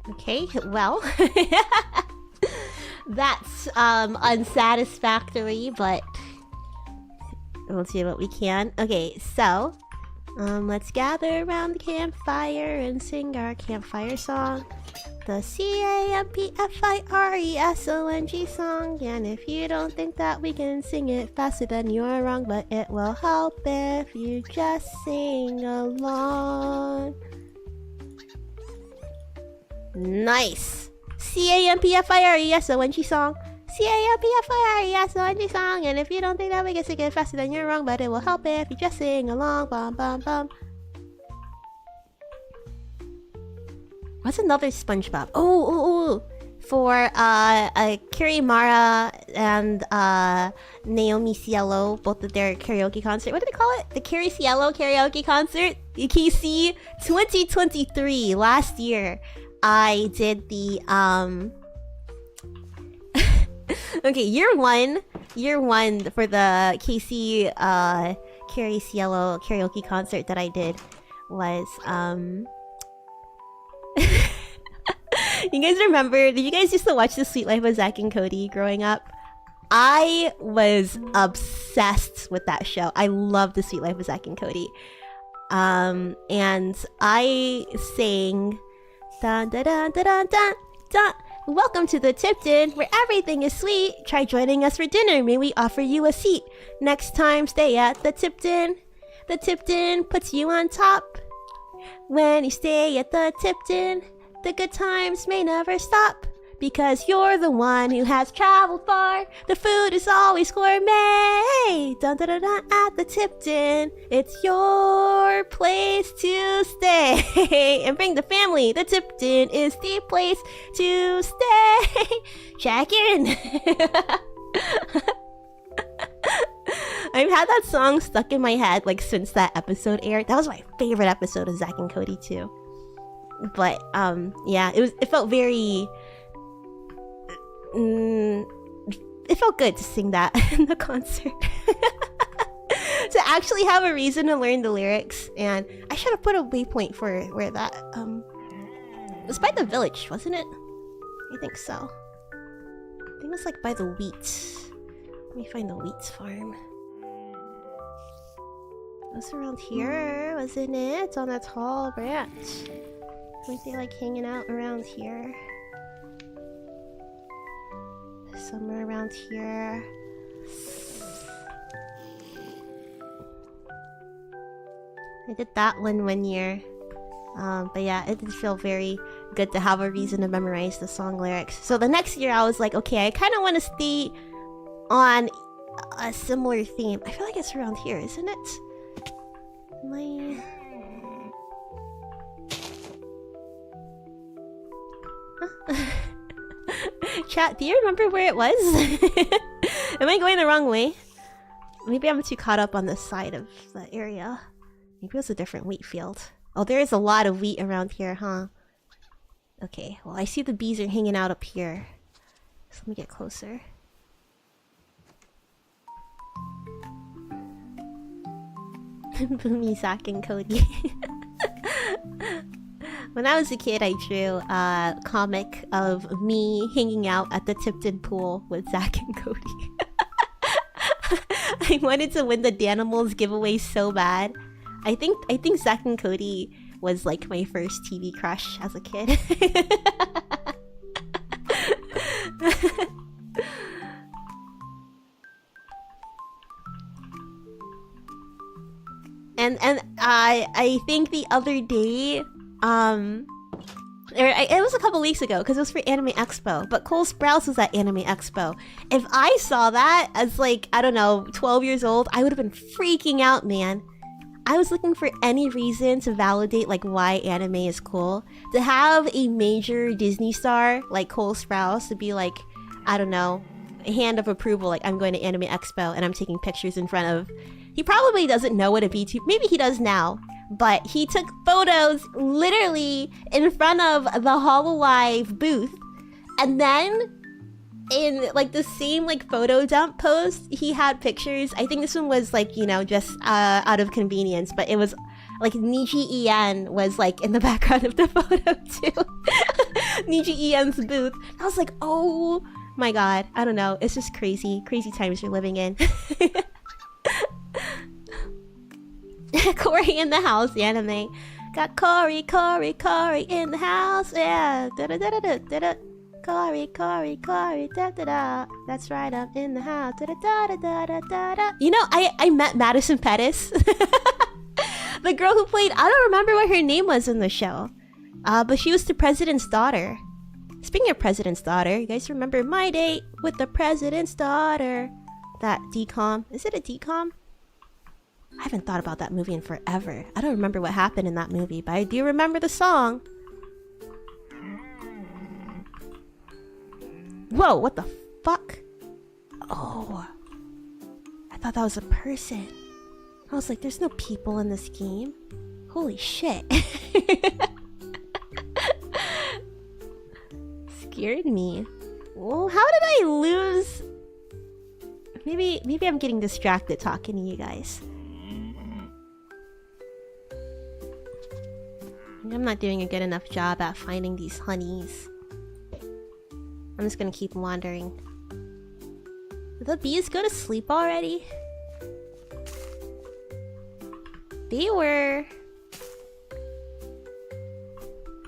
Okay, well, that's unsatisfactory, but we'll do what we can. Okay, so let's gather around the campfire and sing our campfire song. The CAMPFIRESONG song. And if you don't think that we can sing it faster, then you're wrong. But it will help if you just sing along. Nice. CAMPFIRESONG song. CAMPFIRESONG song. And if you don't think that we can sing it faster, then you're wrong. But it will help if you just sing along. Bum bum bum. What's another SpongeBob? Oh, for Kirimara and Naomi Cielo, both of their karaoke concert. What do they call it? The Kiri Cielo karaoke concert. KC 2023 last year. I did the okay, year one for the KC Kiri Cielo karaoke concert that I did was you guys remember, did you guys used to watch The Sweet Life of Zack and Cody growing up? I was obsessed with that show. I love The Sweet Life of Zack and Cody. And I sang dun dun dun dun dun dun dun. Welcome to the Tipton, where everything is sweet. Try joining us for dinner. May we offer you a seat. Next time, stay at the Tipton. The Tipton puts you on top. When you stay at the Tipton, the good times may never stop. Because you're the one who has traveled far. The food is always gourmet. Dun dun dun dun at the Tipton. It's your place to stay. And bring the family. The Tipton is the place to stay. Check in. I've had that song stuck in my head like since that episode aired. That was my favorite episode of Zack and Cody too. But yeah, it felt very it felt good to sing that in the concert. To actually have a reason to learn the lyrics. And I should have put a waypoint for where that it was by the village, wasn't it? I think so. I think it was like by the wheat. Let me find the wheat farm. It was around here, wasn't it? It's on a tall branch. Weren't they like hanging out around here? Somewhere around here. I did that one year. But yeah, it did feel very good to have a reason to memorize the song lyrics. So the next year I was like, okay, I kind of want to stay on a similar theme. I feel like it's around here, isn't it? Chat, do you remember where it was? Am I going the wrong way? Maybe I'm too caught up on the side of the area. Maybe it was a different wheat field. Oh, there is a lot of wheat around here, huh? Okay, well, I see the bees are hanging out up here. So let me get closer. Boomi, Zack, and Cody. When I was a kid, I drew a comic of me hanging out at the Tipton pool with Zack and Cody. I wanted to win the Danimals giveaway so bad. I think Zack and Cody was like my first TV crush as a kid. and I think the other day, it was a couple weeks ago because it was for Anime Expo, but Cole Sprouse was at Anime Expo. If I saw that as like, I don't know, 12 years old, I would have been freaking out, man. I was looking for any reason to validate like why anime is cool. To have a major Disney star like Cole Sprouse to be like, I don't know, a hand of approval, like I'm going to Anime Expo and I'm taking pictures in front of... He probably doesn't know what a VTuber... Maybe he does now. But he took photos literally in front of the Hololive booth. And then in like the same like photo dump post, he had pictures. I think this one was like, you know, just out of convenience. But it was like Niji En was like in the background of the photo too. Niji En's booth. I was like, oh my god. I don't know. It's just crazy. Crazy times you're living in. Corey in the house, the anime. Got Corey in the house, yeah. Da da da da da da da. Corey, da da da. That's right, I'm in the house. Da da da da da da da. You know, I met Madison Pettis, the girl who played. I don't remember what her name was in the show, but she was the president's daughter. Speaking of president's daughter, you guys remember My Date with the President's Daughter? That DCOM. Is it a DCOM? I haven't thought about that movie in forever. I don't remember what happened in that movie, but I do remember the song. Whoa, what the fuck? Oh, I thought that was a person. I was like, there's no people in this game. Holy shit. Scared me. Well, how did I lose? Maybe I'm getting distracted talking to you guys. I'm not doing a good enough job at finding these honeys. I'm just gonna keep wandering. Did the bees go to sleep already? They were...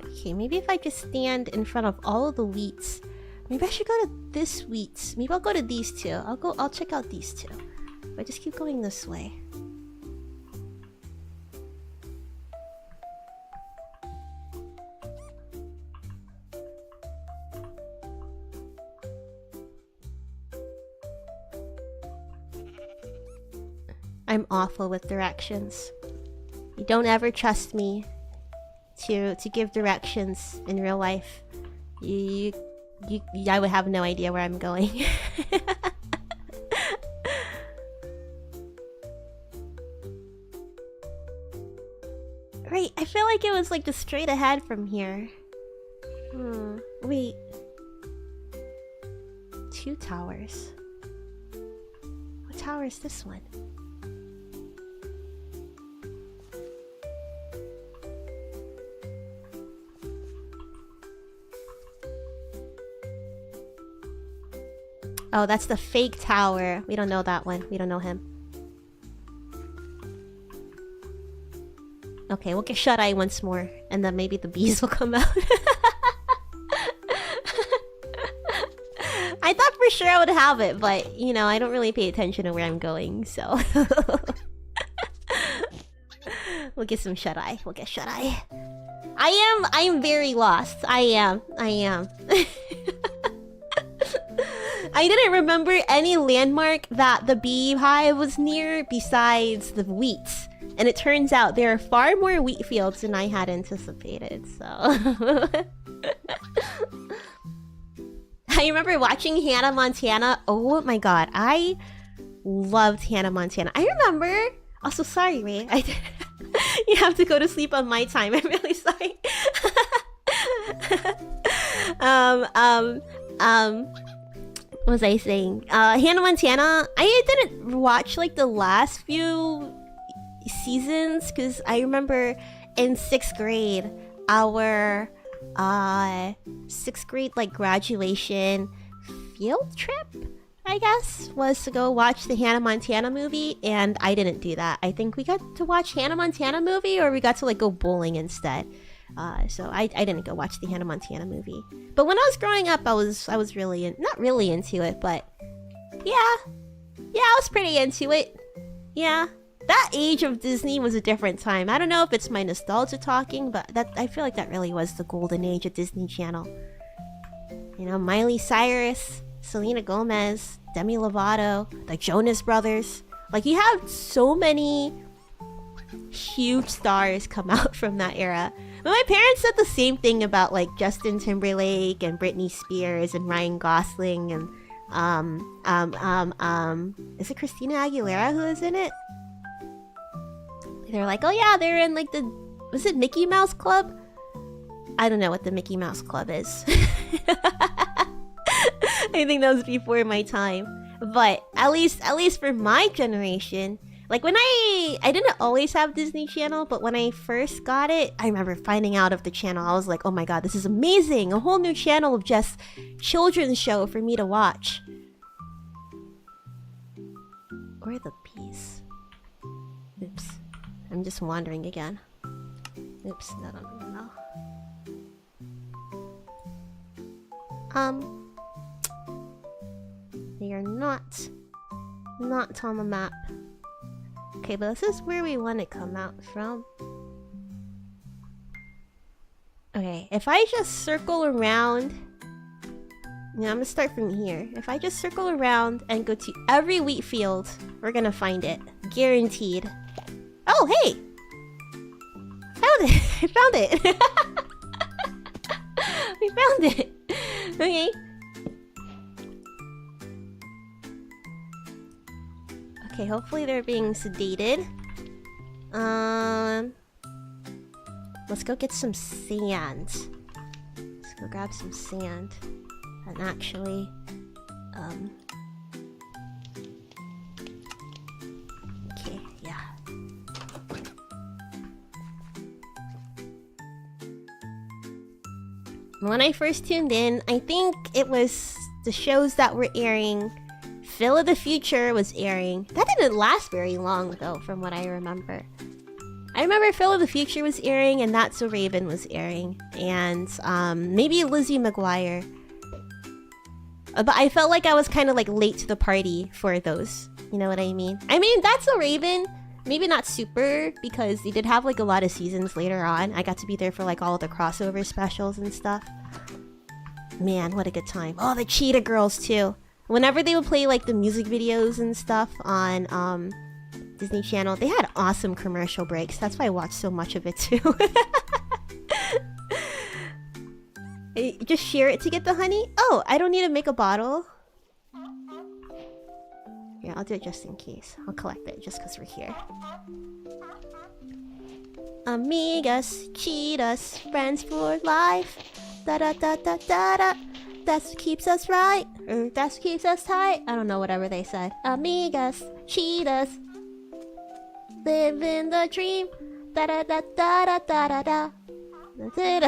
Okay, maybe if I just stand in front of all of the wheats. Maybe I should go to this wheats. Maybe I'll go to these two. I'll check out these two. But I just keep going this way. I'm awful with directions. You don't ever trust me to give directions in real life. I would have no idea where I'm going. Right, I feel like it was like just straight ahead from here. Wait. 2 towers. What tower is this one? Oh, that's the fake tower. We don't know that one. We don't know him. Okay, we'll get shut-eye once more. And then maybe the bees will come out. I thought for sure I would have it, but, you know, I don't really pay attention to where I'm going, so... We'll get some shut-eye. We'll get shut-eye. I am very lost. I am. I didn't remember any landmark that the beehive was near besides the wheats. And it turns out there are far more wheat fields than I had anticipated, so... I remember watching Hannah Montana. Oh my god, I loved Hannah Montana. I remember... Also, sorry, Ray. You have to go to sleep on my time. I'm really sorry. What was I saying? Hannah Montana. I didn't watch like the last few seasons because I remember in 6th grade, our 6th grade like graduation field trip, I guess, was to go watch the Hannah Montana movie, and I didn't do that. I think we got to watch Hannah Montana movie, or we got to like go bowling instead. So I didn't go watch the Hannah Montana movie. But when I was growing up, I was really not really into it, but yeah, I was pretty into it. Yeah, that age of Disney was a different time. I don't know if it's my nostalgia talking, but I feel like that really was the golden age of Disney Channel. You know, Miley Cyrus, Selena Gomez, Demi Lovato, the Jonas Brothers. Like, you have so many huge stars come out from that era. But my parents said the same thing about like Justin Timberlake and Britney Spears and Ryan Gosling and is it Christina Aguilera who is in it? They're like, oh yeah, they're in like was it Mickey Mouse Club? I don't know what the Mickey Mouse Club is. I think that was before my time. But at least for my generation, like when I didn't always have Disney Channel, but when I first got it, I remember finding out of the channel. I was like, oh my god, this is amazing. A whole new channel of just children's show for me to watch. Where are the bees? Oops. I'm just wandering again. Oops, no. They are not on the map. Okay, but this is where we want to come out from. Okay, if I just circle around... Yeah, I'm gonna start from here. If I just circle around and go to every wheat field, we're gonna find it. Guaranteed. Oh, hey! Found it! I found it! We found it! Okay. Okay, hopefully they're being sedated. Let's go get some sand. Let's go grab some sand. And actually, okay, yeah. When I first tuned in, I think it was the shows that were airing. Phil of the Future was airing. That didn't last very long though, from what I remember. I remember Phil of the Future was airing, and That's So Raven was airing, and maybe Lizzie McGuire. But I felt like I was kind of like late to the party for those. You know what I mean? I mean, That's So Raven, maybe not super, because they did have like a lot of seasons later on. I got to be there for like all the crossover specials and stuff. Man, what a good time. Oh, the Cheetah Girls too. Whenever they would play like the music videos and stuff on Disney Channel, they had awesome commercial breaks. That's why I watched so much of it too. Just share it to get the honey? Oh, I don't need to make a bottle. Yeah, I'll do it just in case. I'll collect it just because we're here. Amigas, cheetahs, friends for life. Da da da da da da. That's what keeps us right. Or that's what keeps us tight. I don't know, whatever they said. Amigas, cheetahs, live in the dream. Da da da da da da da da. That's it.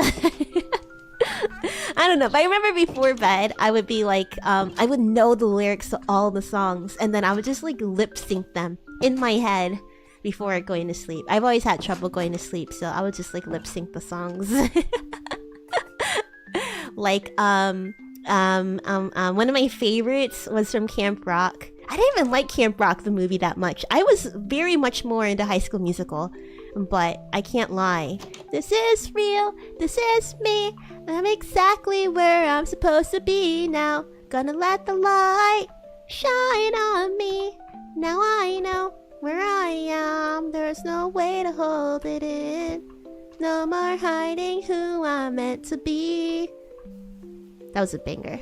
I don't know, but I remember before bed, I would be like, I would know the lyrics to all the songs, and then I would just like lip sync them in my head before going to sleep. I've always had trouble going to sleep, so I would just like lip sync the songs. Like, one of my favorites was from Camp Rock. I didn't even like Camp Rock, the movie, that much. I was very much more into High School Musical, but I can't lie. This is real, this is me. I'm exactly where I'm supposed to be now. Gonna let the light shine on me. Now I know where I am. There's no way to hold it in. No more hiding who I'm meant to be. That was a banger.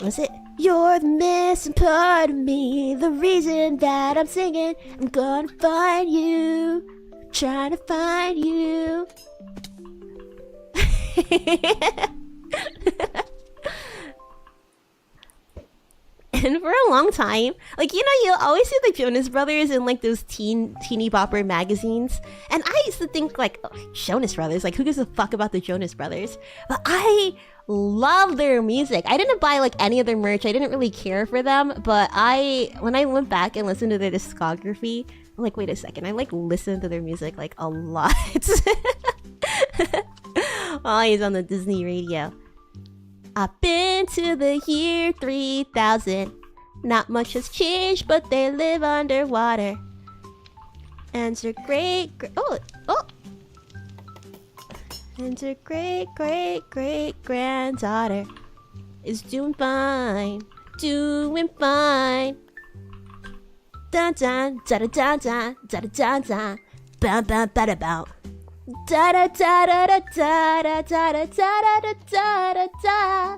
Was it? You're the missing part of me, the reason that I'm singing. I'm gonna find you, trying to find you. And for a long time, like, you know, you'll always see the Jonas Brothers in like those teeny bopper magazines, and I used to think like, oh, Jonas Brothers, like who gives a fuck about the Jonas Brothers? But I love their music. I didn't buy like any of their merch. I didn't really care for them, but when I went back and listened to their discography, I'm like, wait a second, I like listened to their music like a lot. Always on the Disney radio. I've been to the year 3000. Not much has changed, but they live underwater. And her great granddaughter is doing fine, doing fine. Dun dun da da dun dun da da dun dun, bam bam ba da bow. Da da da da da da da da da da da da da.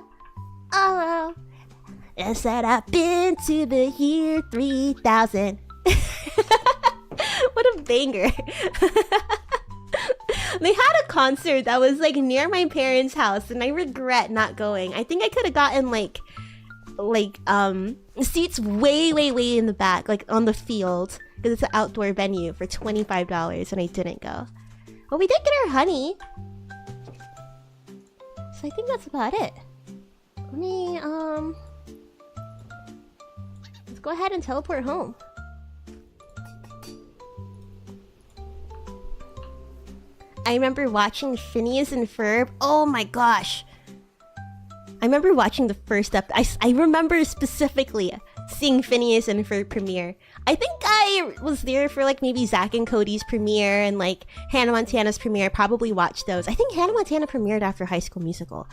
Oh, I said I've been to the year 3000. What a banger. They had a concert that was like near my parents' house, and I regret not going. I think I could have gotten like seats way in the back, like on the field, because it's an outdoor venue for $25, and I didn't go. Well, we did get our honey, so I think that's about it. Let me let's go ahead and teleport home. I remember watching Phineas and Ferb. Oh my gosh. I remember watching the first episode. I remember specifically seeing Phineas and Ferb premiere. I think I was there for like maybe Zack and Cody's premiere and like Hannah Montana's premiere. I probably watched those. I think Hannah Montana premiered after High School Musical.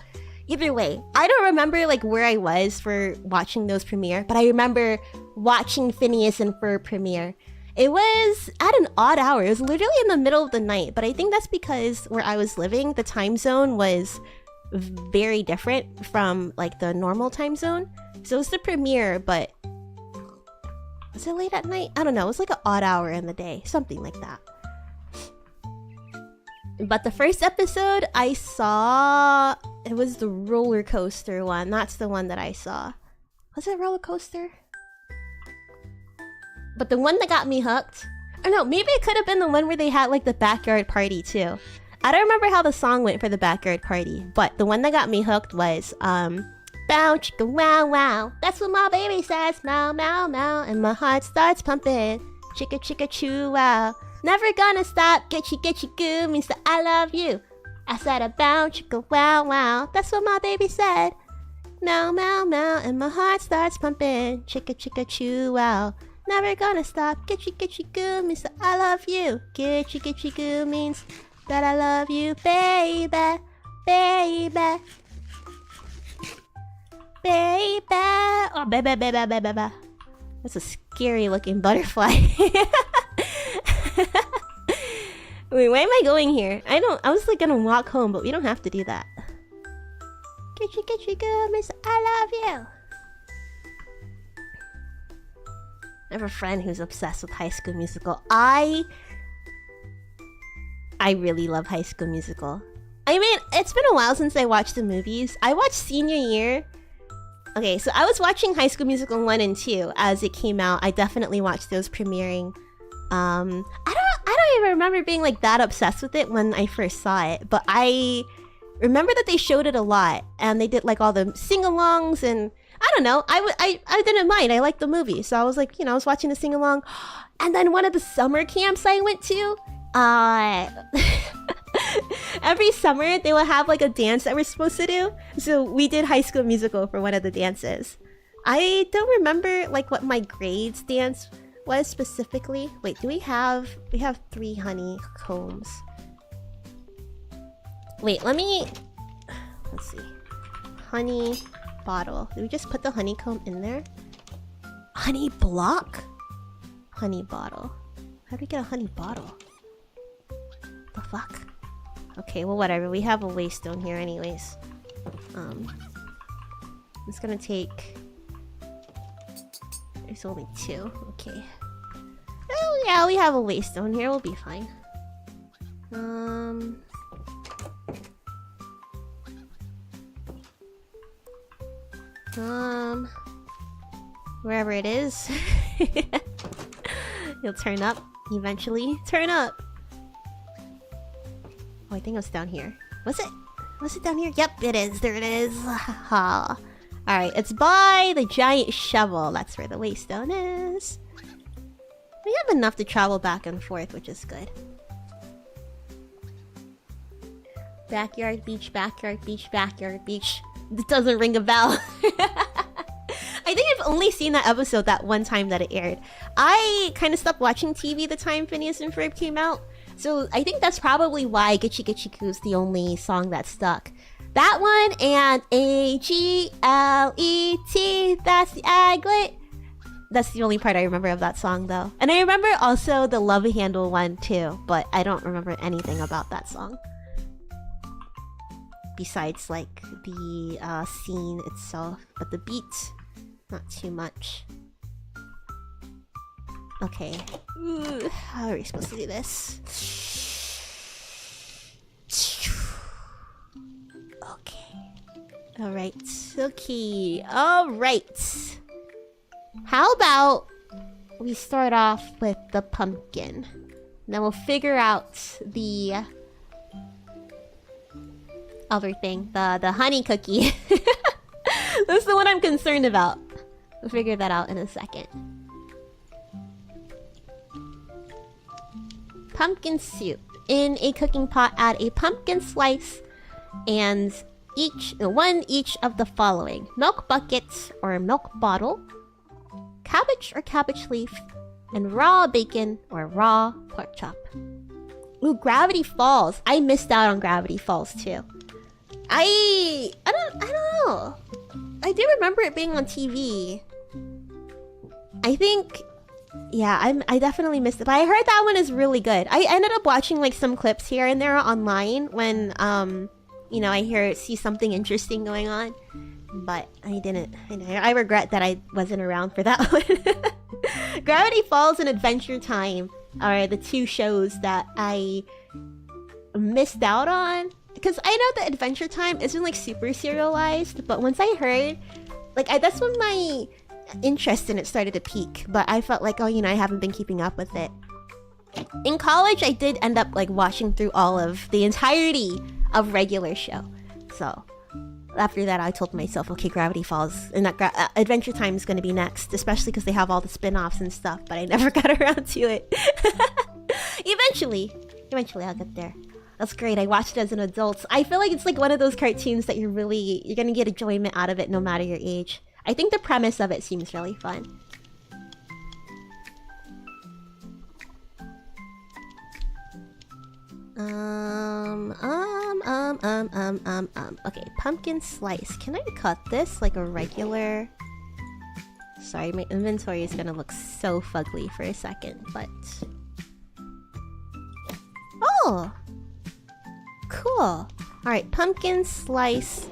Either way, I don't remember like where I was for watching those premiere, but I remember watching Phineas and Ferb premiere. It was at an odd hour. It was literally in the middle of the night, but I think that's because where I was living, the time zone was very different from like the normal time zone. So it was the premiere, but was it late at night? I don't know. It was like an odd hour in the day, something like that. But the first episode I saw, it was the roller coaster one. That's the one that I saw. Was it roller coaster? But the one that got me hooked, or no, maybe it could have been the one where they had like the backyard party too. I don't remember how the song went for the backyard party, but the one that got me hooked was bow chicka wow wow. That's what my baby says, meow meow meow, and my heart starts pumping. Chicka chicka choo wow. Never gonna stop. Getchy goo means that I love you. I said a bow chicka wow wow. That's what my baby said. Meow meow meow, and my heart starts pumping. Chicka chicka choo wow. Never gonna stop. Getchy goo means that I love you. Getchy goo means that I love you, baby, baby, baby. Oh, baby. That's a scary looking butterfly. Wait, why am I going here? I was like gonna walk home, but we don't have to do that. Getchy goo means I love you. I have a friend who's obsessed with High School Musical. I really love High School Musical. I mean, it's been a while since I watched the movies. I watched senior year. Okay, so I was watching High School Musical 1 and 2 as it came out. I definitely watched those premiering. I don't even remember being like that obsessed with it when I first saw it, but I remember that they showed it a lot and they did like all the sing-alongs, and I don't know. I didn't mind. I liked the movie, so I was like, I was watching the sing-along, and then one of the summer camps I went to, every summer they would have like a dance that we're supposed to do. So we did High School Musical for one of the dances. I don't remember like what my grades dance was specifically. Wait, we have 3 honeycombs. Wait, let's see. Honey bottle. Did we just put the honeycomb in there? Honey block? Honey bottle. How do we get a honey bottle? The fuck? Okay, well whatever. We have a waystone here anyways. It's gonna take... There's only 2. Okay. Oh yeah, we have a waystone here. We'll be fine. Wherever it is. You'll turn up eventually. Turn up! Oh, I think it was down here. Was it? Was it down here? Yep, it is. There it is. Alright, it's by the giant shovel. That's where the waystone is. We have enough to travel back and forth, which is good. Backyard beach, backyard beach, backyard beach. It doesn't ring a bell. I think I've only seen that episode that one time that it aired. I kind of stopped watching TV the time Phineas and Ferb came out. So I think that's probably why Getchy Goo is the only song that stuck. That one and AGLET, that's the aglet. That's the only part I remember of that song though. And I remember also the Love Handle one too, but I don't remember anything about that song. Besides like the scene itself, but the beat, not too much. Okay. Ooh, how are we supposed to do this? Okay. Alright. Okay. Alright. How about we start off with the pumpkin. Then we'll figure out the other thing. The honey cookie. That's the one I'm concerned about. We'll figure that out in a second. Pumpkin soup. In a cooking pot, add a pumpkin slice and one each of the following: milk bucket or milk bottle, cabbage or cabbage leaf, and raw bacon or raw pork chop. Ooh, Gravity Falls. I missed out on Gravity Falls too. I don't know. I do remember it being on TV. I think, yeah, I definitely missed it. But I heard that one is really good. I ended up watching like some clips here and there online when you know, I see something interesting going on. But I didn't. I regret that I wasn't around for that one. Gravity Falls and Adventure Time are the two shows that I missed out on. Because I know that Adventure Time isn't like super serialized, but once I heard, like, that's when my interest in it started to peak. But I felt like, oh, you know, I haven't been keeping up with it. In college, I did end up like watching through all of the entirety of regular show. So after that, I told myself, okay, Gravity Falls and Adventure Time is going to be next, especially because they have all the spin-offs and stuff. But I never got around to it. Eventually I'll get there. That's great. I watched it as an adult. I feel like it's like one of those cartoons that you're gonna get enjoyment out of it no matter your age. I think the premise of it seems really fun. Okay, pumpkin slice. Can I cut this like a regular? Sorry, my inventory is gonna look so fugly for a second, but... Oh! Cool. Alright, pumpkin slice.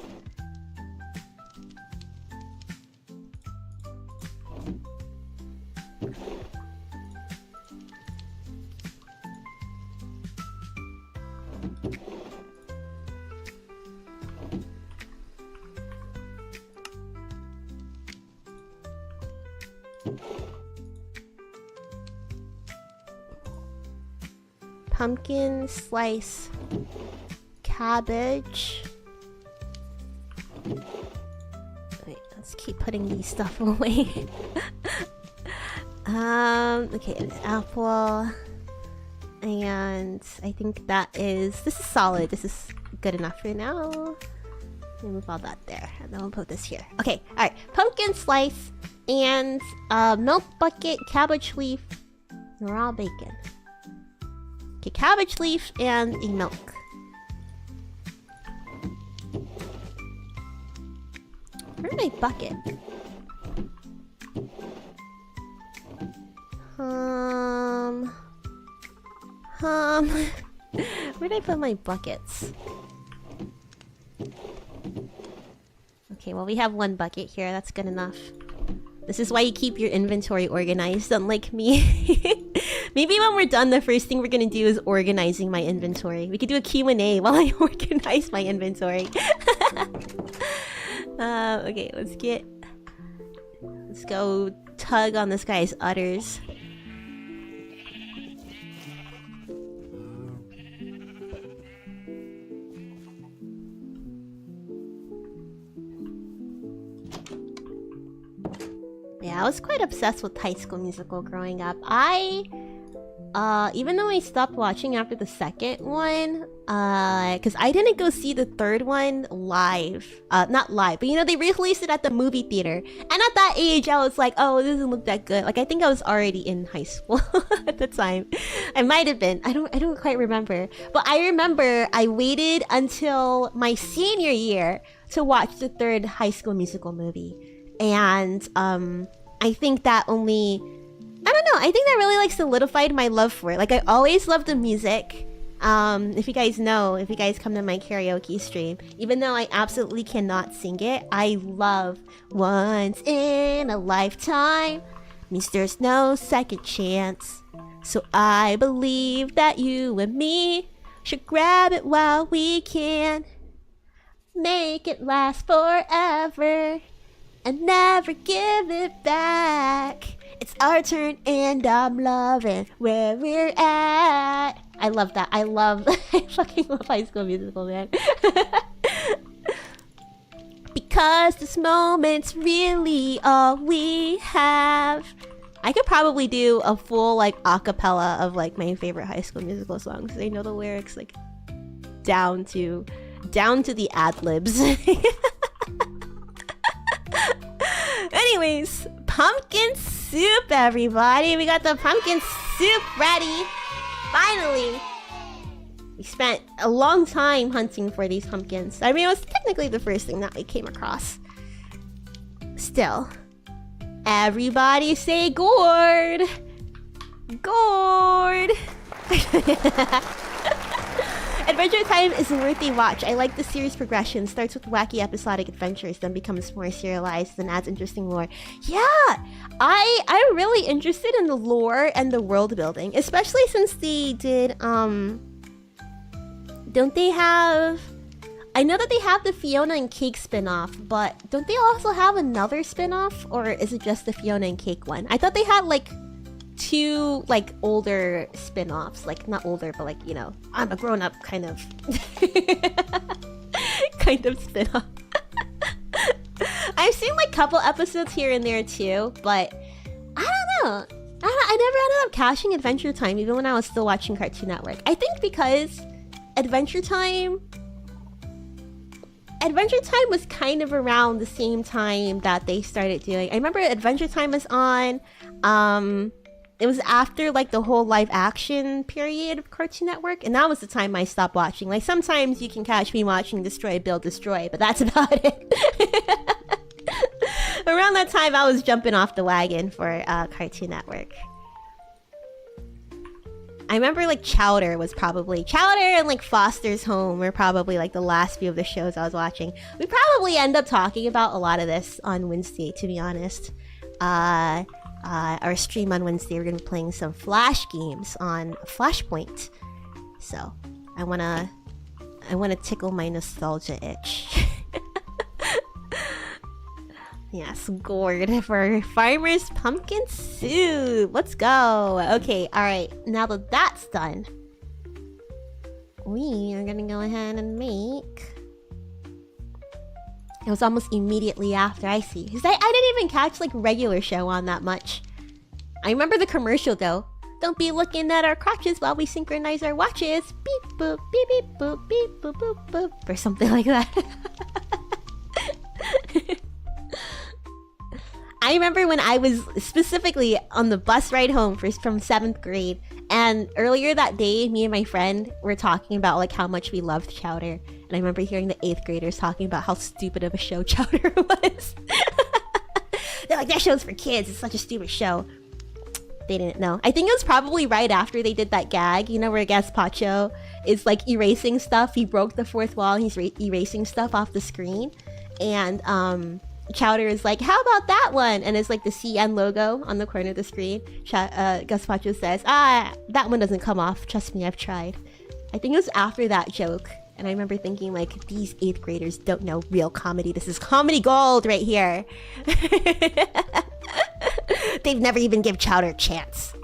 Pumpkin slice. Cabbage. Wait, let's keep putting these stuff away. Okay, an apple. And I think this is solid. This is good enough for now. Let me move all that there. And then we'll put this here. Okay, alright. Pumpkin slice and milk bucket, cabbage leaf, and raw bacon. Okay, cabbage leaf and a milk. Where's my bucket? Where did I put my buckets? Okay, well, we have one bucket here. That's good enough. This is why you keep your inventory organized, unlike me. Maybe when we're done, the first thing we're gonna do is organizing my inventory. We could do a Q&A while I organize my inventory. Okay, let's go tug on this guy's udders. Yeah, I was quite obsessed with High School Musical growing up. Even though I stopped watching after the second one, because I didn't go see the third one live. Not live, but you know, they released it at the movie theater. And at that age, I was like, oh, it doesn't look that good. Like, I think I was already in high school at the time. I might have been. I don't quite remember. But I remember I waited until my senior year to watch the third High School Musical movie. And, I think that only... I don't know, I think that really like solidified my love for it. Like, I always loved the music. If you guys know, if you guys come to my karaoke stream, even though I absolutely cannot sing it, I love Once in a Lifetime means there's no second chance. So I believe that you and me should grab it while we can. Make it last forever and never give it back. It's our turn and I'm loving where we're at. I love that. I fucking love High School Musical, man. Because this moment's really all we have. I could probably do a full like acapella of like my favorite High School Musical songs. I know the lyrics like down to the ad libs. Anyways, pumpkin soup, everybody. We got the pumpkin soup ready. Finally. We spent a long time hunting for these pumpkins. I mean, it was technically the first thing that we came across. Still. Everybody say gourd! Gourd! Adventure Time is a worthy watch. I like the series progression. Starts with wacky episodic adventures, then becomes more serialized, then adds interesting lore. Yeah! I'm really interested in the lore and the world building. Especially since they did, don't they have... I know that they have the Fiona and Cake spin-off, but don't they also have another spin-off? Or is it just the Fiona and Cake one? I thought they had like 2 like older spin-offs. Like not older, but like, you know, I'm a grown-up kind of kind of spin-off. I've seen like couple episodes here and there too, but I don't know. I never ended up catching Adventure Time even when I was still watching Cartoon Network. I think because Adventure Time was kind of around the same time that they started doing. I remember Adventure Time was on. It was after like the whole live action period of Cartoon Network, and that was the time I stopped watching. Like sometimes you can catch me watching Destroy, Build, Destroy, but that's about it. Around that time, I was jumping off the wagon for Cartoon Network. I remember like Chowder and like Foster's Home were probably like the last few of the shows I was watching. We probably end up talking about a lot of this on Wednesday, to be honest. Our stream on Wednesday, we're gonna be playing some Flash games on Flashpoint. So I wanna tickle my nostalgia itch. Yes, gourd for Farmer's Pumpkin Soup. Let's go. Okay, alright. Now that that's done, we are gonna go ahead and make... It was almost immediately after, I see. Because I didn't even catch like regular show on that much. I remember the commercial though. Don't be looking at our crotches while we synchronize our watches. Beep boop, beep beep boop, beep boop boop boop. Or something like that. I remember when I was specifically on the bus ride home from 7th grade, and earlier that day, me and my friend were talking about like how much we loved Chowder, and I remember hearing the 8th graders talking about how stupid of a show Chowder was. They're like, that show's for kids, it's such a stupid show. They didn't know. I think it was probably right after they did that gag, you know, where Gazpacho is like erasing stuff. He broke the 4th wall and he's erasing stuff off the screen, and Chowder is like, how about that one? And it's like the CN logo on the corner of the screen. Gazpacho says, that one doesn't come off. Trust me, I've tried. I think it was after that joke. And I remember thinking like, these 8th graders don't know real comedy. This is comedy gold right here. They've never even give Chowder a chance.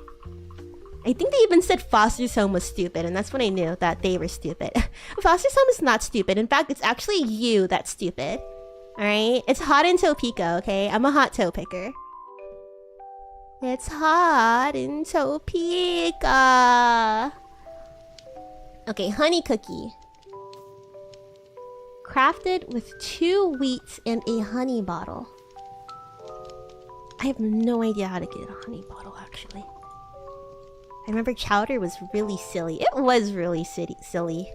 I think they even said Foster's Home was stupid, and that's when I knew that they were stupid. Foster's Home is not stupid. In fact, it's actually you that's stupid. Alright? It's hot in Topeka, okay? I'm a hot toe picker. It's hot in Topeka. Okay, honey cookie. Crafted with 2 wheats and a honey bottle. I have no idea how to get a honey bottle, actually. I remember Chowder was really silly. It was really silly.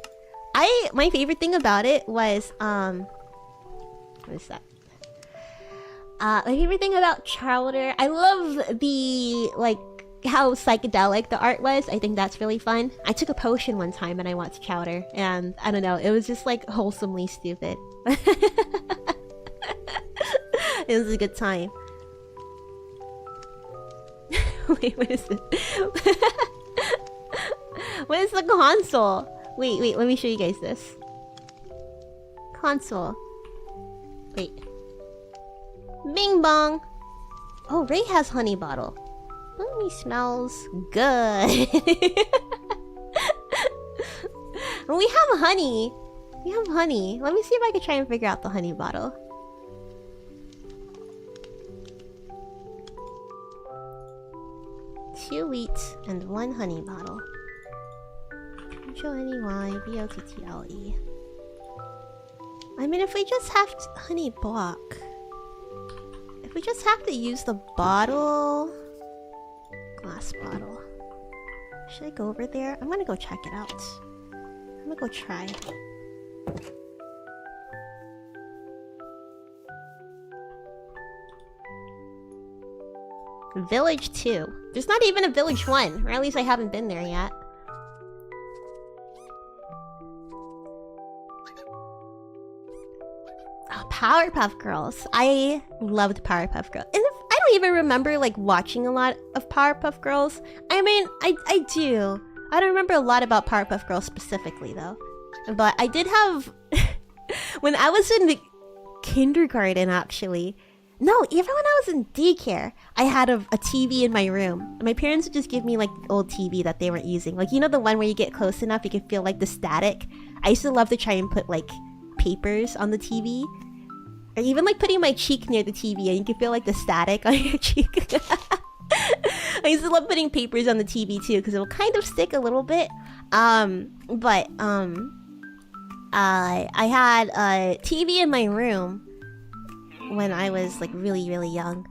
My favorite thing about it was, what is that? My favorite thing about Chowder, I love the, like, how psychedelic the art was. I think that's really fun. I took a potion one time and I watched Chowder, and I don't know, it was just like wholesomely stupid. It was a good time. Wait, what is it? What is the console? Wait, let me show you guys this. Console. Wait. Bing bong! Oh, Ray has honey bottle. Oh, he smells good. We have honey. We have honey. Let me see if I can try and figure out the honey bottle. 2 wheat and 1 honey bottle. H-O-N-E-Y-B-O-T-T-L-E. I mean, if we just have to... honey block. If we just have to use the bottle... glass bottle. Should I go over there? I'm gonna go check it out. I'm gonna go try. Village 2. There's not even a Village 1, or at least I haven't been there yet. Oh, Powerpuff Girls. I loved Powerpuff Girls. And I don't even remember like watching a lot of Powerpuff Girls. I mean, I do. I don't remember a lot about Powerpuff Girls specifically though. But I did have... when I was in the kindergarten actually... No, even when I was in daycare, I had a TV in my room. My parents would just give me like old TV that they weren't using. Like, you know the one where you get close enough, you can feel like the static? I used to love to try and put like papers on the TV. Or even like putting my cheek near the TV and you can feel like the static on your cheek. I used to love putting papers on the TV too because it will kind of stick a little bit. I had a TV in my room when I was like really young.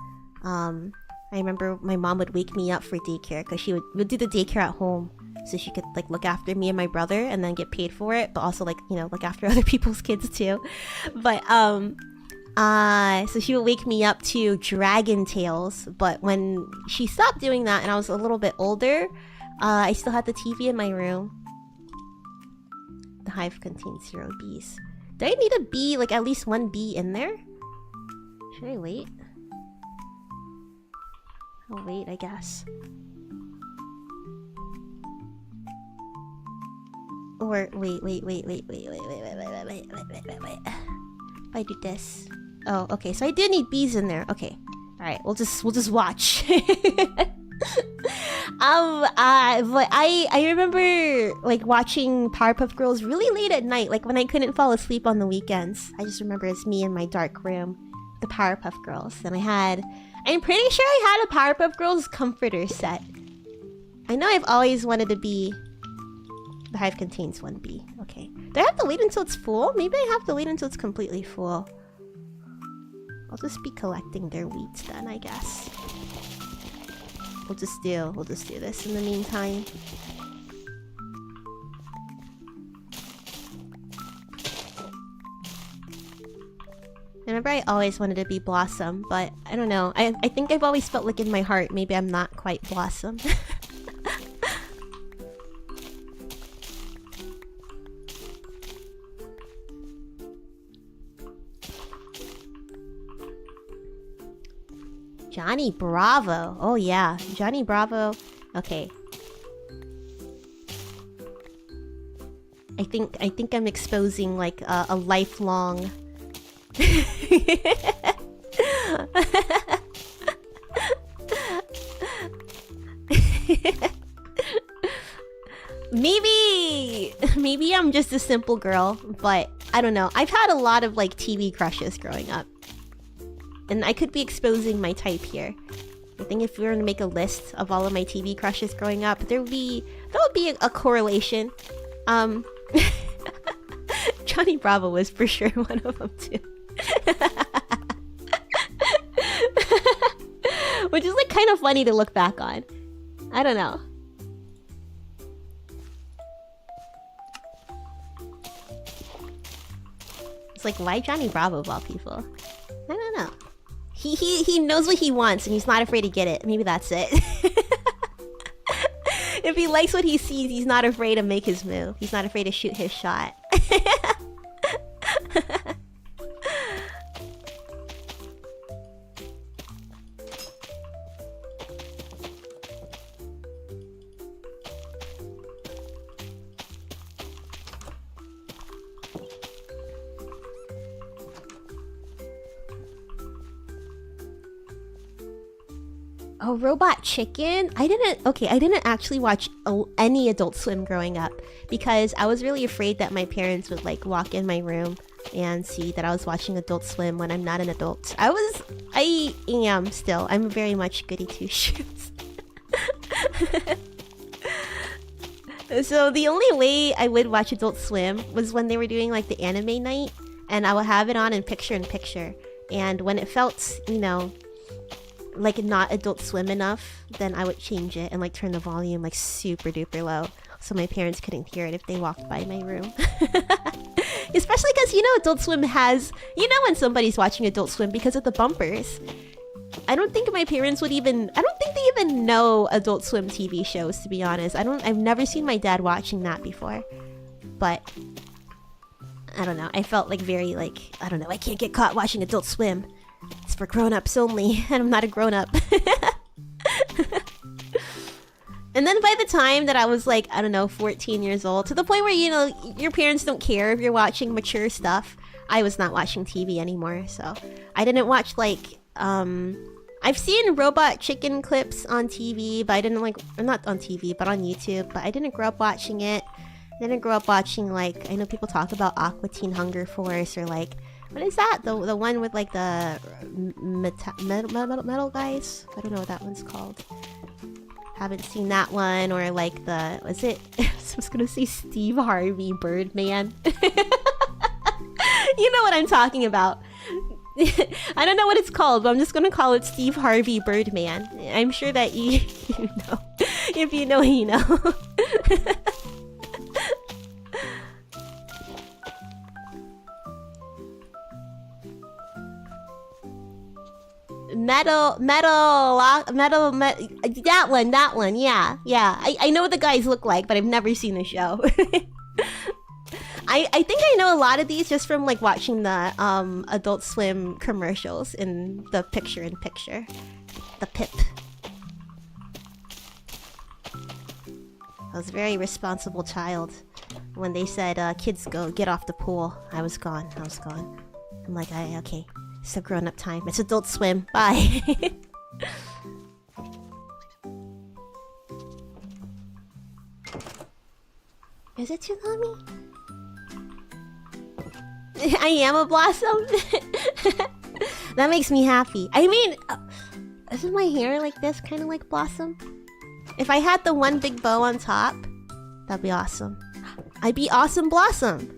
I remember my mom would wake me up for daycare because she would do the daycare at home so she could like look after me and my brother and then get paid for it, but also like, you know, look after other people's kids too. But so she would wake me up to Dragon Tales, but when she stopped doing that and I was a little bit older, I still had the TV in my room. The hive contains 0 bees. Do I need a bee, like at least 1 bee in there? Should I wait? I'll wait, I guess. Or wait. If I do this. Oh, okay. So I did need bees in there. Okay. All right. We'll just watch. But I remember like watching Powerpuff Girls really late at night, like when I couldn't fall asleep on the weekends. I just remember it's me in my dark room. The Powerpuff Girls, and I'm pretty sure I had a Powerpuff Girls comforter set. I know I've always wanted to be... The hive contains 1 bee. Okay. Do I have to wait until it's full? Maybe I have to wait until it's completely full. I'll just be collecting their wheat then, I guess. We'll just do this in the meantime. I remember I always wanted to be Blossom, but I don't know. I think I've always felt like in my heart, maybe I'm not quite Blossom. Johnny Bravo. Oh yeah, Johnny Bravo. Okay. I think I'm exposing like a lifelong... Maybe I'm just a simple girl, but I don't know. I've had a lot of like TV crushes growing up. And I could be exposing my type here. I think if we were to make a list of all of my TV crushes growing up, there would be a correlation. Johnny Bravo was for sure one of them too. Which is like kind of funny to look back on. I don't know. It's like, why Johnny Bravo of all people? I don't know. He knows what he wants and he's not afraid to get it. Maybe that's it. If he likes what he sees, he's not afraid to make his move. He's not afraid to shoot his shot. Oh, Robot Chicken? I didn't actually watch any Adult Swim growing up because I was really afraid that my parents would like walk in my room and see that I was watching Adult Swim when I'm not an adult. I am still. I'm very much goody two shoes. So the only way I would watch Adult Swim was when they were doing like the anime night, and I would have it on in picture. And when it felt, you know, like not Adult Swim enough, then I would change it and like turn the volume like super duper low so my parents couldn't hear it if they walked by my room. Especially because, you know, Adult Swim has, you know, when somebody's watching Adult Swim because of the bumpers. I don't think my parents would even, I don't think they even know Adult Swim TV shows, to be honest. I've never seen my dad watching that before. But I don't know, I felt like very like, I don't know, I can't get caught watching Adult Swim. It's for grown-ups only, and I'm not a grown-up. And then by the time that I was like, I don't know, 14 years old, to the point where, you know, your parents don't care if you're watching mature stuff, I was not watching TV anymore, so I didn't watch like, I've seen Robot Chicken clips on TV, but I didn't like, or not on TV, but on YouTube, but I didn't grow up watching it. I didn't grow up watching, like, I know people talk about Aqua Teen Hunger Force, or like, what is that? The one with like the metal guys? I don't know what that one's called. Haven't seen that one, or like the, was it? I was gonna say Steve Harvey Birdman. You know what I'm talking about. I don't know what it's called, but I'm just gonna call it Steve Harvey Birdman. I'm sure that you know. If you know, you know. Metal, that one, yeah. I know what the guys look like, but I've never seen the show. I think I know a lot of these just from like watching the Adult Swim commercials in the picture-in-picture. The Pip. I was a very responsible child. When they said, kids go, get off the pool, I was gone. I'm like, okay. It's a grown-up time. It's Adult Swim. Bye. Is it Tsunami? I am a blossom? That makes me happy. I mean, isn't my hair like this kind of like Blossom? If I had the one big bow on top, that'd be awesome. I'd be Awesome Blossom.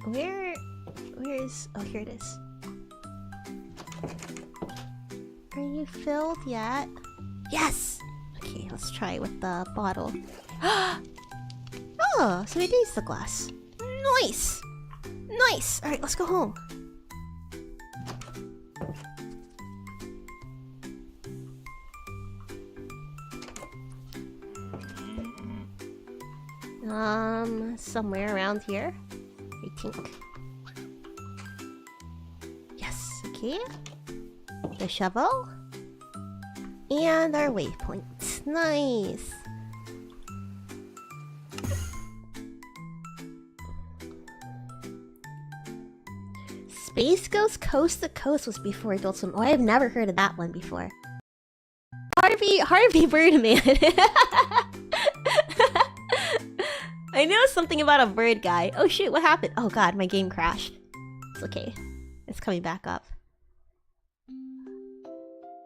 Where's... Oh, here it is. Are you filled yet? Yes! Okay, let's try it with the bottle. Oh, so it is the glass. Nice! Nice! Alright, let's go home. Somewhere around here, I think. Yes, okay. The shovel. And our waypoint. Nice! Space Ghost Coast to Coast was before Adult Swim. Oh, I've never heard of that one before. Harvey Birdman. I know something about a bird guy. Oh shoot, what happened? Oh god, my game crashed. It's okay. It's coming back up.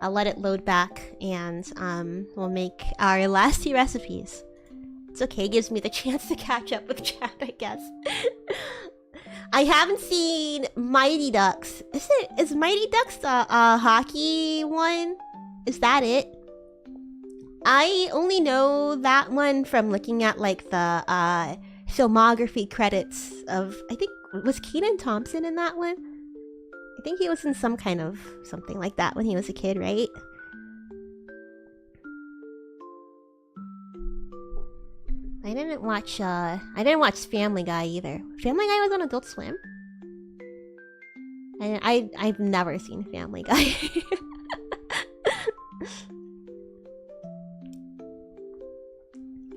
I'll let it load back and we'll make our last 2 recipes. It's okay, it gives me the chance to catch up with chat, I guess. I haven't seen Mighty Ducks. Is Mighty Ducks the hockey one? Is that it? I only know that one from looking at like the filmography credits of, I think, was Kenan Thompson in that one? I think he was in some kind of something like that when he was a kid, right? I didn't watch Family Guy either. Family Guy was on Adult Swim? I've never seen Family Guy.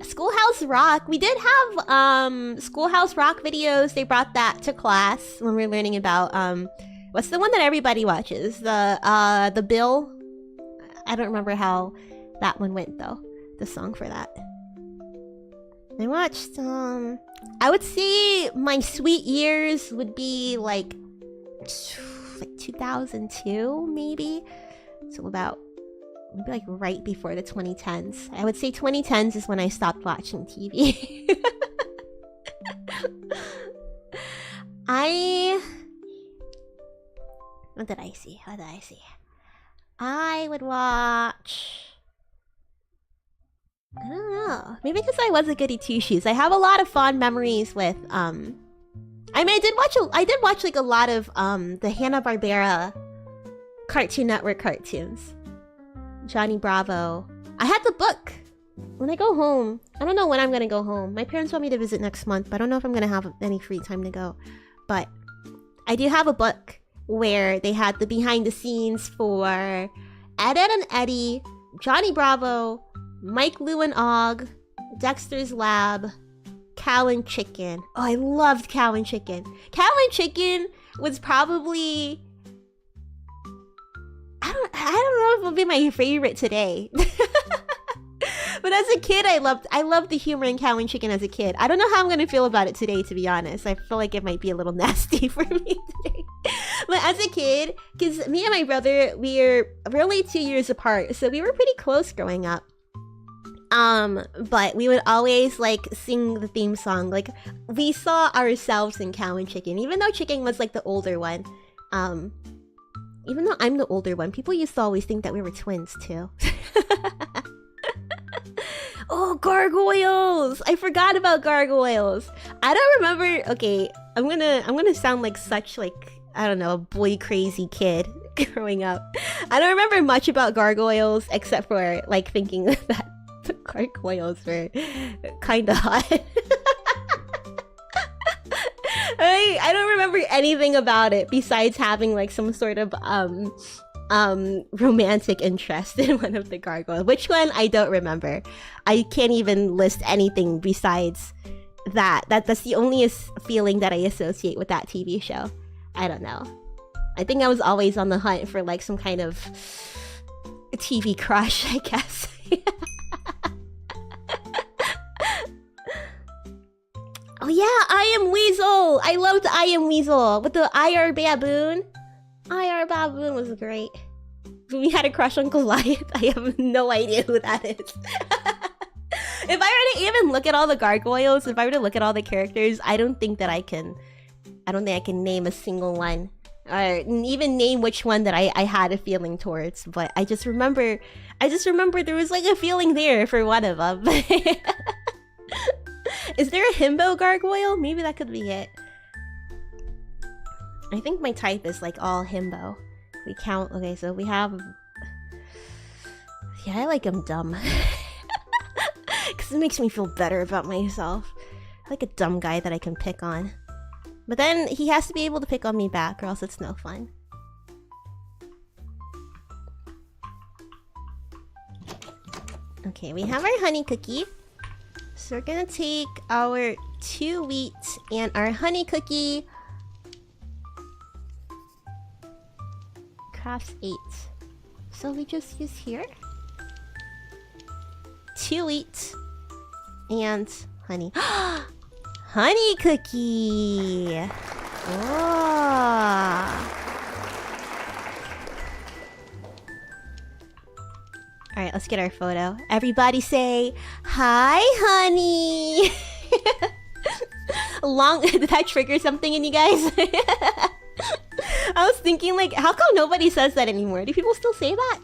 Schoolhouse Rock. We did have Schoolhouse Rock videos. They brought that to class when we were learning about what's the one that everybody watches? The Bill. I don't remember how that one went though. The song for that. I watched, I would say my sweet years would be like 2002, maybe? So about, maybe like right before the 2010s. I would say 2010s is when I stopped watching TV. What did I see? What did I see? I would watch... I don't know. Maybe because I was a goody two-shoes. I have a lot of fond memories with, I mean, I did watch like a lot of, the Hanna-Barbera Cartoon Network cartoons. Johnny Bravo. I had the book. When I go home, I don't know when I'm gonna go home. My parents want me to visit next month, but I don't know if I'm gonna have any free time to go. But I do have a book where they had the behind the scenes for Ed, Edd and Eddy, Johnny Bravo, Mike, Lou and Og, Dexter's Lab, Cow and Chicken. Oh, I loved Cow and Chicken. Cow and Chicken was probably... I don't know if it'll be my favorite today. But as a kid, I loved the humor in Cow and Chicken as a kid. I don't know how I'm gonna feel about it today, to be honest. I feel like it might be a little nasty for me today. But as a kid, because me and my brother, we're only 2 years apart, so we were pretty close growing up. But we would always like sing the theme song. Like, we saw ourselves in Cow and Chicken, even though Chicken was like the older one. Even though I'm the older one, people used to always think that we were twins too. Oh, gargoyles! I forgot about gargoyles. I don't remember. Okay, I'm gonna sound like such like, I don't know, a boy crazy kid growing up. I don't remember much about gargoyles except for like thinking that the gargoyles were kind of hot. I don't remember anything about it besides having like some sort of romantic interest in one of the gargoyles. Which one, I don't remember. I can't even list anything besides that. That's the only feeling that I associate with that TV show. I don't know. I think I was always on the hunt for like some kind of TV crush, I guess. Oh yeah, I Am Weasel! I loved I Am Weasel with the IR Baboon. IR Baboon was great. We had a crush on Goliath. I have no idea who that is. If I were to even look at all the gargoyles, if I were to look at all the characters, I don't think I can name a single one. Or even name which one that I had a feeling towards. But I just remember there was like a feeling there for one of them. Is there a himbo gargoyle? Maybe that could be it. I think my type is like all himbo. We count. Okay, so we have... Yeah, I like him dumb. Because it makes me feel better about myself. I like a dumb guy that I can pick on. But then he has to be able to pick on me back or else it's no fun. Okay, we have our honey cookie. So we're gonna take our 2 wheat and our honey cookie. Crafts 8. So we just use here 2 wheat and honey. Honey cookie! Oh. Alright, let's get our photo. Everybody say, hi, honey! Did that trigger something in you guys? I was thinking, like, how come nobody says that anymore? Do people still say that?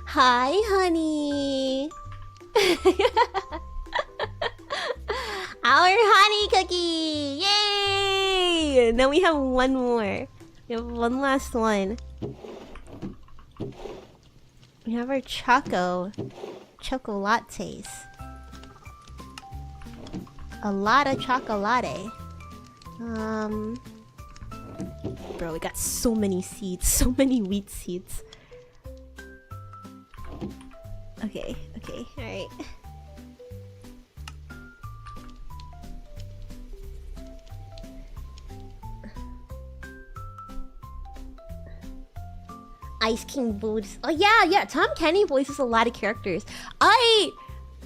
Hi, honey! Our honey cookie! Yay! And then we have one more. We have one last one. We have our choco lattes. A lot of chocolate. Bro, we got so many seeds, so many wheat seeds. Okay, alright. Ice King voice. Oh yeah, Tom Kenny voices a lot of characters. I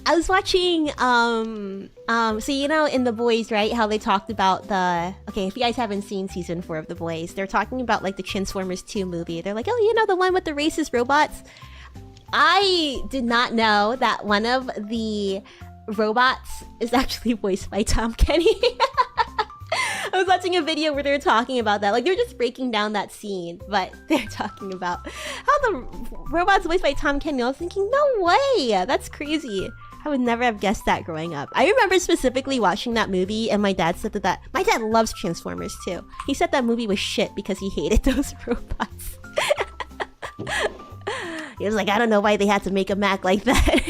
I was watching so you know in The Boys, right, how they talked about the, okay, if you guys haven't seen season 4 of The Boys, they're talking about like the Transformers 2 movie. They're like, oh, you know, the one with the racist robots. I did not know that one of the robots is actually voiced by Tom Kenny. I was watching a video where they were talking about that. Like, they were just breaking down that scene, but they're talking about how the robot's voiced by Tom Kenny. I was thinking, no way! That's crazy. I would never have guessed that growing up. I remember specifically watching that movie, and my dad said that my dad loves Transformers too. He said that movie was shit because he hated those robots. He was like, I don't know why they had to make him act like that.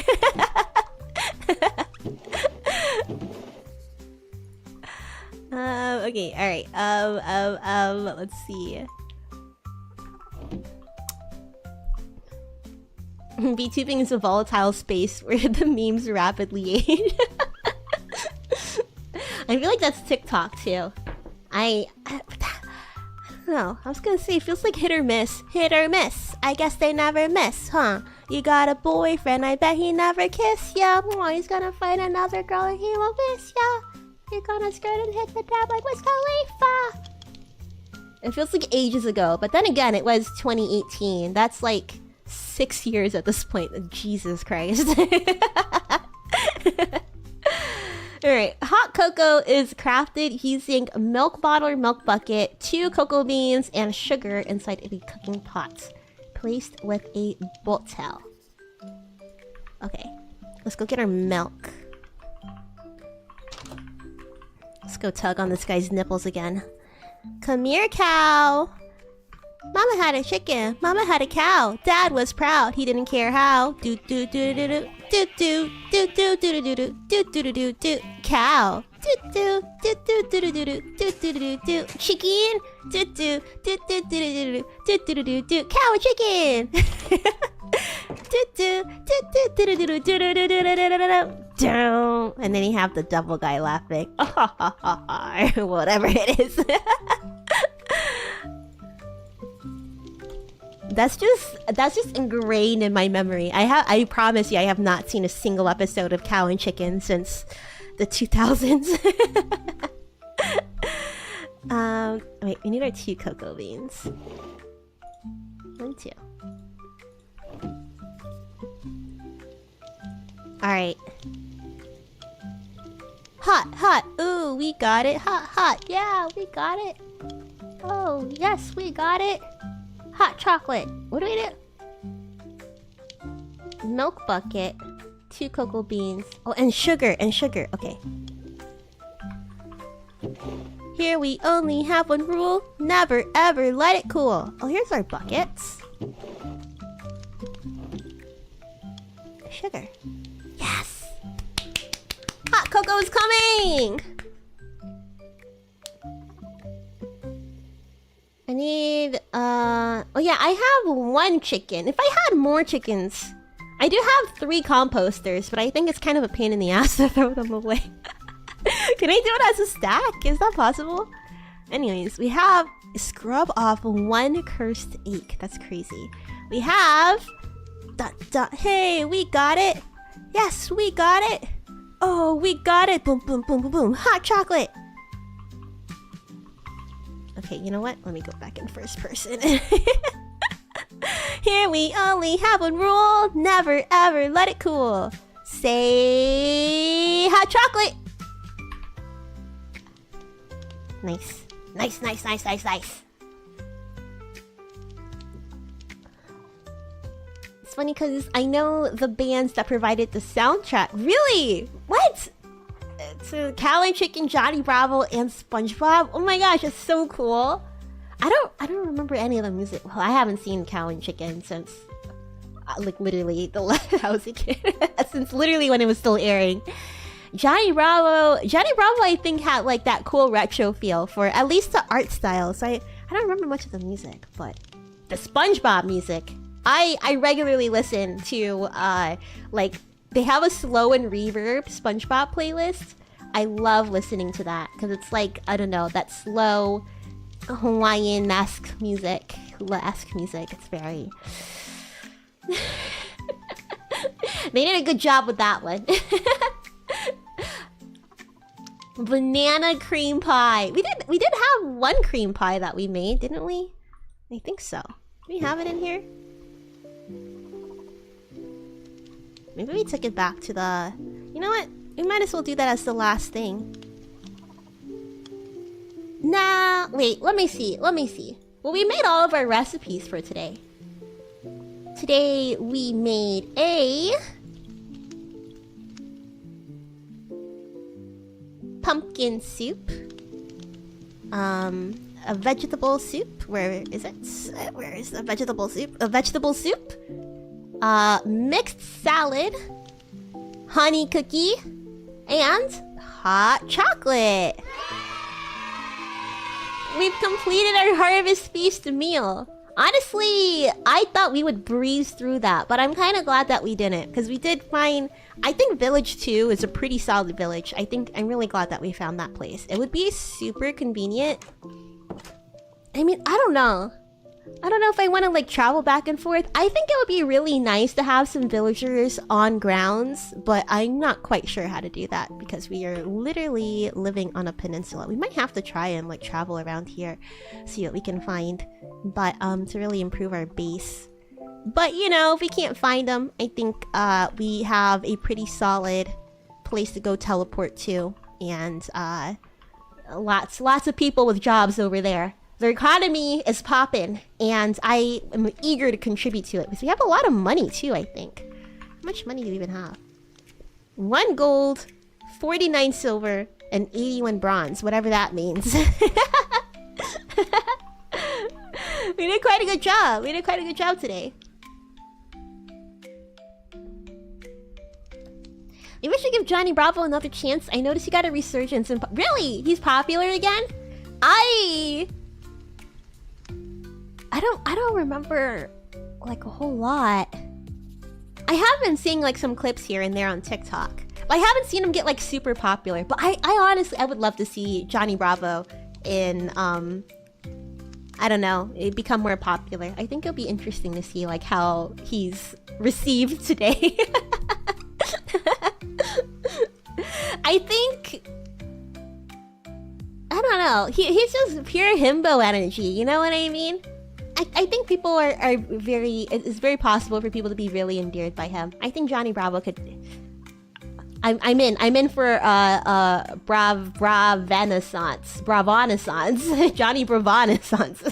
Okay, alright. Let's see. VTubing is a volatile space where the memes rapidly age. I feel like that's TikTok too. I don't know. I was gonna say, it feels like hit or miss. Hit or miss. I guess they never miss, huh? You got a boyfriend, I bet he never kiss ya. Oh, he's gonna find another girl and he won't miss ya. You're gonna skirt and hit the dab like Wiz Khalifa. It feels like ages ago, but then again, it was 2018. That's like 6 years at this point. Jesus Christ. Alright, hot cocoa is crafted using a milk bottle or milk bucket, 2 cocoa beans, and sugar inside of a cooking pot, placed with a bottle. Okay, let's go get our milk. Let's go tug on this guy's nipples again. Come here, cow. Mama had a chicken. Mama had a cow. Dad was proud. He didn't care how. Do do do do do do do do do do do do do do do do cow. Do do do do do do do do do do do chicken. Do do do do do do do do do do cow and chicken. Do do do do do do do do do do do. And then you have the double guy laughing. Whatever it is. That's just ingrained in my memory. I promise you, I have not seen a single episode of Cow and Chicken since the 2000s. Wait, we need our 2 cocoa beans. 1, 2. Alright. Hot, hot. Ooh, we got it. Hot, hot. Yeah, we got it. Oh, yes, we got it. Hot chocolate. What do we do? Milk bucket. 2 cocoa beans. Oh, and sugar. And sugar. Okay. Here we only have one rule. Never ever let it cool. Oh, here's our buckets. Sugar. Yes! Hot cocoa is coming! I need, oh yeah, I have 1 chicken. If I had more chickens... I do have 3 composters, but I think it's kind of a pain in the ass to throw them away. Can I do it as a stack? Is that possible? Anyways, we have... Scrub off 1 cursed egg. That's crazy. We have... Hey, we got it! Yes, we got it! Oh, we got it! Boom, boom, boom, boom, boom! Hot chocolate! Okay, you know what? Let me go back in first person. Here we only have one rule. Never ever let it cool. Say hot chocolate! Nice. Nice, nice, nice, nice, nice. It's funny because I know the bands that provided the soundtrack. Really? What? To Cow and Chicken, Johnny Bravo, and SpongeBob. Oh my gosh, it's so cool. I don't remember any of the music. Well, I haven't seen Cow and Chicken since like literally I was a kid. Since literally when it was still airing. Johnny Bravo I think had like that cool retro feel for at least the art style. So I don't remember much of the music, but the SpongeBob music, I regularly listen to like they have a slow and reverb SpongeBob playlist. I love listening to that because it's like, I don't know, that slow Hawaiian-esque music. Hula-esque music. It's very... They did a good job with that one. Banana cream pie. We did have one cream pie that we made, didn't we? I think so. Do we have it in here? Maybe we took it back to the... You know what? We might as well do that as the last thing. Nah, wait, let me see. Well, we made all of our recipes for today. Today, we made a... pumpkin soup. A vegetable soup. Where is it? Where is the vegetable soup? A vegetable soup. Mixed salad. Honey cookie. And hot chocolate. We've completed our harvest feast meal. Honestly, I thought we would breeze through that, but I'm kind of glad that we didn't, because we did find... I think Village 2 is a pretty solid village. I'm really glad that we found that place. It would be super convenient. I mean, I don't know. I don't know if I want to, like, travel back and forth. I think it would be really nice to have some villagers on grounds, but I'm not quite sure how to do that, because we are literally living on a peninsula. We might have to try and, like, travel around here, see what we can find, but, to really improve our base. But, you know, if we can't find them, I think, we have a pretty solid place to go teleport to, and, lots of people with jobs over there. The economy is popping, and I am eager to contribute to it, because we have a lot of money, too, I think. How much money do we even have? 1 gold, 49 silver, and 81 bronze, whatever that means. We did quite a good job. We did quite a good job today. Maybe we should give Johnny Bravo another chance. I noticed he got a resurgence in... Really? He's popular again? I don't remember, like, a whole lot. I have been seeing, like, some clips here and there on TikTok. But I haven't seen him get, like, super popular. But I honestly, I would love to see Johnny Bravo in, I don't know, become more popular. I think it'll be interesting to see, like, how he's received today. I think... I don't know. He's just pure himbo energy, you know what I mean? I think people are very... It's very possible for people to be really endeared by him. I think Johnny Bravo could... I'm in for Bravanescence. Bravanescence. Johnny Bravanescence.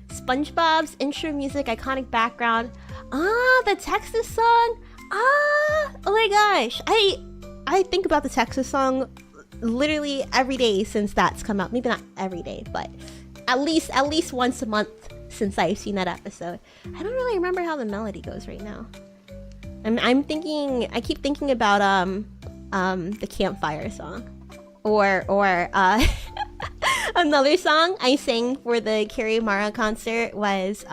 SpongeBob's intro music, iconic background. Ah, the Texas song. Ah, oh my gosh. I think about the Texas song literally every day since that's come out. Maybe not every day, but at least once a month since I've seen that episode. I don't really remember how the melody goes right now. I keep thinking about the campfire song. Or another song I sang for the Carrie Mara concert was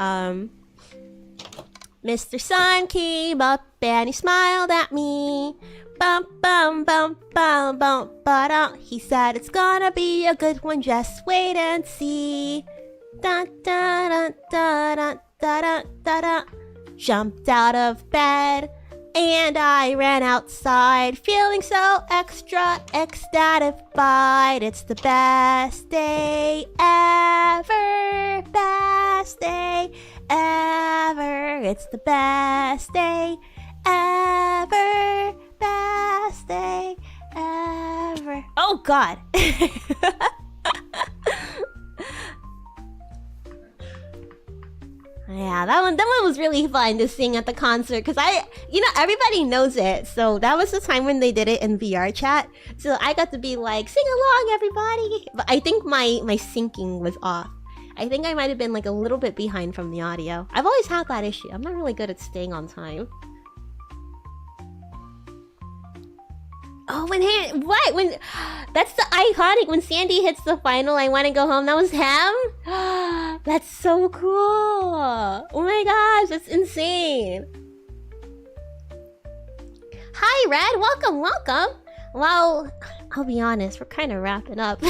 Mr. Sun came up and he smiled at me. Bum bum bum bum bum ba-da. He said it's gonna be a good one, just wait and see. Da da da da da da da da. Jumped out of bed and I ran outside, feeling so extra ecstatified. It's the best day ever, best day ever. It's the best day ever, best day ever. Oh God. Yeah, that one was really fun to sing at the concert, because everybody knows it. So that was the time when they did it in VR chat. So I got to be like, sing along, everybody. But I think my syncing was off. I think I might have been like a little bit behind from the audio. I've always had that issue. I'm not really good at staying on time. Oh, when that's the iconic, when Sandy hits the final, I want to go home. That was him? That's so cool. Oh my gosh, that's insane. Hi, Red. Welcome. Well, I'll be honest, we're kind of wrapping up.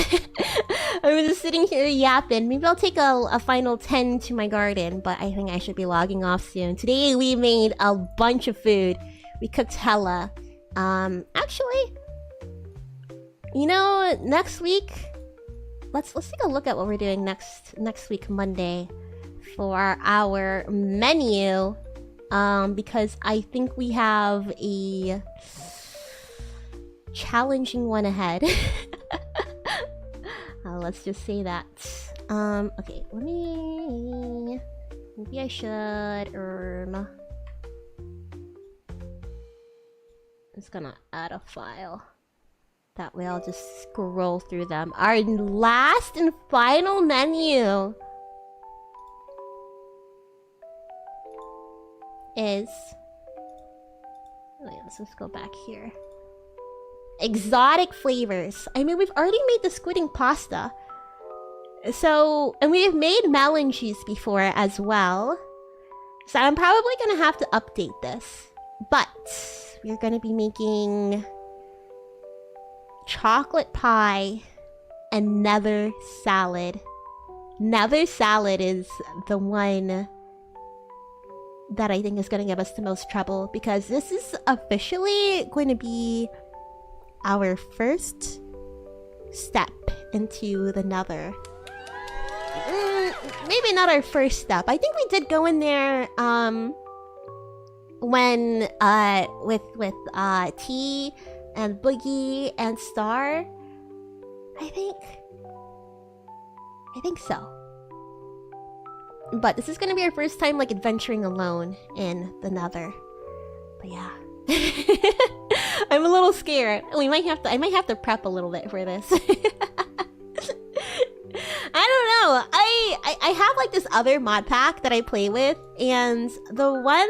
I'm just sitting here yapping. Maybe I'll take a final 10 to my garden, but I think I should be logging off soon. Today we made a bunch of food. We cooked hella. Actually, you know, next week, let's take a look at what we're doing next week, Monday, for our menu. Because I think we have a challenging one ahead. Let's just say that. Okay, maybe I should I'm just gonna add a file. That way I'll just scroll through them. Our last and final menu is... Wait, let's just go back here. Exotic flavors. I mean, we've already made the squidding pasta. So, and we've made melon juice before as well. So I'm probably gonna have to update this. But we're gonna be making chocolate pie and nether salad. Nether salad is the one that I think is gonna give us the most trouble, because this is officially going to be our first step into the nether. Maybe not our first step. I think we did go in there when with T and Boogie and Star. I think so. But this is gonna be our first time like adventuring alone in the nether. But yeah. I'm a little scared. I might have to prep a little bit for this. I don't know. I have like this other mod pack that I play with, and the one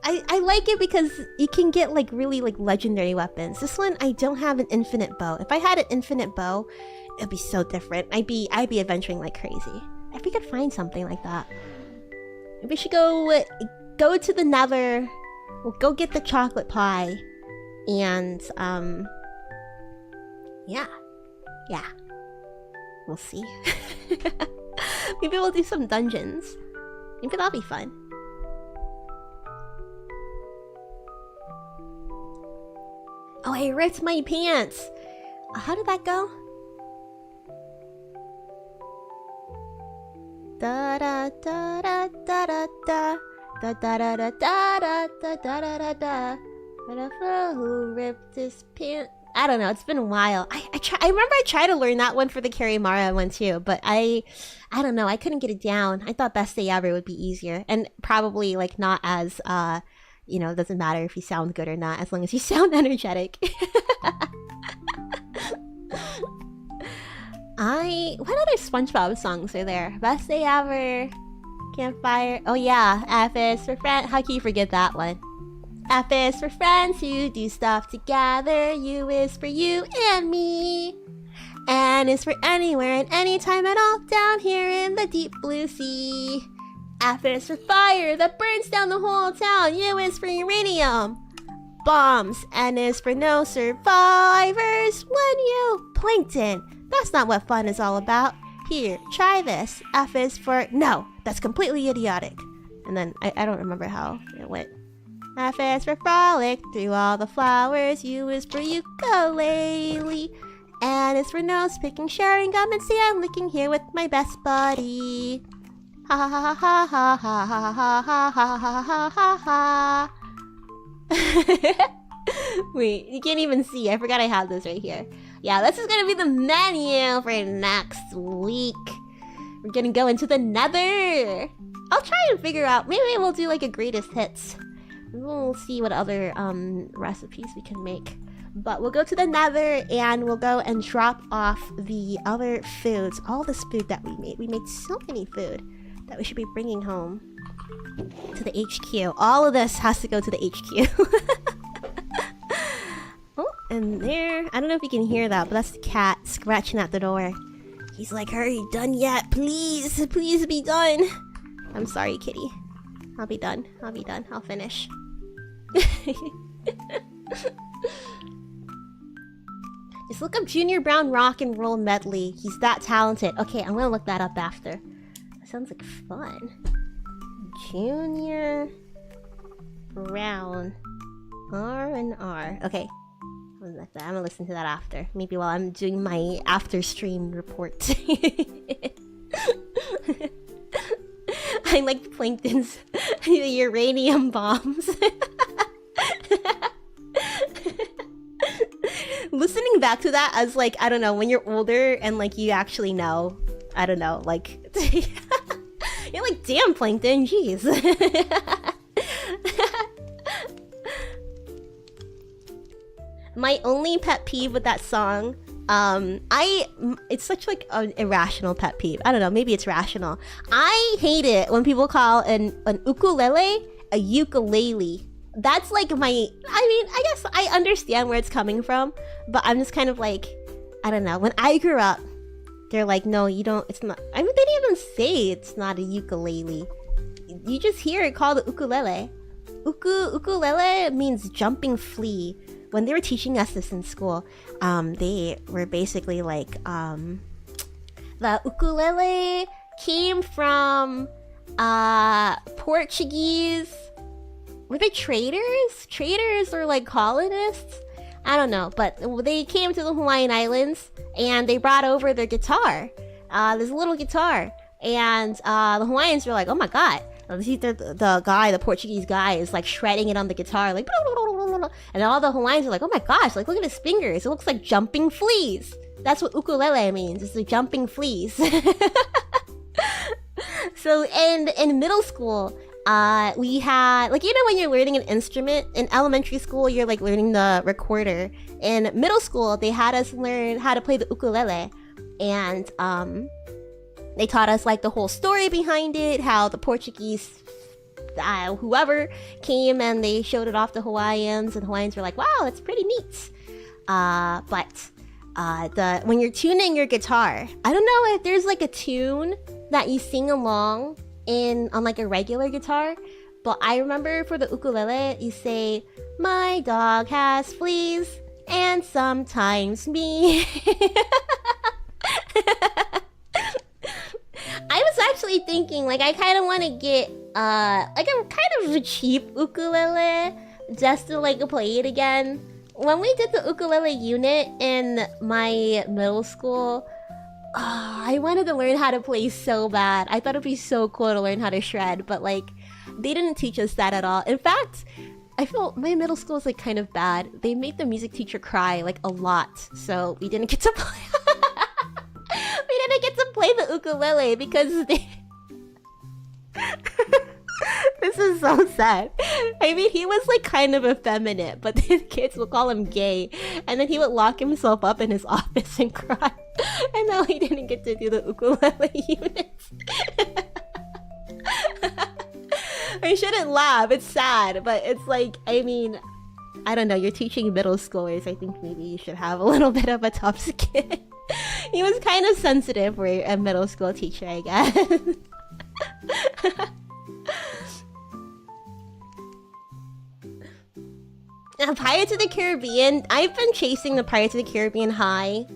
I like it because you can get like really like legendary weapons. This one, I don't have an infinite bow. If I had an infinite bow, it'd be so different. I'd be adventuring like crazy. If we could find something like that. Maybe we should go to the nether. We'll go get the chocolate pie. And, yeah. We'll see. Maybe we'll do some dungeons. Maybe that'll be fun. Oh, I ripped my pants! How did that go? Da da da da da da da da da da da da da da da da da. Who ripped his pants? I don't know. It's been a while. I remember I tried to learn that one for the Karimara one too, but I don't know. I couldn't get it down. I thought Best Day Ever would be easier, and probably like not as you know, it doesn't matter if you sound good or not as long as you sound energetic. What other SpongeBob songs are there? Best Day Ever, Campfire. Oh yeah, F is for friend. How can you forget that one? F is for friends who do stuff together. U is for you and me. N is for anywhere and anytime at all down here in the deep blue sea. F is for fire that burns down the whole town. U is for uranium bombs. N is for no survivors when you plankton. That's not what fun is all about. Here, try this. F is for no. That's completely idiotic. And then I don't remember how it went. F is for frolic through all the flowers. U is for ukulele. N is for nose picking, sharing gum and sand licking here with my best buddy. Ha ha ha ha ha ha ha ha ha ha ha ha ha. Wait, you can't even see. I forgot I had this right here. Yeah, this is gonna be the menu for next week. We're gonna go into the nether. I'll try and figure out. Maybe we'll do like a greatest hits. We'll see what other recipes we can make. But we'll go to the nether and we'll go and drop off the other foods. All this food that we made. We made so many food that we should be bringing home to the HQ. All of this has to go to the HQ. Oh, and there. I don't know if you can hear that, but that's the cat scratching at the door. He's like, hurry, done yet? Please, please be done. I'm sorry, kitty. I'll be done. I'll be done. I'll finish. Just Just look up Junior Brown Rock and Roll Medley. He's that talented. Okay, I'm gonna look that up after. That sounds like fun. Junior Brown R&R. Okay. I'm gonna listen to that after. Maybe while I'm doing my after stream report. I like Plankton's uranium bombs. Listening back to that as like, I don't know, when you're older and like you actually know, I don't know, like you're like, damn, Plankton, jeez. My only pet peeve with that song, it's such like an irrational pet peeve. I don't know, maybe it's rational. I hate it when people call an ukulele a ukulele. That's like I mean, I guess I understand where it's coming from, but I'm just kind of like, I don't know. When I grew up, they're like, no, you don't, it's not. I mean, they didn't even say it's not a ukulele. You just hear it called ukulele. Ukulele means jumping flea. When they were teaching us this in school, they were basically like, the ukulele came from Portuguese. Were they traders? Traders or like colonists? I don't know, but they came to the Hawaiian Islands and they brought over their guitar, this little guitar, and the Hawaiians were like, oh my god, the Portuguese guy is like shredding it on the guitar, like, and all the Hawaiians are like, oh my gosh, like look at his fingers, it looks like jumping fleas. That's what ukulele means, it's the jumping fleas. So in middle school, we had, like, you know when you're learning an instrument in elementary school, you're like learning the recorder. In middle school, they had us learn how to play the ukulele, and they taught us like the whole story behind it, how the Portuguese whoever came and they showed it off to Hawaiians, and Hawaiians were like, wow, that's pretty neat. But when you're tuning your guitar, I don't know if there's like a tune that you sing along on like a regular guitar, but I remember for the ukulele you say, my dog has fleas and sometimes me. I was actually thinking, like, I kind of want to get like a kind of a cheap ukulele just to like play it again. When we did the ukulele unit in my middle school, I wanted to learn how to play so bad. I thought it'd be so cool to learn how to shred, but like they didn't teach us that at all. In fact, I feel my middle school is like kind of bad. They made the music teacher cry like a lot, so we didn't get to play. We didn't get to play the ukulele because they. This is so sad. I mean, he was like kind of effeminate, but the kids would call him gay, and then he would lock himself up in his office and cry. And now he didn't get to do the ukulele units. I shouldn't laugh, it's sad, but it's like, I mean, I don't know, you're teaching middle schoolers. I think maybe you should have a little bit of a tough skin. He was kind of sensitive for a middle school teacher, I guess. Pirates of the Caribbean, I've been chasing the Pirates of the Caribbean high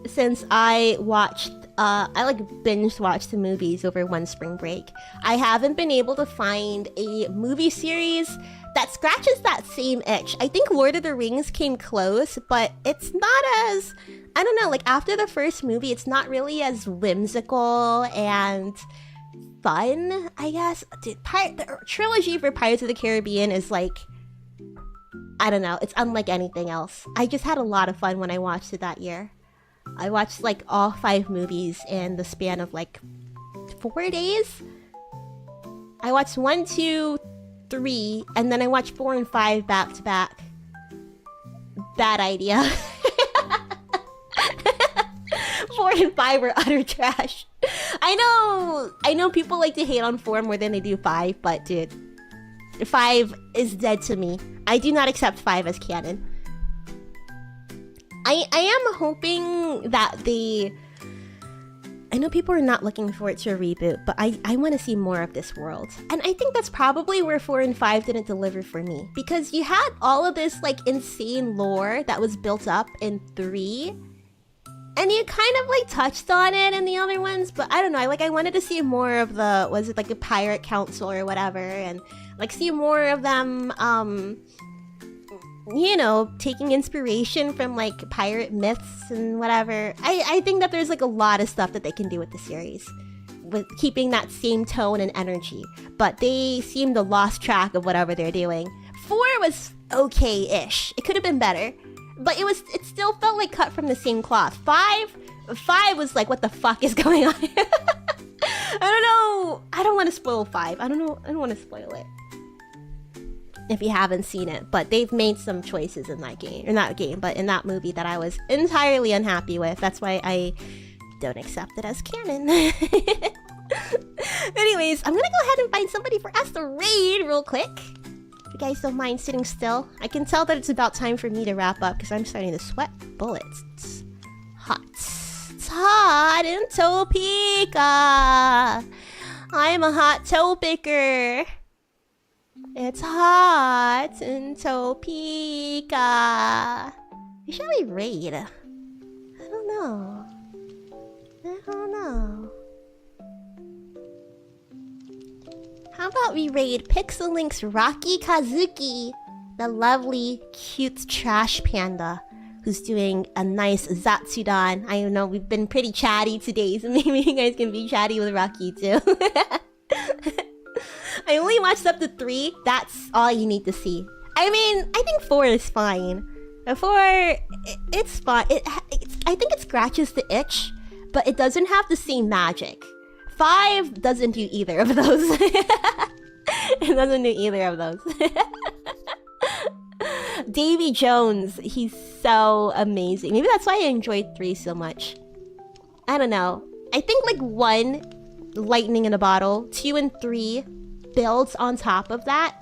since I watched, I like binge watched the movies over one spring break. I haven't been able to find a movie series that scratches that same itch. I think Lord of the Rings came close, but it's not as, I don't know, like after the first movie, it's not really as whimsical and fun, I guess. Dude, the trilogy for Pirates of the Caribbean is like, I don't know, it's unlike anything else. I just had a lot of fun when I watched it that year. I watched like all 5 movies in the span of like 4 days. I watched 1, 2, 3, and then I watched 4 and 5 back to back. Bad idea. 4 and 5 were utter trash. I know people like to hate on 4 more than they do 5, but dude, 5 is dead to me. I do not accept 5 as canon. I am hoping that I know people are not looking forward to a reboot, but I want to see more of this world. And I think that's probably where 4 and 5 didn't deliver for me. Because you had all of this like insane lore that was built up in 3. And you kind of like touched on it in the other ones, but I don't know. I wanted to see more of the, was it like the Pirate Council or whatever, and like see more of them, you know, taking inspiration from like pirate myths and whatever. I think that there's like a lot of stuff that they can do with the series, with keeping that same tone and energy. But they seem to lost track of whatever they're doing. 4 was okay-ish. It could have been better. But it still felt like cut from the same cloth. 5 was like, what the fuck is going on? I don't know. I don't want to spoil 5. I don't know. I don't want to spoil it if you haven't seen it. But they've made some choices in that game. Or not game, but in that movie that I was entirely unhappy with. That's why I don't accept it as canon. Anyways, I'm gonna go ahead and find somebody for us to raid real quick. If you guys don't mind sitting still. I can tell that it's about time for me to wrap up because I'm starting to sweat bullets. It's hot. It's hot in Topeka. I'm a hot toe picker. It's hot in Topeka. Who shall we raid? I don't know. I don't know. How about we raid Pixel Link's Rocky Kazuki, the lovely, cute trash panda who's doing a nice Zatsudan. I know we've been pretty chatty today, so maybe you guys can be chatty with Rocky too. I only watched up to 3. That's all you need to see. I mean, I think 4 is fine. 4, it's fine. I think it scratches the itch, but it doesn't have the same magic. 5 doesn't do either of those. It doesn't do either of those. Davy Jones, he's so amazing. Maybe that's why I enjoyed 3 so much. I don't know. I think like 1, lightning in a bottle. 2 and 3 builds on top of that.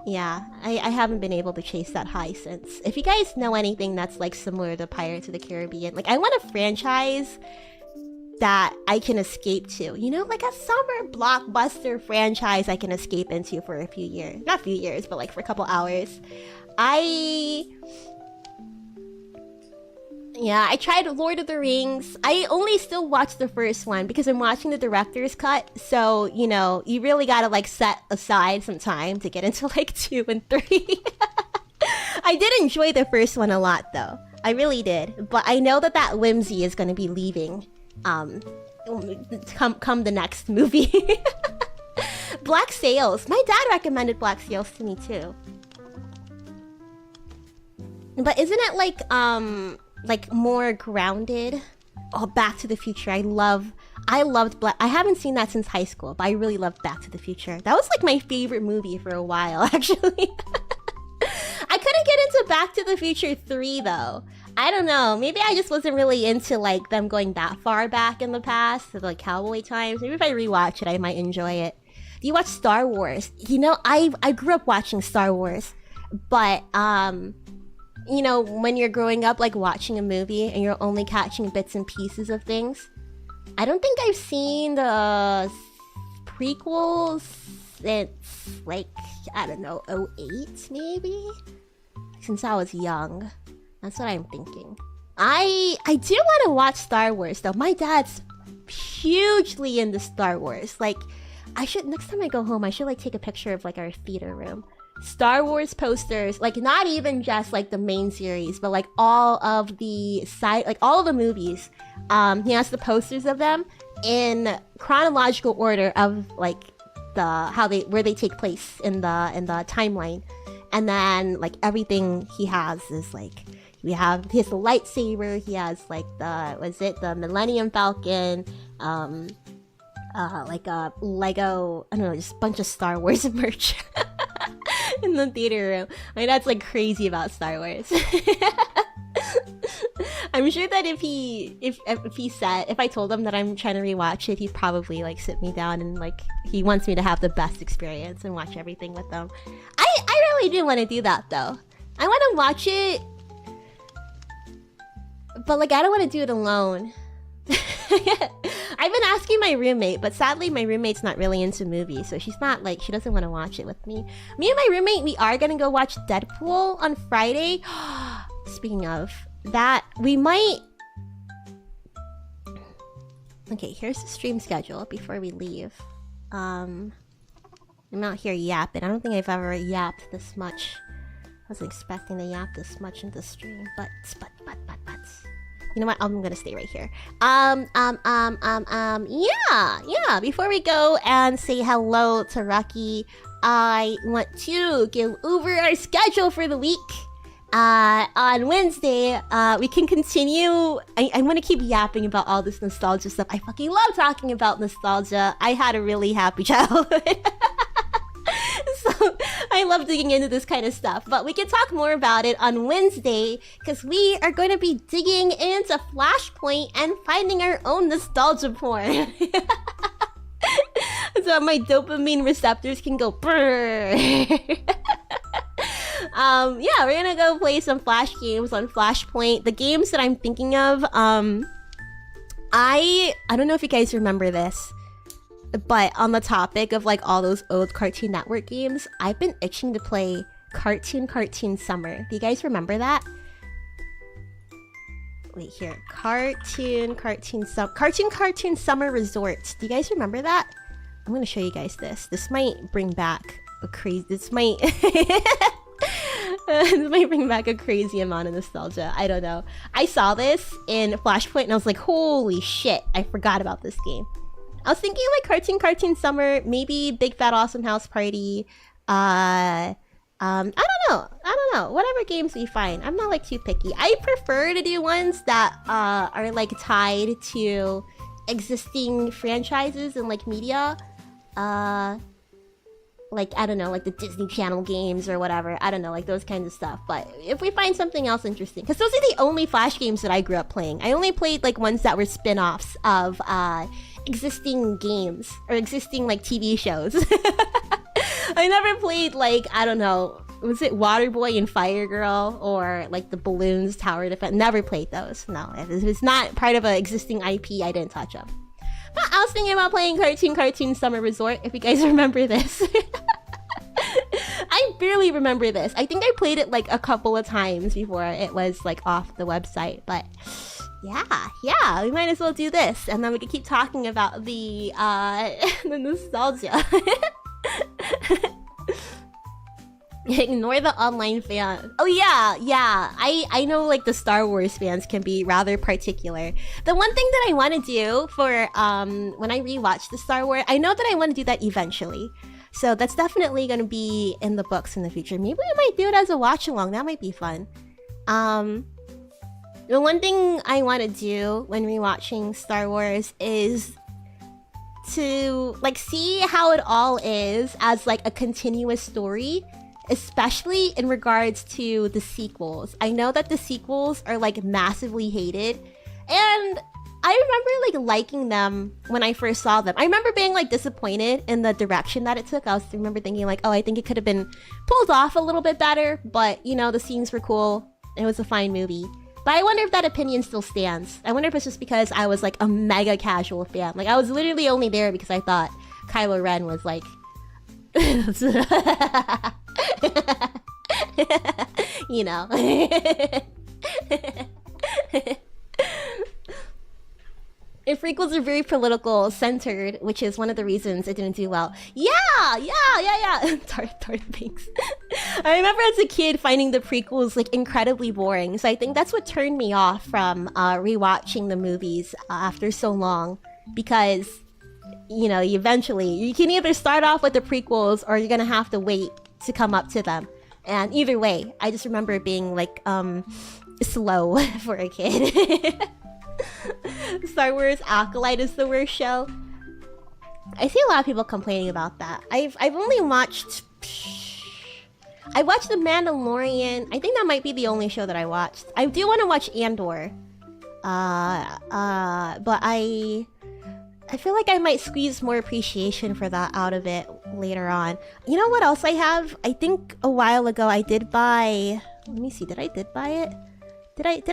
Yeah, I haven't been able to chase that high since. If you guys know anything that's like similar to Pirates of the Caribbean, like I want a franchise that I can escape to, you know, like a summer blockbuster franchise I can escape into for a few years. Not a few years, but like for a couple hours. I tried Lord of the Rings. I only still watched the first one because I'm watching the director's cut. So, you know, you really gotta like set aside some time to get into like 2 and 3. I did enjoy the first one a lot though. I really did. But I know that whimsy is gonna be leaving come the next movie. Black Sails. My dad recommended Black Sails to me too. But isn't it like more grounded? Oh, Back to the Future. I loved I haven't seen that since high school, but I really loved Back to the Future. That was like my favorite movie for a while, actually. I couldn't get into Back to the Future 3 though. I don't know. Maybe I just wasn't really into like them going that far back in the past, to like cowboy times. Maybe if I rewatch it, I might enjoy it. Do you watch Star Wars? You know, I grew up watching Star Wars, but you know, when you're growing up like watching a movie and you're only catching bits and pieces of things. I don't think I've seen the prequels since like, I don't know, 08 maybe? Since I was young. That's what I'm thinking. I do want to watch Star Wars though. My dad's hugely into Star Wars. Like, next time I go home, I should like take a picture of like our theater room. Star Wars posters, like not even just like the main series, but like all of the side, like all of the movies. He has the posters of them in chronological order of like where they take place in the timeline, and then like everything he has is like he has the lightsaber, he has like the Millennium Falcon, like a Lego, I don't know, just a bunch of Star Wars merch. In the theater room. My dad's like crazy about Star Wars. I'm sure that if I told him that I'm trying to rewatch it, he'd probably like sit me down and like he wants me to have the best experience and watch everything with them. I really do want to do that though. I want to watch it, but like I don't want to do it alone. I've been asking my roommate, but sadly my roommate's not really into movies, so she's not like, she doesn't want to watch it with me. Me and my roommate, we are gonna go watch Deadpool on Friday. Speaking of that, we might... Okay, here's the stream schedule before we leave. I'm out here yapping. I don't think I've ever yapped this much. I wasn't expecting to yap this much in the stream, but. You know what? I'm gonna stay right here. Yeah. Before we go and say hello to Rocky, I want to go over our schedule for the week. On Wednesday, we can continue. I'm gonna keep yapping about all this nostalgia stuff. I fucking love talking about nostalgia. I had a really happy childhood. So I love digging into this kind of stuff. But we can talk more about it on Wednesday, because we are going to be digging into Flashpoint and finding our own nostalgia porn. So my dopamine receptors can go brrr. Yeah, we're gonna go play some Flash games on Flashpoint. The games that I'm thinking of, I don't know if you guys remember this, but on the topic of like all those old Cartoon Network games, I've been itching to play Cartoon Summer. Do you guys remember that? Wait here, Cartoon Summer Resort. Do you guys remember that? I'm gonna show you guys this. This might bring back a crazy. This might bring back a crazy amount of nostalgia. I don't know. I saw this in Flashpoint and I was like, holy shit! I forgot about this game. I was thinking like Cartoon Summer, maybe Big Fat Awesome House Party. I don't know. Whatever games we find. I'm not like too picky. I prefer to do ones that are like tied to existing franchises and like media. Like, I don't know, like the Disney Channel games or whatever. I don't know, like those kinds of stuff. But if we find something else interesting, because those are the only Flash games that I grew up playing. I only played like ones that were spin-offs of existing games or existing like TV shows. I never played like, I don't know, was it Waterboy and Fire Girl or like the Balloons Tower Defense? Never played those. No, if it's not part of an existing IP, I didn't touch them. But I was thinking about playing Cartoon Summer Resort, if you guys remember this. I barely remember this. I think I played it like a couple of times before it was like off the website, but yeah, we might as well do this, and then we can keep talking about the the nostalgia. Ignore the online fan. Oh yeah. I know like the Star Wars fans can be rather particular. The one thing that I want to do for when I rewatch the Star Wars, I know that I want to do that eventually. So that's definitely going to be in the books in the future. Maybe we might do it as a watch along. That might be fun. The one thing I want to do when rewatching Star Wars is to like see how it all is as like a continuous story, especially in regards to the sequels. I know that the sequels are like massively hated, and I remember like liking them when I first saw them. I remember being like disappointed in the direction that it took. I remember thinking like, oh, I think it could have been pulled off a little bit better, but you know, the scenes were cool. It was a fine movie. But I wonder if that opinion still stands. I wonder if it's just because I was like a mega casual fan. Like I was literally only there because I thought Kylo Ren was like you know. If prequels are very political centered, which is one of the reasons it didn't do well. Yeah. Darth Banks. I remember as a kid finding the prequels like incredibly boring, so I think that's what turned me off from rewatching the movies after so long, because you know, eventually you can either start off with the prequels or you're gonna have to wait to come up to them, and either way, I just remember it being like slow for a kid. Star Wars Acolyte is the worst show. I see a lot of people complaining about that. I've only watched... I watched The Mandalorian. I think that might be the only show that I watched. I do want to watch Andor. But I feel like I might squeeze more appreciation for that out of it later on. You know what else I have? I think a while ago I did buy... Let me see, did I buy it? did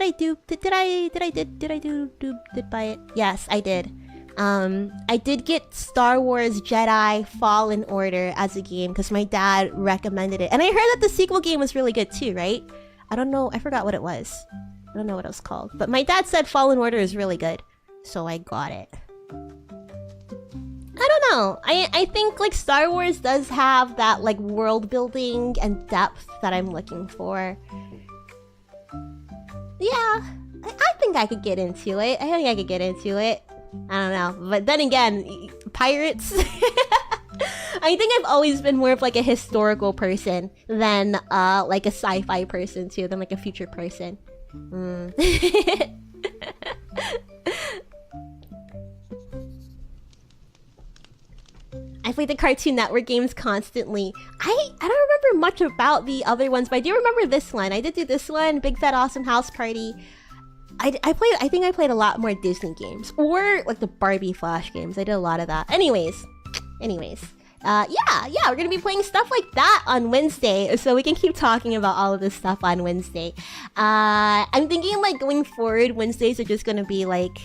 buy it? Yes, I did. I did get Star Wars Jedi Fallen Order as a game because my dad recommended it. And I heard that the sequel game was really good too, right? I don't know. I forgot what it was. I don't know what it was called. But my dad said Fallen Order is really good. So I got it. I don't know. I think like Star Wars does have that like world building and depth that I'm looking for. Yeah. I think I could get into it. I think I could get into it. I don't know, but then again, pirates. I think I've always been more of like a historical person than like a sci-fi person too, than like a future person. I played the Cartoon Network games constantly. I don't remember much about the other ones, but I do remember this one. I did do this one, Big Fat Awesome House Party. I think I played a lot more Disney games or like the Barbie Flash games. I did a lot of that. Anyways, yeah, we're gonna be playing stuff like that on Wednesday, so we can keep talking about all of this stuff on Wednesday. I'm thinking like going forward, Wednesdays are just gonna be like,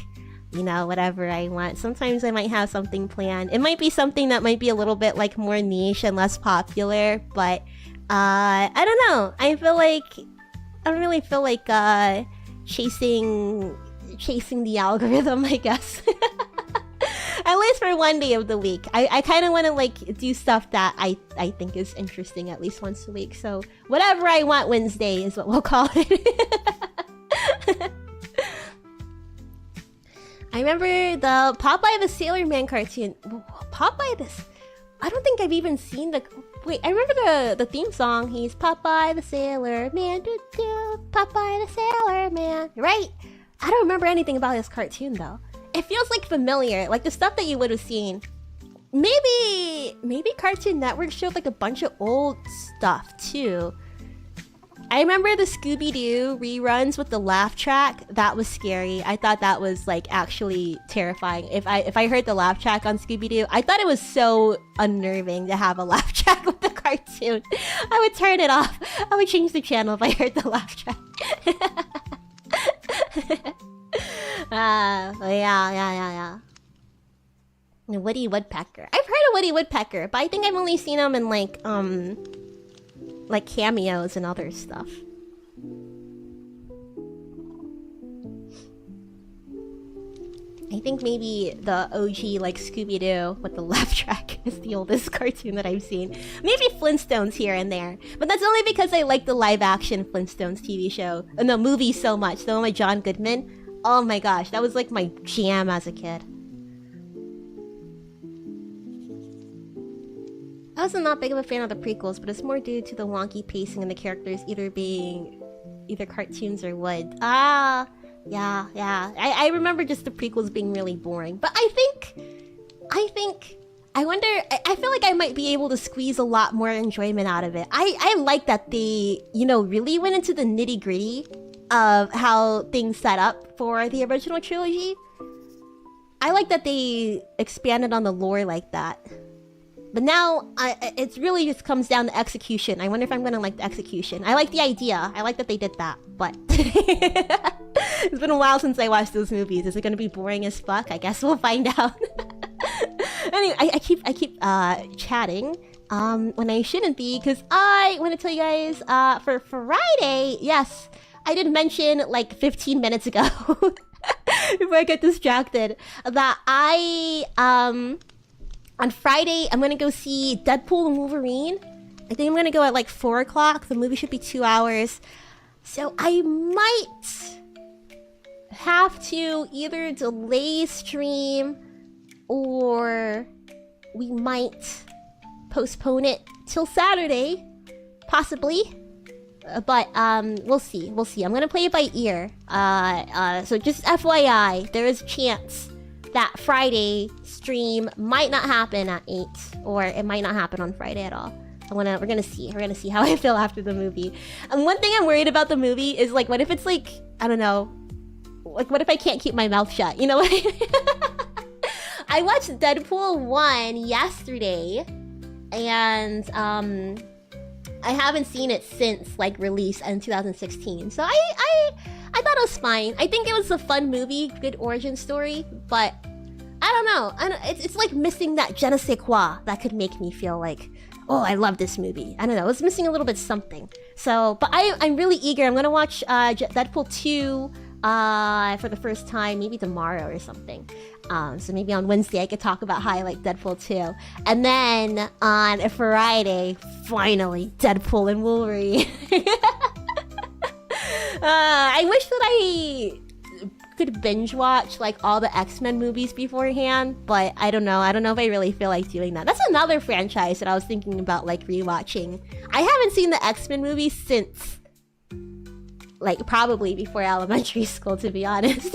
you know, whatever I want. Sometimes I might have something planned. It might be something that might be a little bit like more niche and less popular, but I don't know. I don't really feel like chasing the algorithm, I guess. At least for one day of the week. I kind of want to like do stuff that I think is interesting at least once a week. So whatever I want Wednesday is what we'll call it. I remember the Popeye the Sailor Man cartoon. I don't think I've even seen the... Wait, I remember the theme song. He's Popeye the Sailor Man. Popeye the Sailor Man. Right? I don't remember anything about this cartoon, though. It feels like familiar. Like the stuff that you would have seen. Maybe Cartoon Network showed like a bunch of old stuff, too. I remember the Scooby-Doo reruns with the laugh track. That was scary. I thought that was like actually terrifying. If I heard the laugh track on Scooby-Doo, I thought it was so unnerving to have a laugh track with the cartoon. I would turn it off. I would change the channel if I heard the laugh track. Yeah. Woody Woodpecker. I've heard of Woody Woodpecker, but I think I've only seen him in like cameos and other stuff. I think maybe the OG like Scooby-Doo with the laugh track is the oldest cartoon that I've seen. Maybe Flintstones here and there, but that's only because I like the live-action Flintstones TV show, no, movie so much. The one with John Goodman. Oh my gosh, that was like my jam as a kid. I was not big of a fan of the prequels, but it's more due to the wonky pacing and the characters either being cartoons or wood. Yeah. I remember just the prequels being really boring. But I wonder, I feel like I might be able to squeeze a lot more enjoyment out of it. I like that they, you know, really went into the nitty-gritty of how things set up for the original trilogy. I like that they expanded on the lore like that. But now, it really just comes down to execution. I wonder if I'm gonna like the execution. I like the idea. I like that they did that, but... It's been a while since I watched those movies. Is it gonna be boring as fuck? I guess we'll find out. Anyway, I keep chatting when I shouldn't be, because I want to tell you guys, for Friday, yes, I did mention like 15 minutes ago, before I get distracted, that on Friday, I'm gonna go see Deadpool and Wolverine. I think I'm gonna go at like 4 o'clock. The movie should be 2 hours. So I might have to either delay stream or we might postpone it till Saturday. Possibly. But we'll see. I'm gonna play it by ear. So just FYI, there is a chance that Friday stream might not happen at 8, or it might not happen on Friday at all. We're gonna see how I feel after the movie. And one thing I'm worried about the movie is like, what if it's like, I don't know, like what if I can't keep my mouth shut? You know what I mean? I watched Deadpool 1 yesterday, and I haven't seen it since like release in 2016. So I thought it was fine. I think it was a fun movie, good origin story, but I don't know. It's like missing that je ne sais quoi that could make me feel like, oh, I love this movie. I don't know. It was missing a little bit something. So, but I'm really eager. I'm gonna watch Deadpool 2 for the first time, maybe tomorrow or something. So maybe on Wednesday I could talk about how I like Deadpool 2. And then on a Friday, finally, Deadpool and Wolverine. I wish that I could binge watch like all the X-Men movies beforehand, but I don't know. I don't know if I really feel like doing that. That's another franchise that I was thinking about like rewatching. I haven't seen the X-Men movies since like probably before elementary school, to be honest.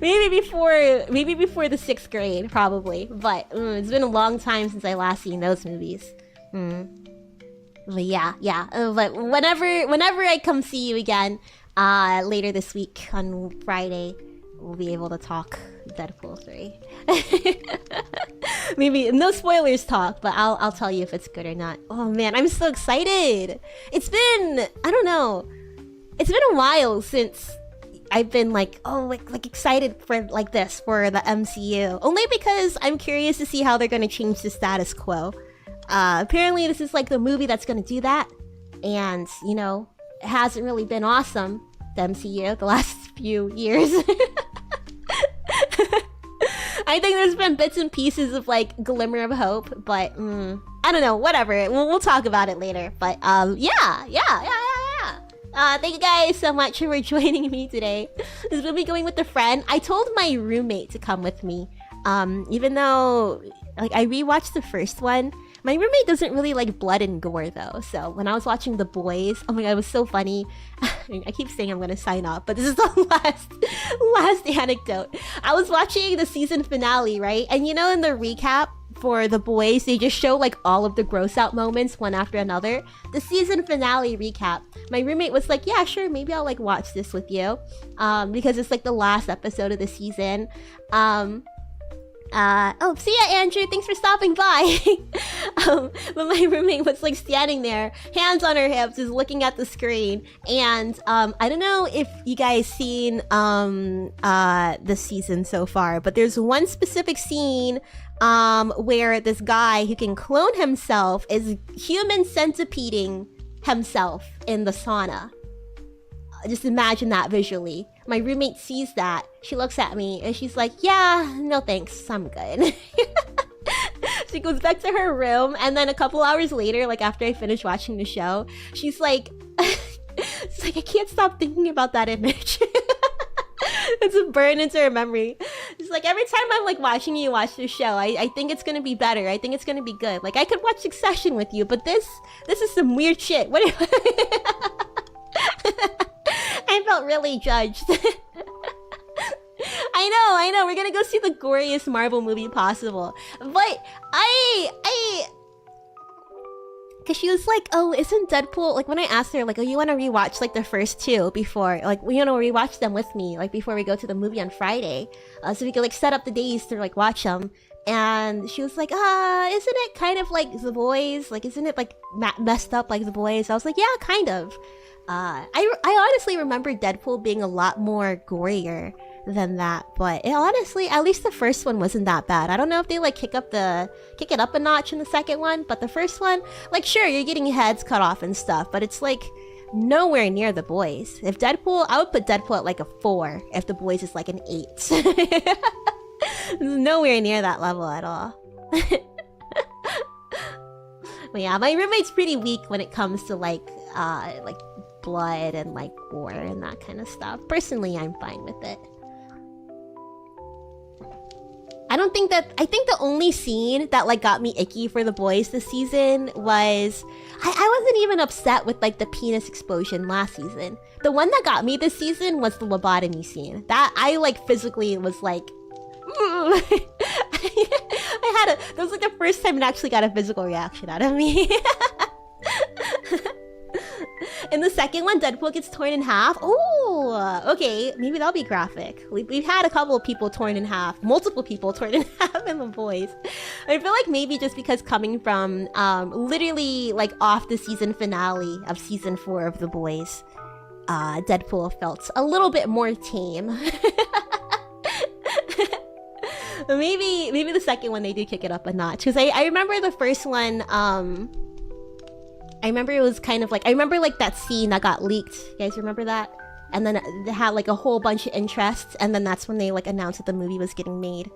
maybe before the 6th grade, probably. But it's been a long time since I last seen those movies. But yeah. But whenever I come see you again, later this week on Friday, we'll be able to talk Deadpool 3. Maybe no spoilers talk, but I'll tell you if it's good or not. Oh man, I'm so excited. It's been, I don't know, it's been a while since I've been like, oh, like excited for like this for the MCU. Only because I'm curious to see how they're gonna change the status quo. Apparently this is like the movie that's gonna do that, and you know, it hasn't really been awesome, the MCU, the last few years. I think there's been bits and pieces of like glimmer of hope, but I don't know, whatever. We'll talk about it later. But yeah. Thank you guys so much for joining me today. This will be going with a friend. I told my roommate to come with me, even though like I rewatched the first one. My roommate doesn't really like blood and gore though, so when I was watching The Boys, oh my god, it was so funny. I keep saying I'm gonna sign off, but this is the last anecdote. I was watching the season finale, right? And you know, in the recap for The Boys, they just show like all of the gross out moments one after another. The season finale recap, my roommate was like, yeah, sure, maybe I'll like watch this with you, because it's like the last episode of the season. Oh, see ya, Andrew. Thanks for stopping by. But my roommate was like standing there, hands on her hips, just looking at the screen. And I don't know if you guys seen this season so far, but there's one specific scene where this guy who can clone himself is human centipeding himself in the sauna. Just imagine that visually. My roommate sees that. She looks at me and she's like, yeah, no thanks, I'm good. She goes back to her room, and then a couple hours later, like after I finish watching the show, she's like, she's like, I can't stop thinking about that image. It's a burn into her memory. It's like every time I'm like watching you watch the show, I think it's gonna be better. I think it's gonna be good. Like I could watch Succession with you, but this is some weird shit. What? I felt really judged. I know. We're gonna go see the goriest Marvel movie possible. But cause she was like, oh, isn't Deadpool, like when I asked her, like, oh, you wanna rewatch like the first two before, like, you know, rewatch them with me, like before we go to the movie on Friday, so we could like set up the days to like watch them. And she was like, isn't it kind of like The Boys? Like, isn't it like messed up like The Boys? I was like, yeah, kind of. I honestly remember Deadpool being a lot more gorier than that, but honestly, at least the first one wasn't that bad. I don't know if they like kick it up a notch in the second one, but the first one, like, sure, you're getting heads cut off and stuff, but it's like nowhere near The Boys. If Deadpool, I would put Deadpool at like a 4 if The Boys is like an 8. It's nowhere near that level at all. But yeah, my roommate's pretty weak when it comes to like blood and like gore and that kind of stuff. Personally, I'm fine with it. I think the only scene that like got me icky for The Boys this season was I wasn't even upset with like the penis explosion last season. The one that got me this season was the lobotomy scene. That I like physically was like that was like the first time it actually got a physical reaction out of me. In the second one, Deadpool gets torn in half. Oh, okay, maybe that'll be graphic. We've had a couple of people torn in half, multiple people torn in half in The Boys. I feel like maybe just because coming from literally like off the season finale of season 4 of The Boys, Deadpool felt a little bit more tame. But maybe the second one they do kick it up a notch, because I remember the first one. I remember it was kind of like, I remember like that scene that got leaked. You guys remember that? And then they had like a whole bunch of interest, and then that's when they like announced that the movie was getting made.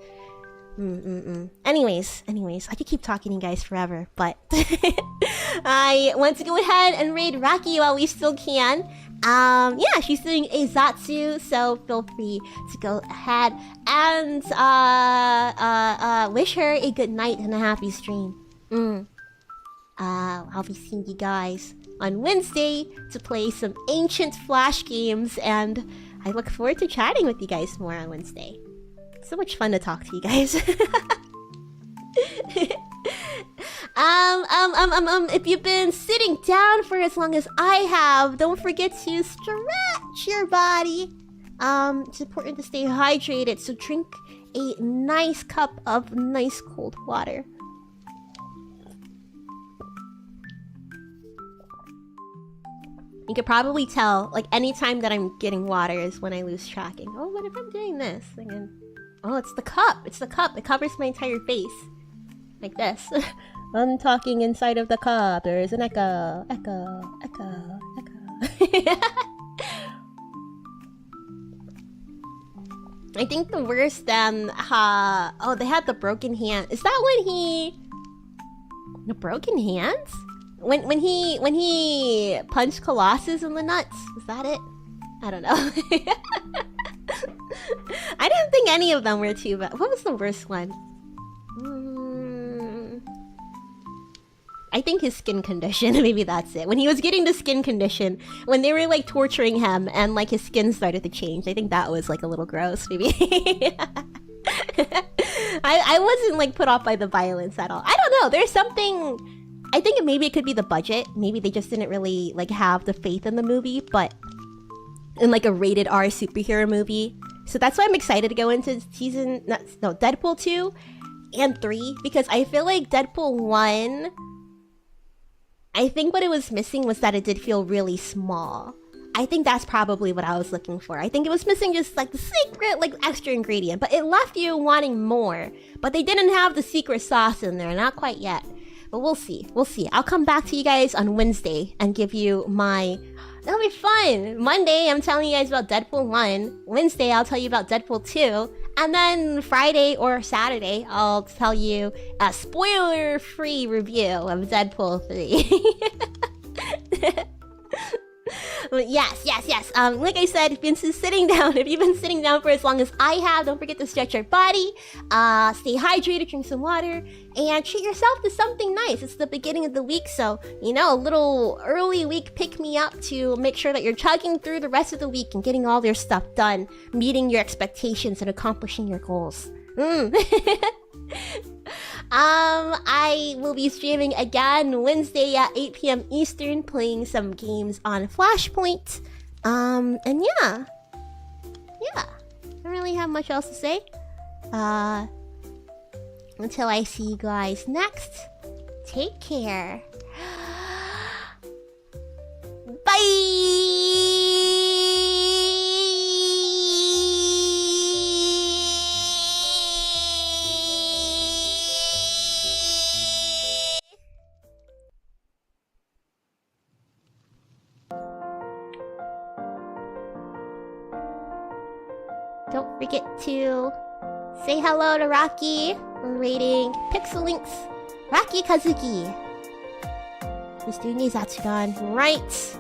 Anyways, I could keep talking to you guys forever, but I want to go ahead and raid Rocky while we still can. Yeah, she's doing a Zatsu, so feel free to go ahead and wish her a good night and a happy stream. I'll be seeing you guys on Wednesday to play some ancient Flash games, and I look forward to chatting with you guys more on Wednesday. So much fun to talk to you guys. If you've been sitting down for as long as I have, don't forget to stretch your body. It's important to stay hydrated, so drink a nice cup of nice cold water. You could probably tell, like, anytime that I'm getting water is when I lose tracking. Oh, what if I'm doing this? Again. Oh, it's the cup. It's the cup. It covers my entire face. Like this. I'm talking inside of the cup. There's an echo. Echo. Echo. Echo. I think the worst oh, they had the broken hand. Is that when he... The broken hands? When he punched Colossus in the nuts? Was that it? I don't know. I didn't think any of them were too bad. What was the worst one? I think his skin condition. Maybe that's it. When he was getting the skin condition, when they were like torturing him and like his skin started to change, I think that was like a little gross. Maybe. I wasn't like put off by the violence at all. I don't know. There's something. I think maybe it could be the budget. Maybe they just didn't really like have the faith in the movie, but in like a rated R superhero movie. So that's why I'm excited to go into Deadpool 2 and 3, because I feel like Deadpool 1, I think what it was missing was that it did feel really small. I think that's probably what I was looking for. I think it was missing just like the secret, like extra ingredient, but it left you wanting more. But they didn't have the secret sauce in there, not quite yet. But we'll see. We'll see. I'll come back to you guys on Wednesday and give you my... That'll be fun! Monday, I'm telling you guys about Deadpool 1. Wednesday, I'll tell you about Deadpool 2. And then Friday or Saturday, I'll tell you a spoiler-free review of Deadpool 3. Yes. Like I said, if you've been sitting down for as long as I have, don't forget to stretch your body, stay hydrated, drink some water, and treat yourself to something nice. It's the beginning of the week, so, you know, a little early week pick-me-up to make sure that you're chugging through the rest of the week and getting all your stuff done, meeting your expectations and accomplishing your goals. I will be streaming again Wednesday at 8 PM Eastern, playing some games on Flashpoint. And yeah. I don't really have much else to say. Until I see you guys next, take care. Bye! Don't forget to say hello to Rocky. We're rating Pixel Link's Rocky Kazuki, who's doing a Zatsudan right